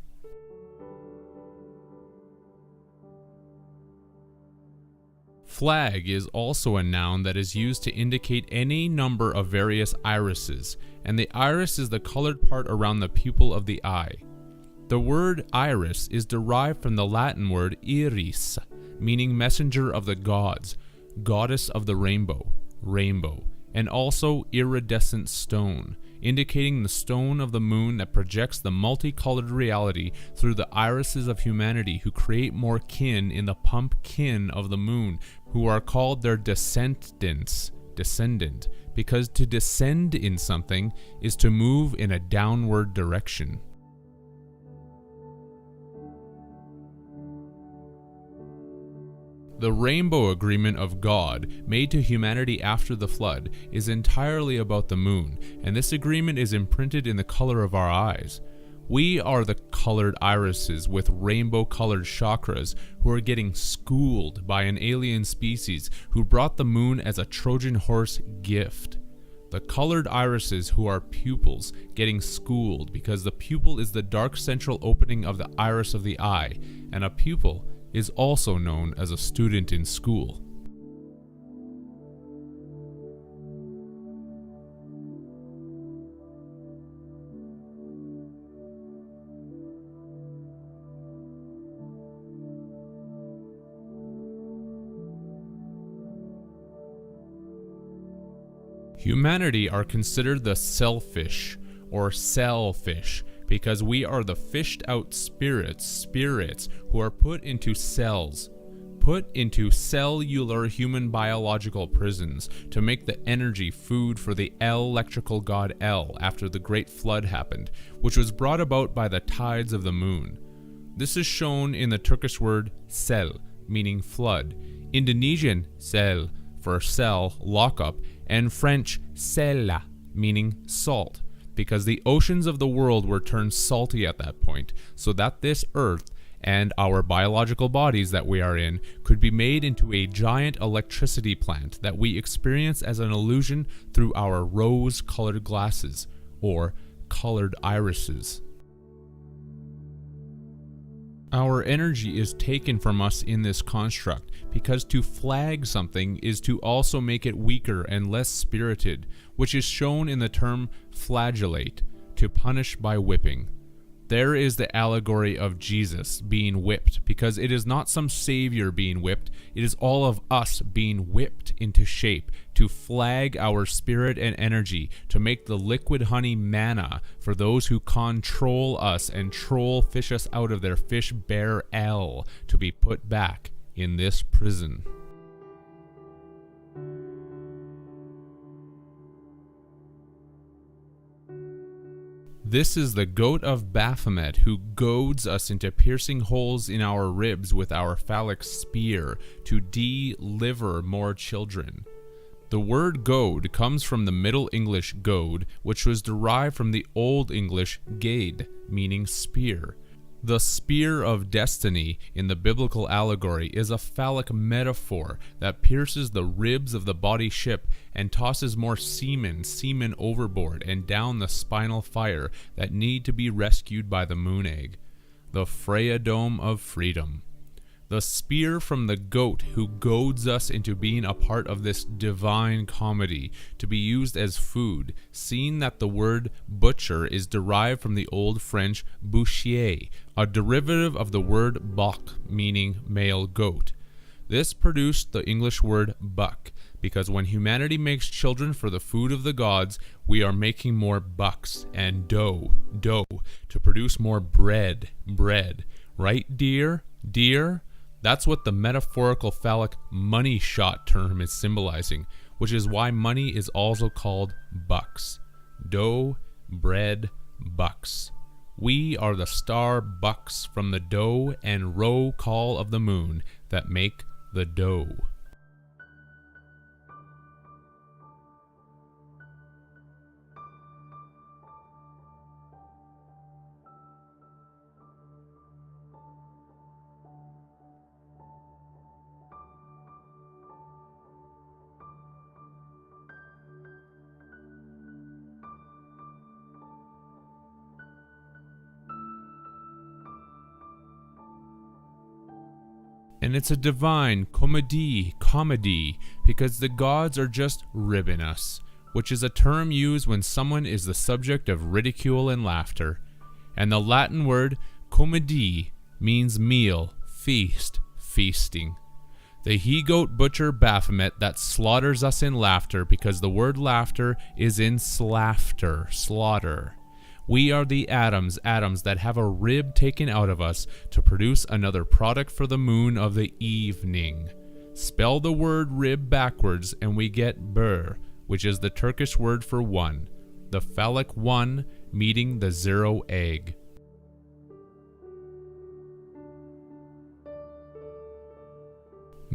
Flag is also a noun that is used to indicate any number of various irises, and the iris is the colored part around the pupil of the eye. The word iris is derived from the Latin word iris, meaning messenger of the gods, goddess of the rainbow, and also iridescent stone, indicating the stone of the moon that projects the multicolored reality through the irises of humanity who create more kin in the pumpkin of the moon, who are called their descendant, because to descend in something is to move in a downward direction. The rainbow agreement of God, made to humanity after the flood, is entirely about the moon, and this agreement is imprinted in the color of our eyes. We are the colored irises with rainbow-colored chakras who are getting schooled by an alien species who brought the moon as a Trojan horse gift. The colored irises who are pupils getting schooled because the pupil is the dark central opening of the iris of the eye, and a pupil is also known as a student in school. Humanity are considered the selfish or selfish because we are the fished out spirits who are put into cells, put into cellular human biological prisons to make the energy food for the electrical god El after the great flood happened, which was brought about by the tides of the moon. This is shown in the Turkish word sel, meaning flood, Indonesian sel for cell, lockup, and French sella, meaning salt, because the oceans of the world were turned salty at that point, so that this earth and our biological bodies that we are in could be made into a giant electricity plant that we experience as an illusion through our rose-colored glasses, or colored irises. Our energy is taken from us in this construct, because to flag something is to also make it weaker and less spirited, which is shown in the term flagellate, to punish by whipping. There is the allegory of Jesus being whipped, because it is not some savior being whipped, it is all of us being whipped into shape to flag our spirit and energy, to make the liquid honey manna for those who control us and fish us out of their fish bear L to be put back in this prison. This is the goat of Baphomet who goads us into piercing holes in our ribs with our phallic spear to deliver more children. The word goad comes from the Middle English goad, which was derived from the Old English gade, meaning spear. The spear of destiny in the biblical allegory is a phallic metaphor that pierces the ribs of the body ship and tosses more seamen overboard and down the spinal fire that need to be rescued by the moon egg. The Freya dome of freedom. The spear from the goat who goads us into being a part of this divine comedy to be used as food, seeing that the word butcher is derived from the old French boucher, a derivative of the word bok, meaning male goat. This produced the English word buck, because when humanity makes children for the food of the gods, we are making more bucks, and dough, to produce more bread. Right, dear? That's what the metaphorical phallic money shot term is symbolizing, which is why money is also called bucks. Dough, bread, bucks. We are the star bucks from the dough and roll call of the moon that make the dough. And it's a divine comedy, because the gods are just ribbing us, which is a term used when someone is the subject of ridicule and laughter. And the Latin word comedie means meal, feast, feasting. The he-goat butcher Baphomet that slaughters us in laughter, because the word laughter is in slaughter. We are the atoms that have a rib taken out of us to produce another product for the moon of the evening. Spell the word rib backwards and we get bur, which is the Turkish word for one, the phallic one meeting the zero egg.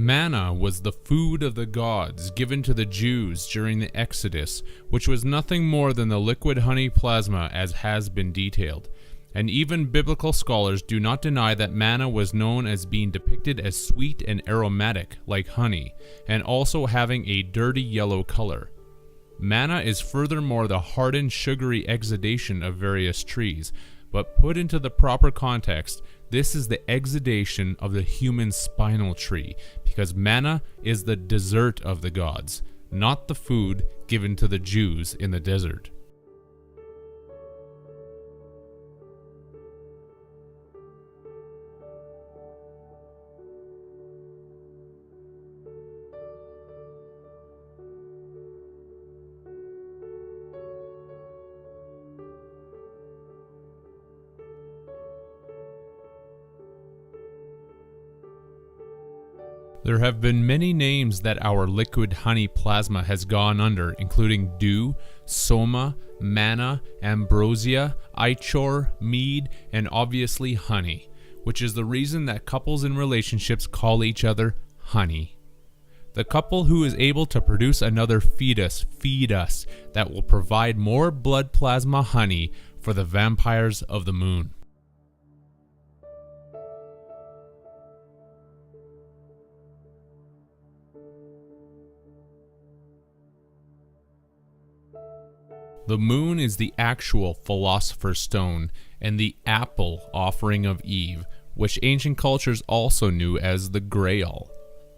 Manna was the food of the gods given to the Jews during the Exodus, which was nothing more than the liquid honey plasma as has been detailed. And even biblical scholars do not deny that manna was known as being depicted as sweet and aromatic like honey, and also having a dirty yellow color. Manna is furthermore the hardened sugary exudation of various trees, but put into the proper context, this is the exudation of the human spinal tree, because manna is the dessert of the gods, not the food given to the Jews in the desert. There have been many names that our liquid honey plasma has gone under, including dew, soma, manna, ambrosia, ichor, mead, and obviously honey, which is the reason that couples in relationships call each other honey. The couple who is able to produce another fetus, that will provide more blood plasma honey for the vampires of the moon. The moon is the actual philosopher's stone and the apple offering of Eve, which ancient cultures also knew as the Grail.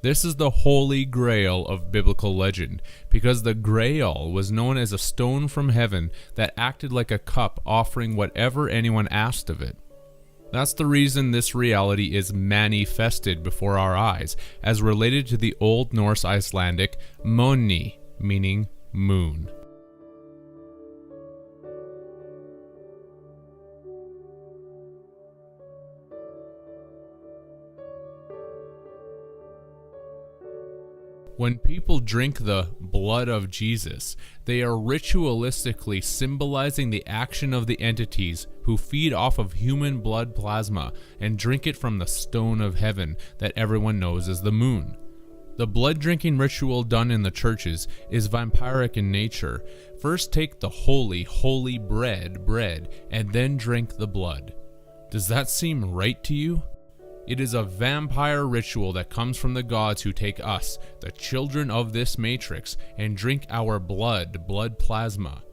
This is the holy grail of biblical legend, because the Grail was known as a stone from heaven that acted like a cup offering whatever anyone asked of it. That's the reason this reality is manifested before our eyes, as related to the Old Norse Icelandic moni, meaning moon. When people drink the blood of Jesus, they are ritualistically symbolizing the action of the entities who feed off of human blood plasma and drink it from the stone of heaven that everyone knows as the moon. The blood drinking ritual done in the churches is vampiric in nature. First take the holy bread, and then drink the blood. Does that seem right to you? It is a vampire ritual that comes from the gods who take us, the children of this matrix, and drink our blood plasma.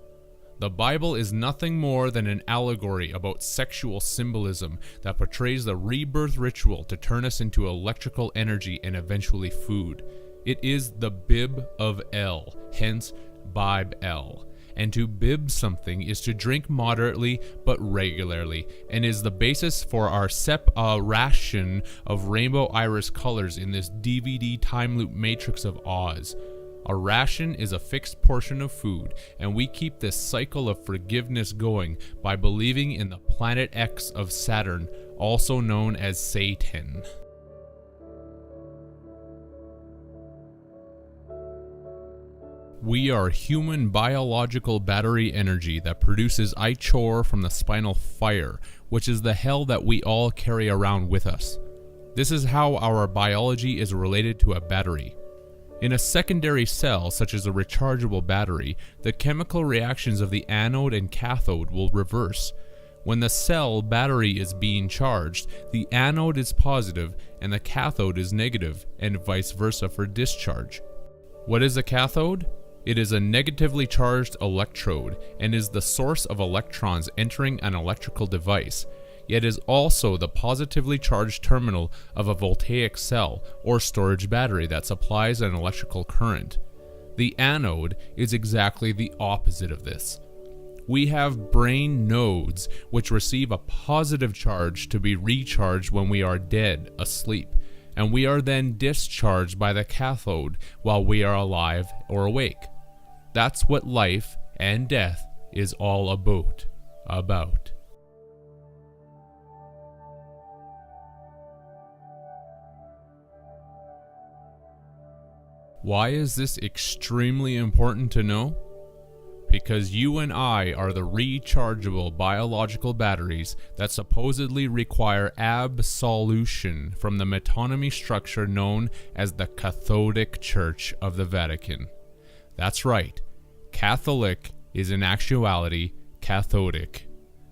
The Bible is nothing more than an allegory about sexual symbolism that portrays the rebirth ritual to turn us into electrical energy and eventually food. It is the bib of El, hence Bib El. And to bib something is to drink moderately but regularly, and is the basis for our ration of rainbow iris colors in this DVD time loop matrix of Oz. A ration is a fixed portion of food, and we keep this cycle of forgiveness going by believing in the planet X of Saturn, also known as Satan. We are human biological battery energy that produces ichor from the spinal fire, which is the hell that we all carry around with us. This is how our biology is related to a battery. In a secondary cell, such as a rechargeable battery, the chemical reactions of the anode and cathode will reverse. When the cell battery is being charged, the anode is positive and the cathode is negative, and vice versa for discharge. What is a cathode? It is a negatively charged electrode and is the source of electrons entering an electrical device, yet is also the positively charged terminal of a voltaic cell or storage battery that supplies an electrical current. The anode is exactly the opposite of this. We have brain nodes which receive a positive charge to be recharged when we are dead, asleep, and we are then discharged by the cathode while we are alive or awake. That's what life and death is all about. Why is this extremely important to know? Because you and I are the rechargeable biological batteries that supposedly require absolution from the metonymy structure known as the Catholic Church of the Vatican. That's right. Catholic is in actuality cathodic.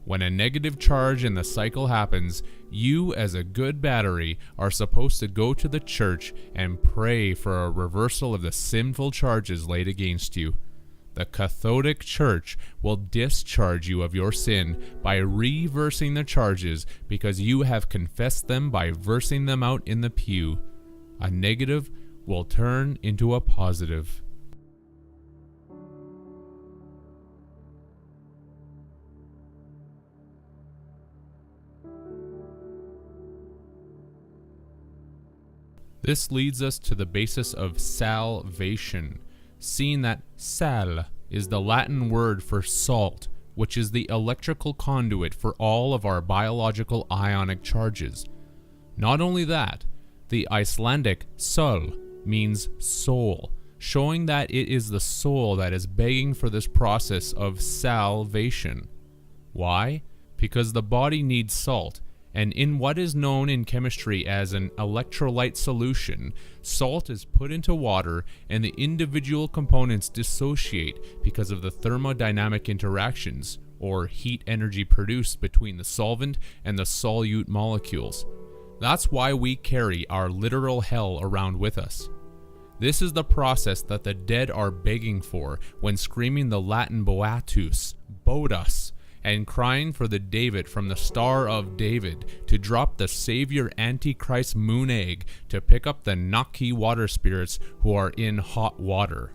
When a negative charge in the cycle happens, you as a good battery are supposed to go to the church and pray for a reversal of the sinful charges laid against you. The Catholic Church will discharge you of your sin by reversing the charges because you have confessed them by versing them out in the pew. A negative will turn into a positive. This leads us to the basis of salvation, seeing that sal is the Latin word for salt, which is the electrical conduit for all of our biological ionic charges. Not only that, The Icelandic sol means soul, showing that it is the soul that is begging for this process of salvation. Why? Because the body needs salt, and in what is known in chemistry as an electrolyte solution, salt is put into water and the individual components dissociate because of the thermodynamic interactions, or heat energy produced between the solvent and the solute molecules. That's why we carry our literal hell around with us. This is the process that the dead are begging for when screaming the Latin Boatus, Bodas, and crying for the David from the Star of David to drop the Savior Antichrist moon egg to pick up the Naki water spirits who are in hot water.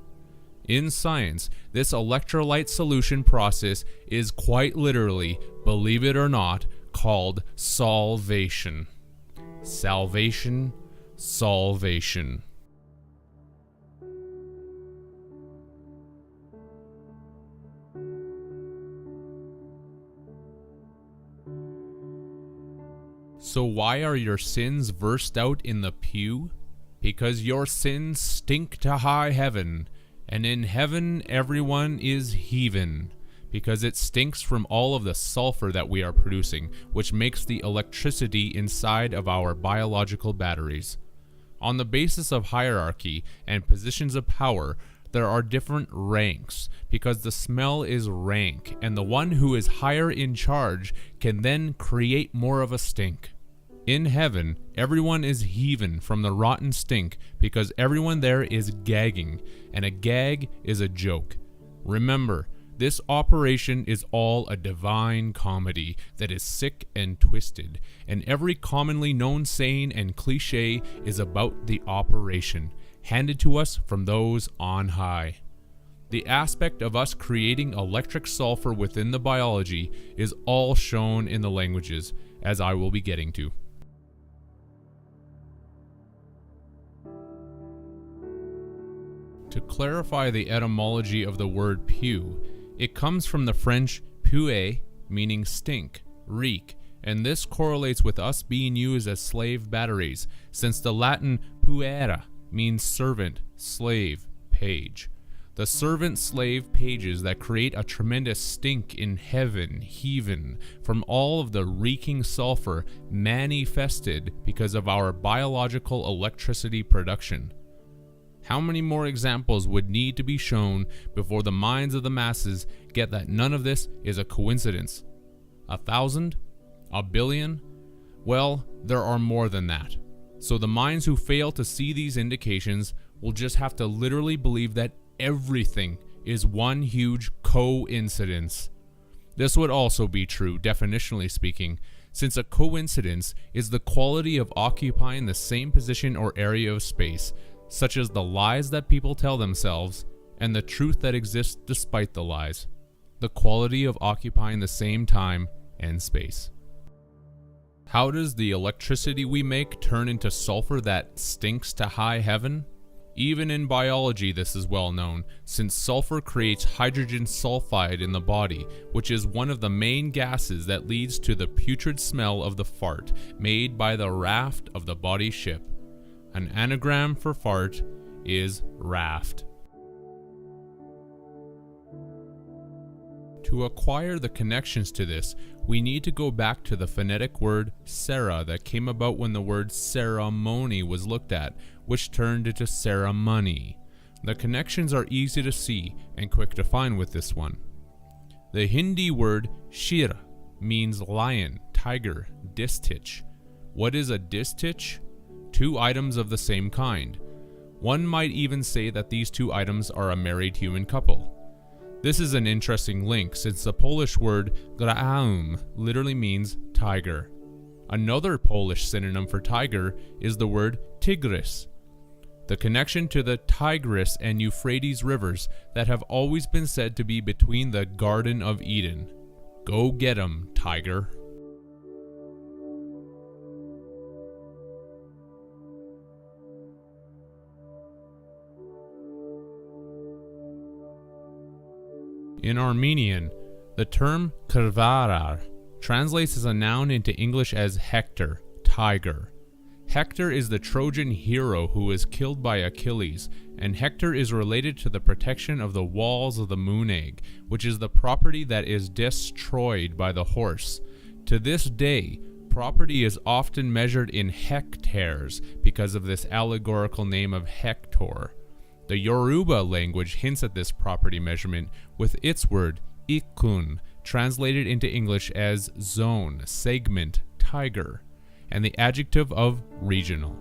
In science, this electrolyte solution process is quite literally, believe it or not, called solvation. Salvation, salvation. So why are your sins versed out in the pew? Because your sins stink to high heaven, and in heaven everyone is heathen, because it stinks from all of the sulfur that we are producing, which makes the electricity inside of our biological batteries. On the basis of hierarchy and positions of power, there are different ranks, because the smell is rank, and the one who is higher in charge can then create more of a stink. In heaven, everyone is heathen from the rotten stink, because everyone there is gagging, and a gag is a joke. Remember, this operation is all a divine comedy that is sick and twisted, and every commonly known saying and cliche is about the operation, handed to us from those on high. The aspect of us creating electric sulfur within the biology is all shown in the languages, as I will be getting to. To clarify the etymology of the word pew, it comes from the French puer, meaning stink, reek, and this correlates with us being used as slave batteries, since the Latin puera means servant, slave, page. The servant-slave pages that create a tremendous stink in heaven, heathen, from all of the reeking sulfur manifested because of our biological electricity production. How many more examples would need to be shown before the minds of the masses get that none of this is a coincidence? 1,000? A billion? Well, there are more than that. So the minds who fail to see these indications will just have to literally believe that everything is one huge coincidence. This would also be true, definitionally speaking, since a coincidence is the quality of occupying the same position or area of space, such as the lies that people tell themselves and the truth that exists despite the lies. The quality of occupying the same time and space. How does the electricity we make turn into sulfur that stinks to high heaven? Even in biology this is well known, since sulfur creates hydrogen sulfide in the body, which is one of the main gases that leads to the putrid smell of the fart made by the raft of the body ship. An anagram for fart is raft. To acquire the connections to this, we need to go back to the phonetic word Sarah that came about when the word ceremony was looked at, which turned into ceremony. The connections are easy to see and quick to find with this one. The Hindi word shir means lion, tiger, distich. What is a distich? Two items of the same kind. One might even say that these two items are a married human couple. This is an interesting link since the Polish word graum literally means tiger. Another Polish synonym for tiger is the word tigris. The connection to the Tigris and Euphrates rivers that have always been said to be between the Garden of Eden. Go get 'em, tiger. In Armenian, the term krvarar translates as a noun into English as Hector, tiger. Hector is the Trojan hero who was killed by Achilles, and Hector is related to the protection of the walls of the moon egg, which is the property that is destroyed by the horse. To this day, property is often measured in hectares because of this allegorical name of Hector. The Yoruba language hints at this property measurement with its word ikun, translated into English as zone, segment, tiger, and the adjective of regional.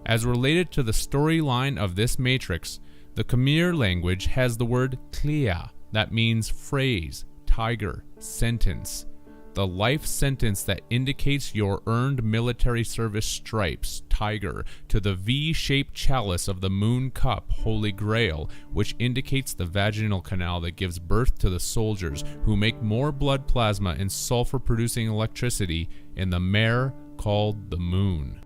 As related to the storyline of this matrix, the Khmer language has the word klia, that means phrase, tiger, sentence. The life sentence that indicates your earned military service stripes, tiger, to the V-shaped chalice of the moon cup, holy grail, which indicates the vaginal canal that gives birth to the soldiers who make more blood plasma and sulfur-producing electricity in the mare called the moon.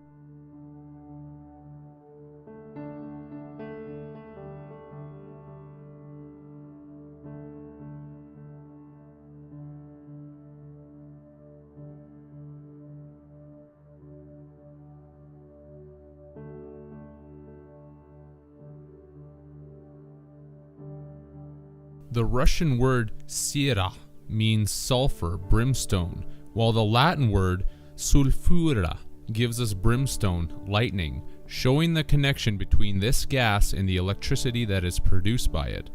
The Russian word sira means sulfur, brimstone, while the Latin word sulfura gives us brimstone, lightning, showing the connection between this gas and the electricity that is produced by it.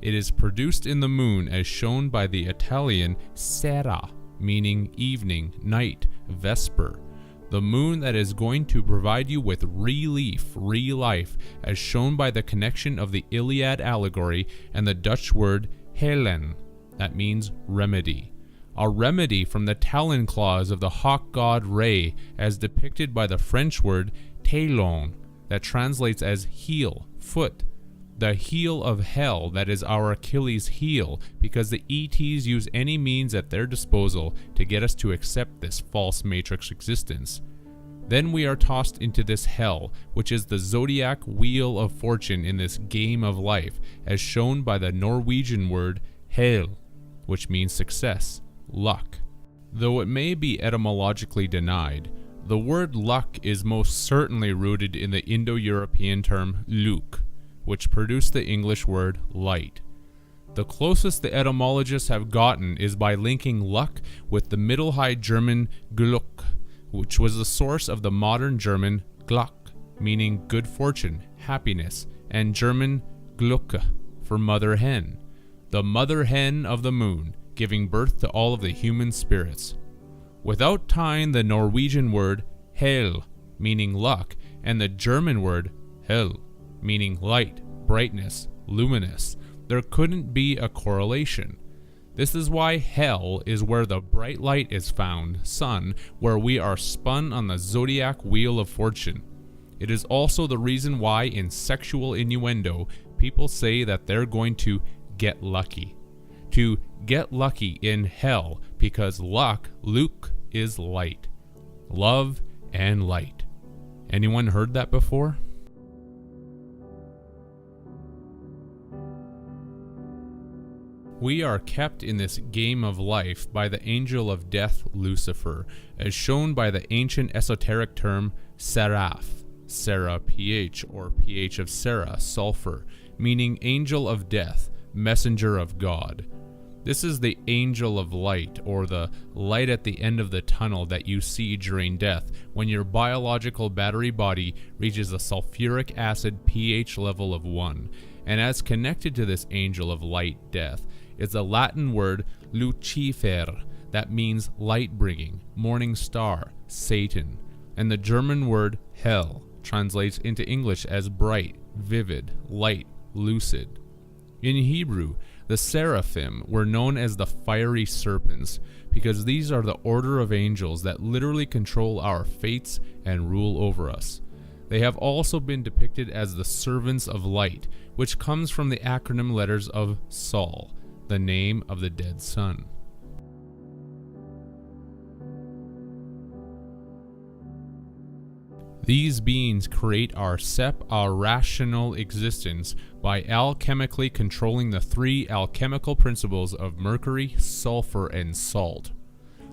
It is produced in the moon as shown by the Italian sera, meaning evening, night, vesper. The moon that is going to provide you with relief, re-life, as shown by the connection of the Iliad allegory and the Dutch word helen, that means remedy. A remedy from the talon claws of the hawk god Re, as depicted by the French word talon, that translates as heel, foot. The heel of hell that is our Achilles' heel, because the ETs use any means at their disposal to get us to accept this false matrix existence. Then we are tossed into this hell, which is the zodiac wheel of fortune in this game of life, as shown by the Norwegian word hel, which means success, luck. Though it may be etymologically denied, the word luck is most certainly rooted in the Indo-European term luk, which produced the English word light. The closest the etymologists have gotten is by linking luck with the Middle High German Glück, which was the source of the modern German Glück, meaning good fortune, happiness, and German Glücke for mother hen, the mother hen of the moon, giving birth to all of the human spirits. Without tying the Norwegian word hel, meaning luck, and the German word hell, meaning light, brightness, luminous, there couldn't be a correlation. This is why hell is where the bright light is found, sun, where we are spun on the zodiac wheel of fortune. It is also the reason why in sexual innuendo, people say that they're going to get lucky. To get lucky in hell, because luck, Luke, is light. Love and light. Anyone heard that before? We are kept in this game of life by the angel of death, Lucifer, as shown by the ancient esoteric term seraph, Sera pH, or pH of Sera, sulfur, meaning angel of death, messenger of God. This is the angel of light, or the light at the end of the tunnel that you see during death when your biological battery body reaches a sulfuric acid pH level of 1. And as connected to this angel of light, death, is the Latin word Lucifer, that means light-bringing, morning star, Satan, and the German word hell translates into English as bright, vivid, light, lucid. In Hebrew, the seraphim were known as the fiery serpents because these are the order of angels that literally control our fates and rule over us. They have also been depicted as the servants of light, which comes from the acronym letters of Sol, the name of the dead son. These beings create our our rational existence by alchemically controlling the three alchemical principles of mercury, sulfur, and salt.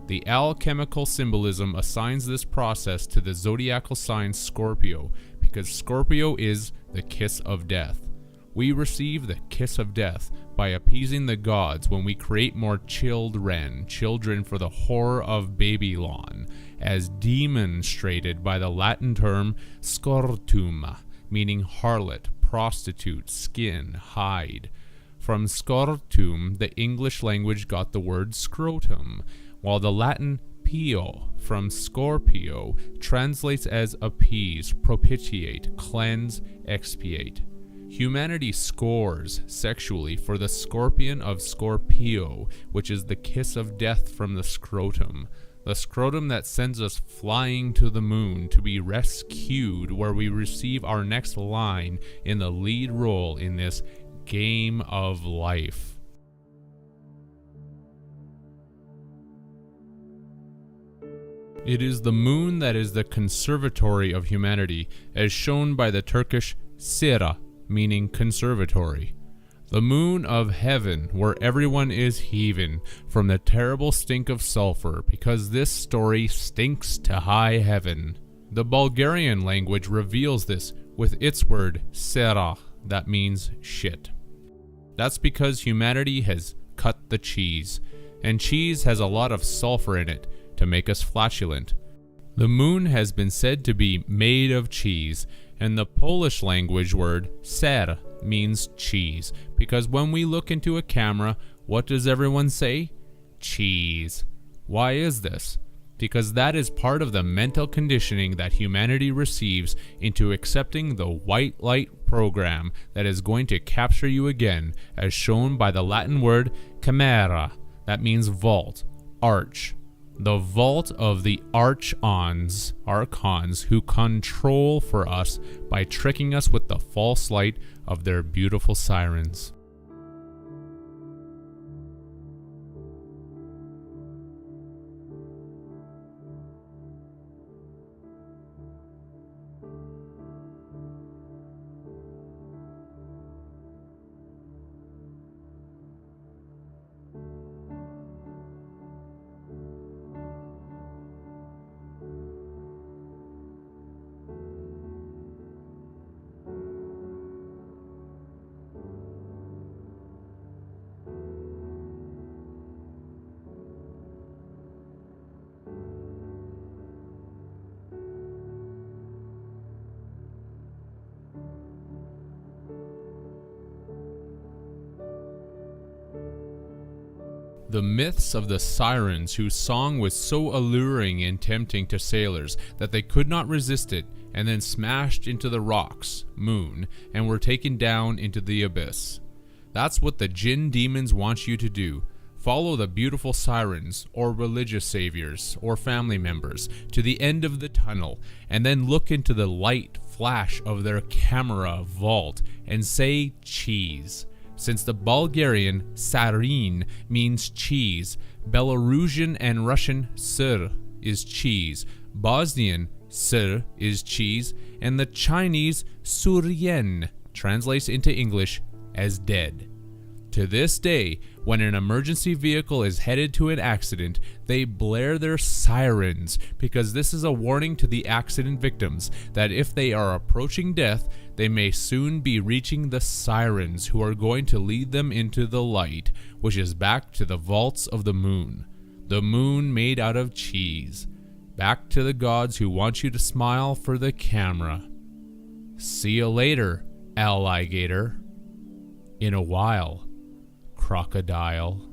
The alchemical symbolism assigns this process to the zodiacal sign Scorpio, because Scorpio is the kiss of death. We receive the kiss of death by appeasing the gods when we create more children for the whore of Babylon, as demonstrated by the Latin term scortum, meaning harlot, prostitute, skin, hide. From scortum, the English language got the word scrotum, while the Latin pio from Scorpio translates as appease, propitiate, cleanse, expiate. Humanity scores sexually for the scorpion of Scorpio, which is the kiss of death from the scrotum that sends us flying to the moon to be rescued, where we receive our next line in the lead role in this game of life. It is the moon that is the conservatory of humanity, as shown by the Turkish Sira, meaning conservatory. The moon of heaven, where everyone is heaving from the terrible stink of sulfur, because this story stinks to high heaven. The Bulgarian language reveals this with its word sera, that means shit. That's because humanity has cut the cheese, and cheese has a lot of sulfur in it to make us flatulent. The moon has been said to be made of cheese, and the Polish language word ser means cheese, because when we look into a camera, what does everyone say? Cheese. Why is this? Because that is part of the mental conditioning that humanity receives into accepting the white light program that is going to capture you again, as shown by the Latin word camera, that means vault, arch. The vault of the archons who control for us by tricking us with the false light of their beautiful sirens. The myths of the sirens, whose song was so alluring and tempting to sailors that they could not resist it, and then smashed into the rocks, moon, and were taken down into the abyss. That's what the jinn demons want you to do. Follow the beautiful sirens, or religious saviors, or family members, to the end of the tunnel, and then look into the light flash of their camera vault and say cheese. Since the Bulgarian sarin means cheese, Belarusian and Russian sir is cheese, Bosnian sir is cheese, and the Chinese surien translates into English as dead. To this day, when an emergency vehicle is headed to an accident, they blare their sirens, because this is a warning to the accident victims that if they are approaching death, they may soon be reaching the sirens who are going to lead them into the light, which is back to the vaults of the moon made out of cheese, back to the gods who want you to smile for the camera. See you later, alligator. In a while, crocodile.